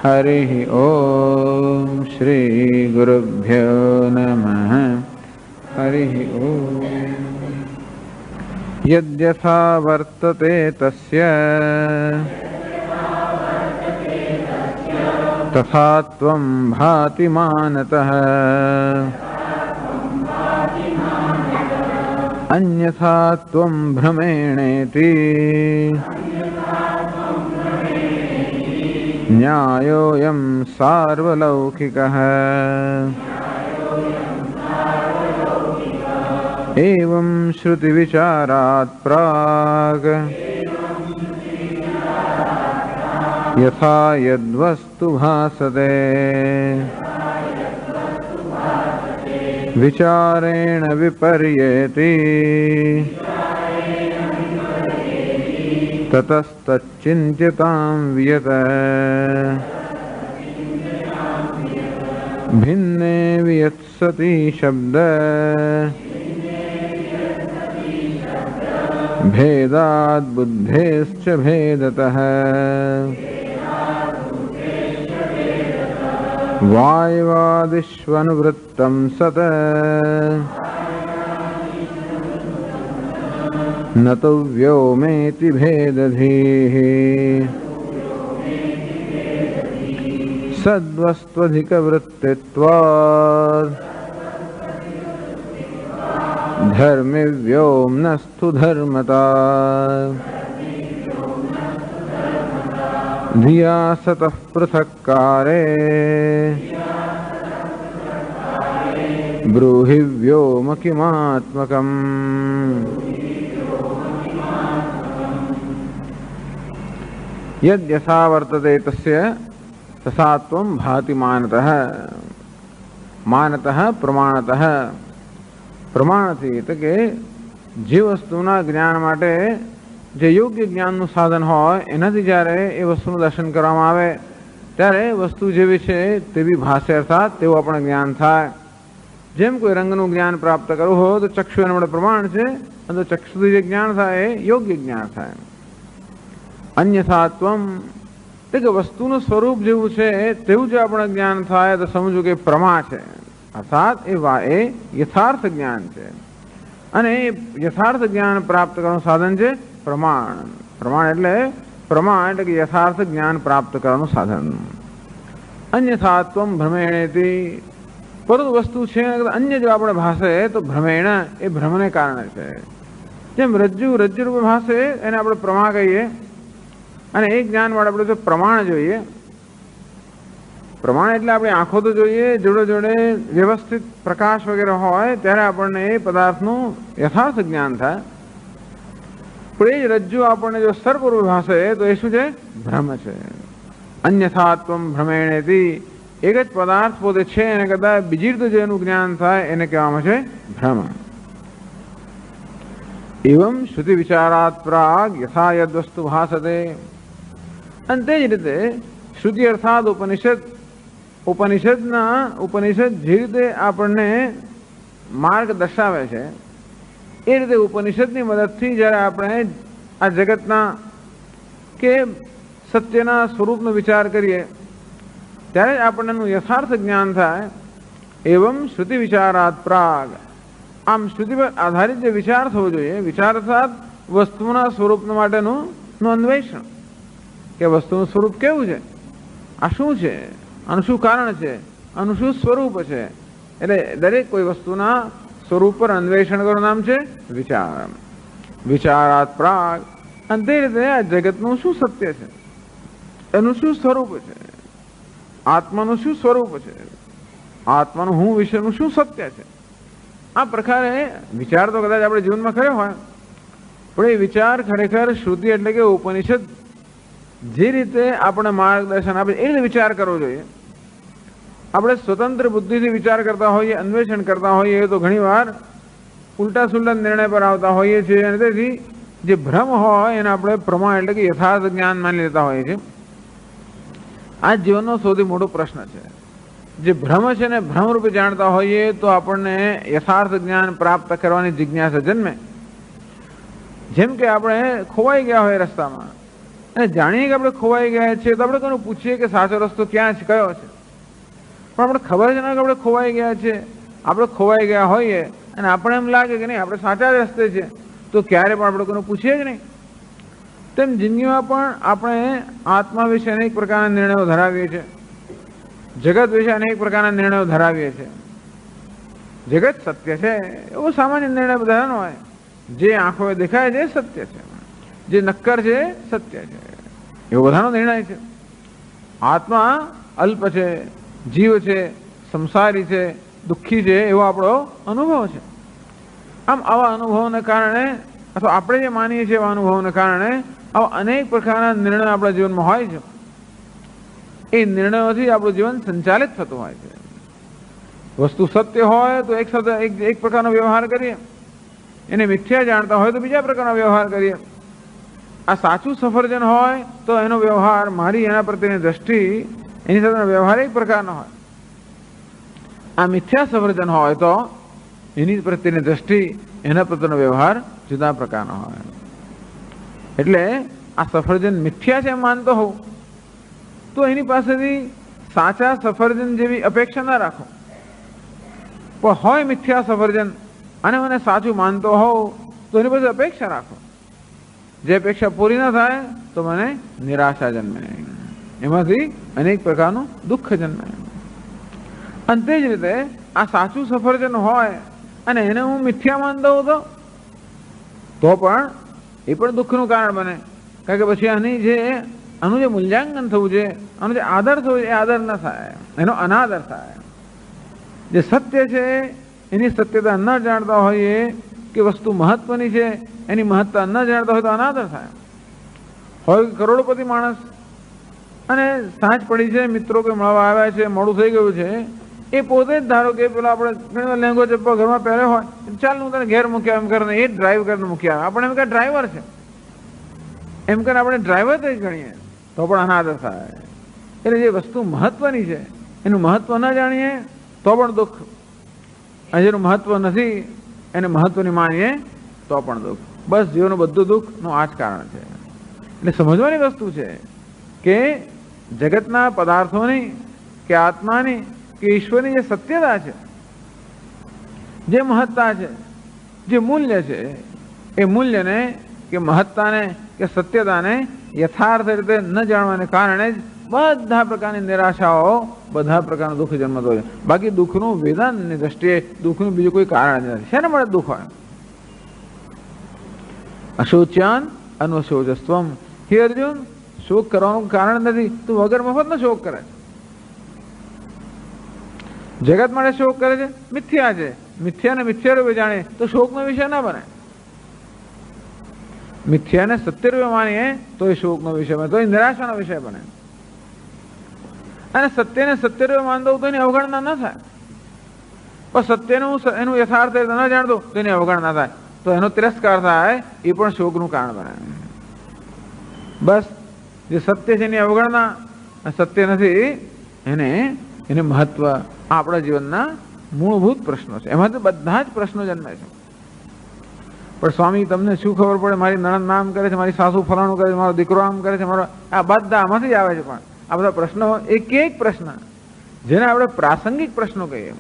હરિ ઓમ શ્રી ગુરુભ્યો નમઃ. હરિ ઓમ. યદ્યથા વર્તતે તસ્ય તથા ત્વં ભાતિ માનતઃ અન્યથા ત્વં ભ્રમેણેતિ ન્યાયોયં સાર્વલૌકિકઃ. એવં શ્રુતિવિચારાत् પ્રાગ યથા યદ્વસ્તુ ભાસતે વિચારેણ વિપર્યેતિ તતસ્તચ્ચિન્ત્યતાં વિયત. ભિન્ને વિયત્સતિ શબ્દ ભેદાદ બુદ્ધેશ્ચ ભેદતઃ. વાયવાદિષ્વનુવૃત્તં સત ન તો વ્યોમેતિ ભેદધીઃ. સદ્વસ્ત્વધિકવૃત્તિત્વાદ્ ધર્મે વ્યોમ્નસ્તુ ધર્મતા. ધિયા સતઃ પૃથક્કારે બ્રૂહિ વ્યોમ કિમાત્મકમ. યદ્યથા વર્તતે તસ્ય તથા ત્વં ભાતિ માનતઃ. માનતઃ પ્રમાણતઃ, પ્રમાણથી એટલે કે જે વસ્તુના જ્ઞાન માટે જે યોગ્ય જ્ઞાનનું સાધન હોય એનાથી જ્યારે એ વસ્તુનું દર્શન કરવામાં આવે ત્યારે વસ્તુ જેવી છે તેવી ભાષે, અર્થાત તેવું આપણે જ્ઞાન થાય. જેમ કોઈ રંગનું જ્ઞાન પ્રાપ્ત કરવું હોય તો ચક્ષુ એના માટે પ્રમાણ છે, અને ચક્ષુથી જે જ્ઞાન થાય એ યોગ્ય જ્ઞાન થાય. અન્યથાત્વમ એટલે કે વસ્તુનું સ્વરૂપ જેવું છે તેવું જે આપણે જ્ઞાન થાય તો સમજવું કે પ્રમા છે, અર્થાત એ યથાર્થ જ્ઞાન છે. અને એ યથાર્થ જ્ઞાન પ્રાપ્ત કરવાનું સાધન છે પ્રમાણ. પ્રમાણ એટલે પ્રમાણ એટલે કે યથાર્થ જ્ઞાન પ્રાપ્ત કરવાનું સાધન. અન્યથાત્વમ ભ્રમેણેતિ, પરંતુ વસ્તુ છે અન્ય જો આપણે ભાષે તો ભ્રમેણ એ ભ્રમને કારણે છે. જેમ રજ્જુરૂપે ભાષે એને આપણે પ્રમા કહીએ, અને એ જ્ઞાન માટે આપણે જો પ્રમાણ જોઈએ, પ્રમાણ એટલે આપણી આંખો તો જોઈએ, જોડે જોડે વ્યવસ્થિત પ્રકાશ વગેરે હોય ત્યારે આપણને એ પદાર્થનું યથાર્થ જ્ઞાન થાય. પણ એ જ રજ્જુ આપણને જો સર્પરૂપે ભાષે તો એ શું છે? ભ્રમ છે. અન્યથાત્વમ ભ્રમેણેતિ, એક જ પદાર્થ પોતે છે એને કરતા બીજી રીતે જે એનું જ્ઞાન થાય એને કહેવામાં છે ભ્રમ. એવમ શ્રુતિ વિચારાત પ્રાગ યથા યદ વસ્તુ ભાસતે, અને તે જ રીતે શ્રુતિ અર્થાત ઉપનિષદ જે રીતે આપણને માર્ગ દર્શાવે છે એ રીતે ઉપનિષદની મદદથી જ્યારે આપણે આ જગતના કે સત્યના સ્વરૂપનો વિચાર કરીએ ત્યારે જ આપણને એનું યથાર્થ જ્ઞાન થાય. એવમ શ્રુતિ વિચારાત પ્રાગ, આમ શ્રુતિ પર આધારિત જે વિચાર થવો જોઈએ, વિચાર અર્થાત વસ્તુના સ્વરૂપ માટેનું અન્વેષણ, કે વસ્તુનું સ્વરૂપ કેવું છે, આ શું છે, આનું શું કારણ છે, આનું શું સ્વરૂપ છે. એટલે દરેક કોઈ વસ્તુના સ્વરૂપ પર અન્વેષણ કરવાનું નામ છે વિચાર. વિચારાત પ્રાગ, અને તે રીતે આ જગતનું શું સત્ય છે, એનું શું સ્વરૂપ છે, આત્માનું શું સ્વરૂપ છે, આત્માનું હું વિશેનું શું સત્ય છે. આ પ્રકારે વિચાર તો કદાચ આપણે જીવનમાં કર્યો હોય, પણ એ વિચાર ખરેખર શ્રુતિ એટલે કે ઉપનિષદ જે રીતે આપણે માર્ગદર્શન આપે એ રીતે વિચાર કરવો જોઈએ. આપણે સ્વતંત્ર બુદ્ધિથી વિચાર કરતા હોઈએ, અન્વેષણ કરતા હોઈએ તો ઘણીવાર ઉલટા સુલટા નિર્ણય પર આવતા હોઈએ છીએ, અને તેથી જે ભ્રમ હોય એને આપણે પ્રમાણ એટલે કે યથાર્થ જ્ઞાન માની લેતા હોઈએ છીએ. આ જીવનનો સૌથી મોટો પ્રશ્ન છે. જે ભ્રમ છે ને ભ્રમરૂપે જાણતા હોઈએ તો આપણને યથાર્થ જ્ઞાન પ્રાપ્ત કરવાની જિજ્ઞાસા જન્મે. જેમ કે આપણે ખોવાઈ ગયા હોય રસ્તામાં અને જાણીએ કે આપણે ખોવાઈ ગયા છીએ તો આપણે કોને પૂછીએ કે સાચો રસ્તો ક્યાં છે, કયો છે, પણ આપણે ખબર જ ના કે આપણે ખોવાઈ ગયા છે. આપણે ખોવાઈ ગયા હોઈએ અને આપણે એમ લાગે કે નહીં આપણે સાચા રસ્તે છે તો ક્યારે પણ આપણે કોને પૂછીએ જ નહીં. તેમ જિંદગીમાં પણ આપણે આત્મા વિશે અનેક પ્રકારના નિર્ણયો ધરાવીએ છીએ, જગત વિશે અનેક પ્રકારના નિર્ણયો ધરાવીએ છીએ. જગત સત્ય છે એવો સામાન્ય નિર્ણય બધાનો હોય, જે આંખોએ દેખાય છે સત્ય છે, જે નક્કર છે સત્ય છે, એવો બધાનો નિર્ણય છે. આત્મા અલ્પ છે, જીવ છે, સંસારી છે, દુઃખી છે, એવો આપણો અનુભવ છે. આમ આવા અનુભવોને કારણે અથવા આપણે જે માનીએ છીએ એવા અનુભવોને કારણે આવા અનેક પ્રકારના નિર્ણયો આપણા જીવનમાં હોય છે. એ નિર્ણયોથી આપણું જીવન સંચાલિત થતું હોય છે. વસ્તુ સત્ય હોય તો એક સાથે એક પ્રકારનો વ્યવહાર કરીએ, એને મિથ્યા જાણતા હોય તો બીજા પ્રકારનો વ્યવહાર કરીએ. આ સાચું સફરજન હોય તો એનો વ્યવહાર, મારી એના પ્રત્યેની દ્રષ્ટિ, એની સાથેનો વ્યવહાર એક પ્રકારનો હોય. આ મિથ્યા સફરજન હોય તો એની પ્રત્યેની દ્રષ્ટિ, એના પ્રત્યેનો વ્યવહાર જુદા પ્રકારનો હોય. એટલે આ સફરજન મિથ્યા છે એમ માનતો હોઉં તો એની પાસેથી સાચા સફરજન જેવી અપેક્ષા ના રાખો. પણ હોય મિથ્યા સફરજન અને મને સાચું માનતો હોઉં તો એની પાસે અપેક્ષા રાખો. જે અપેક્ષા પૂરી ના થાય તો મને નિરાશા જન્મે, એમાંથી અનેક પ્રકારનું દુઃખ જન્મે. અને તે જ રીતે આ સાચું સફરજન હોય અને એને હું મિથ્યા માનતો હોઉં તો પણ એ પણ દુઃખનું કારણ બને. કારણ કે પછી આનું જે મૂલ્યાંકન થવું છે, આનો જે આદર થવો છે એ આદર ન થાય, એનો અનાદર થાય. જે સત્ય છે એની સત્યતા ન જાણતા હોઈએ કે વસ્તુ મહત્વની છે એની મહત્તા ન જાણતા હોય તો અનાદર થાય. હોય કરોડપતિ માણસ અને સાંજ પડી છે, મિત્રો કોઈ મળવા આવ્યા છે, મોડું થઈ ગયું છે, એ પોતે જ ધારો કે પેલો આપણે ઘણી વાર લેંગો ચપ્પો ઘરમાં પહેર્યો હોય, ચાલ હું તને ઘેર મૂક્યા એમ કરીને એ ડ્રાઈવ કરીને મૂક્યા, આપણે એમ કે ડ્રાઈવર છે એમ કરીને આપણે ડ્રાઈવર તરીકે ગણીએ તો પણ અનાદર થાય. એટલે જે વસ્તુ મહત્વની છે એનું મહત્વ ન જાણીએ તો પણ દુઃખ, અને જેનું મહત્વ નથી એને મહત્વની માનીએ તો પણ દુઃખ. બસ જીવનનું બધું દુઃખનું આ જ કારણ છે. એટલે સમજવાની વસ્તુ છે કે જગતના પદાર્થોની કે આત્માની કે ઈશ્વરની જે સત્યતા છે, જે મહત્તા છે, જે મૂલ્ય છે, એ મૂલ્યને કે મહત્તાને કે સત્યતાને યથાર્થ રીતે ન જાણવાને કારણે જ બધા પ્રકારની નિરાશાઓ, બધા પ્રકારનું દુઃખ જન્મતો હોય. બાકી દુઃખનું વેદાંતની દ્રષ્ટિએ દુઃખનું બીજું કોઈ કારણ જ નથી. શેના માટે દુઃખ હોય? અશોચ્યાન અનવશોચસ્ત્વમ. હે અર્જુન, શોક કરવાનું કારણ નથી. તું વગર મફતનો શોક કરે છે. જગત માટે શોક કરે છે, મિથ્યા છે. મિથ્યાને મિથ્યારૂપે જાણે તો શોકનો વિષય ના બને. મિથ્યાને સત્યરૂપે માનીએ તો એ શોકનો વિષય બને, તો એ નિરાશાનો વિષય બને. અને સત્યને સત્યરૂપે માનતો તો એની અવગણના ન થાય. પણ સત્યનું એનું યથાર્થ ન જાણતો તો એની અવગણના થાય, તો એનો તિરસ્કાર થાય, એ પણ શોકનું કારણ બને. બસ જે સત્ય છે એની અવગણના, સત્ય નથી એને મહત્વ આપણા જીવનના મૂળભૂત પ્રશ્નો છે. એમાંથી બધા જ પ્રશ્નો જન્મે છે. પણ સ્વામી તમને શું ખબર પડે, મારી નણંદ આમ કરે છે, મારી સાસુ ફલાણું કરે છે, મારો દીકરો આમ કરે છે, મારો આ બધા આમાંથી જ આવે છે. પણ આ બધા પ્રશ્નો એક એક પ્રશ્ન જેને આપણે પ્રાસંગિક પ્રશ્નો કહીએ.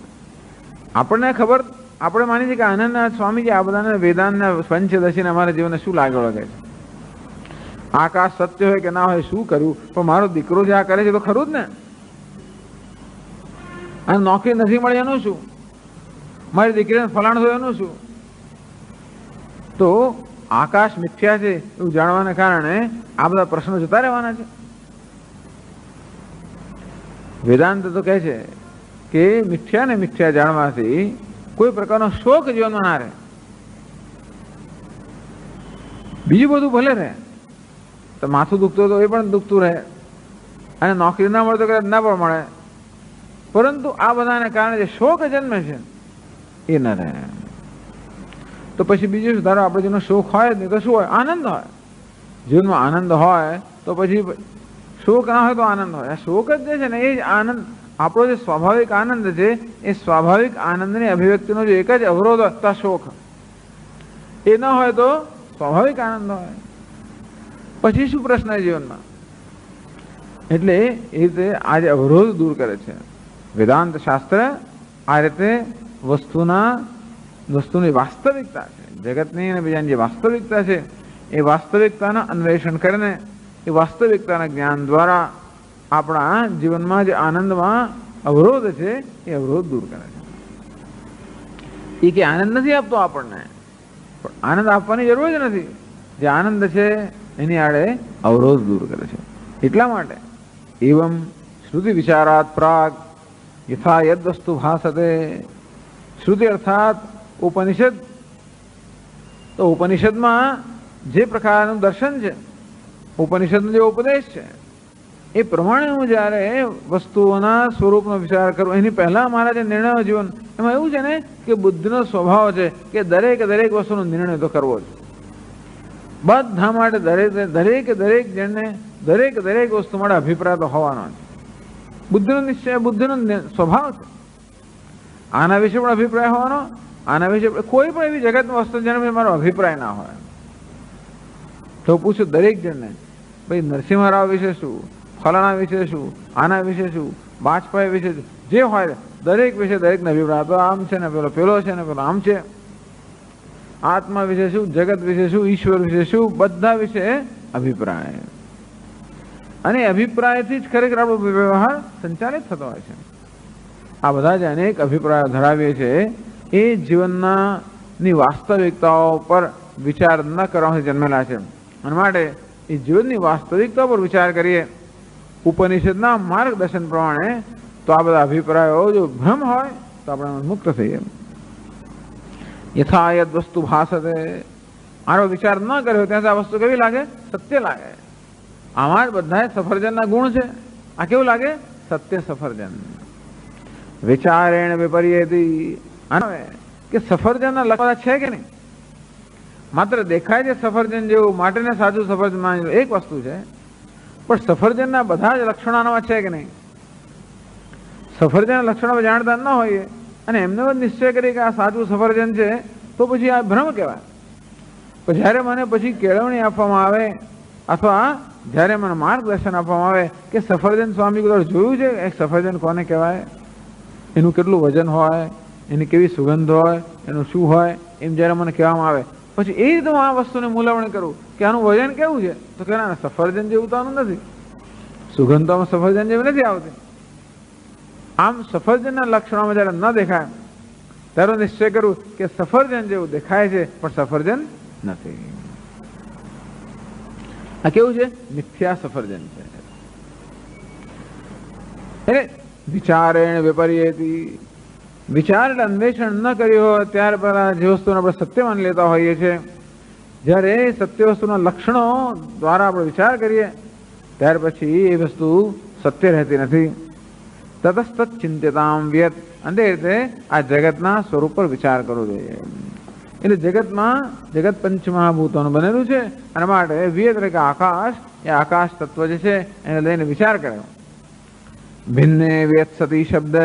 આપણને ખબર, આપણે માની છીએ કે આનંદનાથ સ્વામીજી આ બધાને વેદાંતના પંચદશીને અમારા જીવનને શું લાગે વળગે છે. આકાશ સત્ય હોય કે ના હોય શું કર્યું, પણ મારો દીકરો જે આ કરે છે તો ખરું જ ને. અને નોકરી નથી મળી એનું શું, મારી દીકરીને ફલાણ થયું એનું શું. તો આકાશ મિથ્યા છે એવું જાણવાને કારણે આ બધા પ્રશ્નો જતા રહેવાના છે. વેદાંત તો કહે છે કે મિથ્યા ને મિથ્યા જાણવાથી કોઈ પ્રકારનો શોક જીવનમાં ના રહે. બીજું બધું ભલે રહે, તો માથું દુખતું તો એ પણ દુખતું રહે, અને નોકરી ના મળે તો કદાચ ના પણ મળે, પરંતુ આ બધાને કારણે જે શોક જન્મે છે એ ન રહે. તો પછી બીજું શું? ધારો આપણે જેનો શોક હોય જ નહીં તો શું હોય? આનંદ હોય. જીવનમાં આનંદ હોય તો પછી શોક ના હોય તો આનંદ હોય. આ શોક જ જે છે ને એ જ આનંદ, આપણો જે સ્વાભાવિક આનંદ છે એ સ્વાભાવિક આનંદની અભિવ્યક્તિનો જો એક જ અવરોધ હતા શોક, એ ન હોય તો સ્વાભાવિક આનંદ હોય. પછી શું પ્રશ્ન જીવનમાં? એટલે એ રીતે આ જે અવરોધ દૂર કરે છે વેદાંત શાસ્ત્ર. આ રીતે વસ્તુની વાસ્તવિકતા છે, જગતની અને બીજાની જે વાસ્તવિકતા છે એ વાસ્તવિકતાના અન્વેષણ કરીને એ વાસ્તવિકતાના જ્ઞાન દ્વારા આપણા જીવનમાં જે આનંદમાં અવરોધ છે એ અવરોધ દૂર કરે છે. એ કે આનંદ નથી આપતો આપણને, પણ આનંદ આપવાની જરૂર જ નથી. જે આનંદ છે એની આડે અવરોધ દૂર કરે છે. એટલા માટે એવમ શ્રુતિ વિચારાત પ્રાગ યથા યદ વસ્તુ ભાસતે. શ્રુતિ અર્થાત ઉપનિષદ. તો ઉપનિષદમાં જે પ્રકારનું દર્શન છે, ઉપનિષદનો જે ઉપદેશ છે એ પ્રમાણે હું જ્યારે વસ્તુઓના સ્વરૂપનો વિચાર કરું, એની પહેલા મારા જે નિર્ણયો જીવન એમાં એવું છે ને કે બુદ્ધિનો સ્વભાવ છે કે દરેક વસ્તુનો નિર્ણય તો કરવો જ. બધા માટે દરેક જણને દરેક વસ્તુ માટે અભિપ્રાય તો હોવાનો છે. બુદ્ધિનો નિશ્ચય, બુદ્ધિનો સ્વભાવ છે. આના વિશે પણ અભિપ્રાય હોવાનો, આના વિશે કોઈ પણ એવી જગતની વસ્તુ જેના મારો અભિપ્રાય ના હોય. તો પૂછું દરેક જણને, ભાઈ નરસિંહ રાવ વિશે શું, ફલાણા વિશે શું, આના વિશે શું, વાજપેયી વિશે શું, જે હોય દરેક વિશે દરેકને અભિપ્રાય. તો આમ છે ને પેલો છે ને પેલો આમ છે. આત્મા વિશે શું, જગત વિશે શું, ઈશ્વર વિશે શું, બધા વિશે અભિપ્રાય. અને અભિપ્રાયથી જ ખરેખર આપણો વ્યવહાર સંચાલિત થતો હોય છે. આ બધા જે અનેક અભિપ્રાયો ધરાવીએ છીએ એ જીવનની વાસ્તવિકતાઓ પર વિચાર ન કરવાથી જન્મેલા છે. અને માટે એ જીવનની વાસ્તવિકતા પર વિચાર કરીએ ઉપનિષદના માર્ગદર્શન પ્રમાણે, તો આ બધા અભિપ્રાયો જો ભ્રમ હોય તો આપણે મુક્ત થઈએ. યથા યદ વસ્તુ ભાસતે. આનો વિચાર ન કર્યો ત્યાં આ વસ્તુ કેવી લાગે? સત્ય લાગે. આમાં જ બધા સફરજનના ગુણ છે. આ કેવું લાગે? સત્ય સફરજન. વિચારેણ વિપર્યેતી. કે સફરજનના લક્ષણ છે કે નહીં? માત્ર દેખાય છે સફરજન જેવું માટે ને સાચું સફરજન માની એક વસ્તુ છે, પણ સફરજનના બધા જ લક્ષણોમાં છે કે નહીં? સફરજનના લક્ષણો જાણતા ન હોઈએ અને એમને જ નિશ્ચય કરી કે આ સાચું સફરજન છે, તો પછી આ ભ્રમ કહેવાય. પણ જ્યારે મને પછી કેળવણી આપવામાં આવે અથવા જ્યારે મને માર્ગદર્શન આપવામાં આવે કે સફરજન સ્વામી જોયું છે એક સફરજન કોને કહેવાય, એનું કેટલું વજન હોય, એની કેવી સુગંધ હોય, એનું શું હોય, એમ જ્યારે મને કહેવામાં આવે પછી એ રીતે હું આ વસ્તુને મૂલાવણી કરું કે આનું વજન કેવું છે, તો કે ના સફરજન જેવું તો આનું નથી, સુગંધ તો આમાં સફરજન જેવી નથી આવતી. આમ સફરજનના લક્ષણોમાં જ્યારે ન દેખાય ત્યારે નિશ્ચય કરું કે સફરજન જેવું દેખાય છે પણ સફરજન નથી. આ કેવું છે? મિથ્યા સફરજન છે. એટલે વિચારેણ વિપર્યેતી. વિચાર એટલે અન્વેષણ ન કર્યું હોય ત્યાર પહેલા જે વસ્તુને આપણે સત્ય માની લેતા હોઈએ છીએ, જ્યારે સત્ય વસ્તુના લક્ષણો દ્વારા આપણે વિચાર કરીએ ત્યાર પછી એ વસ્તુ સત્ય રહેતી નથી. તતસ્તત ચિંત્યતામ વ્યત. અને એ રીતે આ જગતના સ્વરૂપ પર વિચાર કરવો જોઈએ. એટલે જગતમાં જગત પંચમહાભૂતોનું બનેલું છે અને માટે વ્યત એટલે કે આકાશ, એ આકાશ તત્વ જે છે એને લઈને વિચાર કર્યો. ભિન્ને વ્યત સતી શબ્દ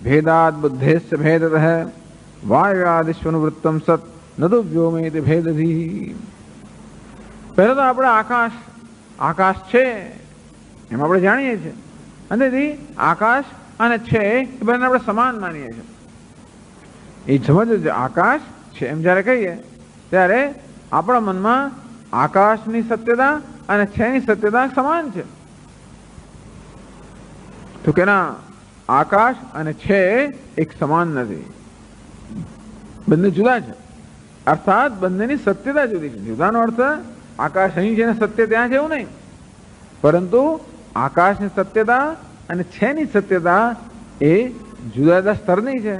ભેદાદ બુદ્ધેશ્ચ ભેદતઃ વાયુઆદિશ્વનુવૃત્તમ સત નદુ વ્યોમેતિ ભેદધી. પહેલા તો આપણે આકાશ છે એમ આપણે જાણીએ છીએ, અને આકાશ અને છે એ બંને આપણે સમાન માનીએ છીએ. એ સમજ આકાશ છે એમ જ્યારે કહીએ ત્યારે આપણા મનમાં આકાશની સત્યતા અને છેની સત્યતા સમાન છે. તો કે ના, આકાશ અને છે એક સમાન નથી, બંને જુદા છે. અર્થાત બંનેની સત્યતા જુદી છે. જુદાનો અર્થ આકાશ અહીં છે ને સત્ય ત્યાં છે એવું નહીં, પરંતુ આકાશની સત્યતા અને છેની સત્યતા એ જુદા જુદા સ્તરની છે.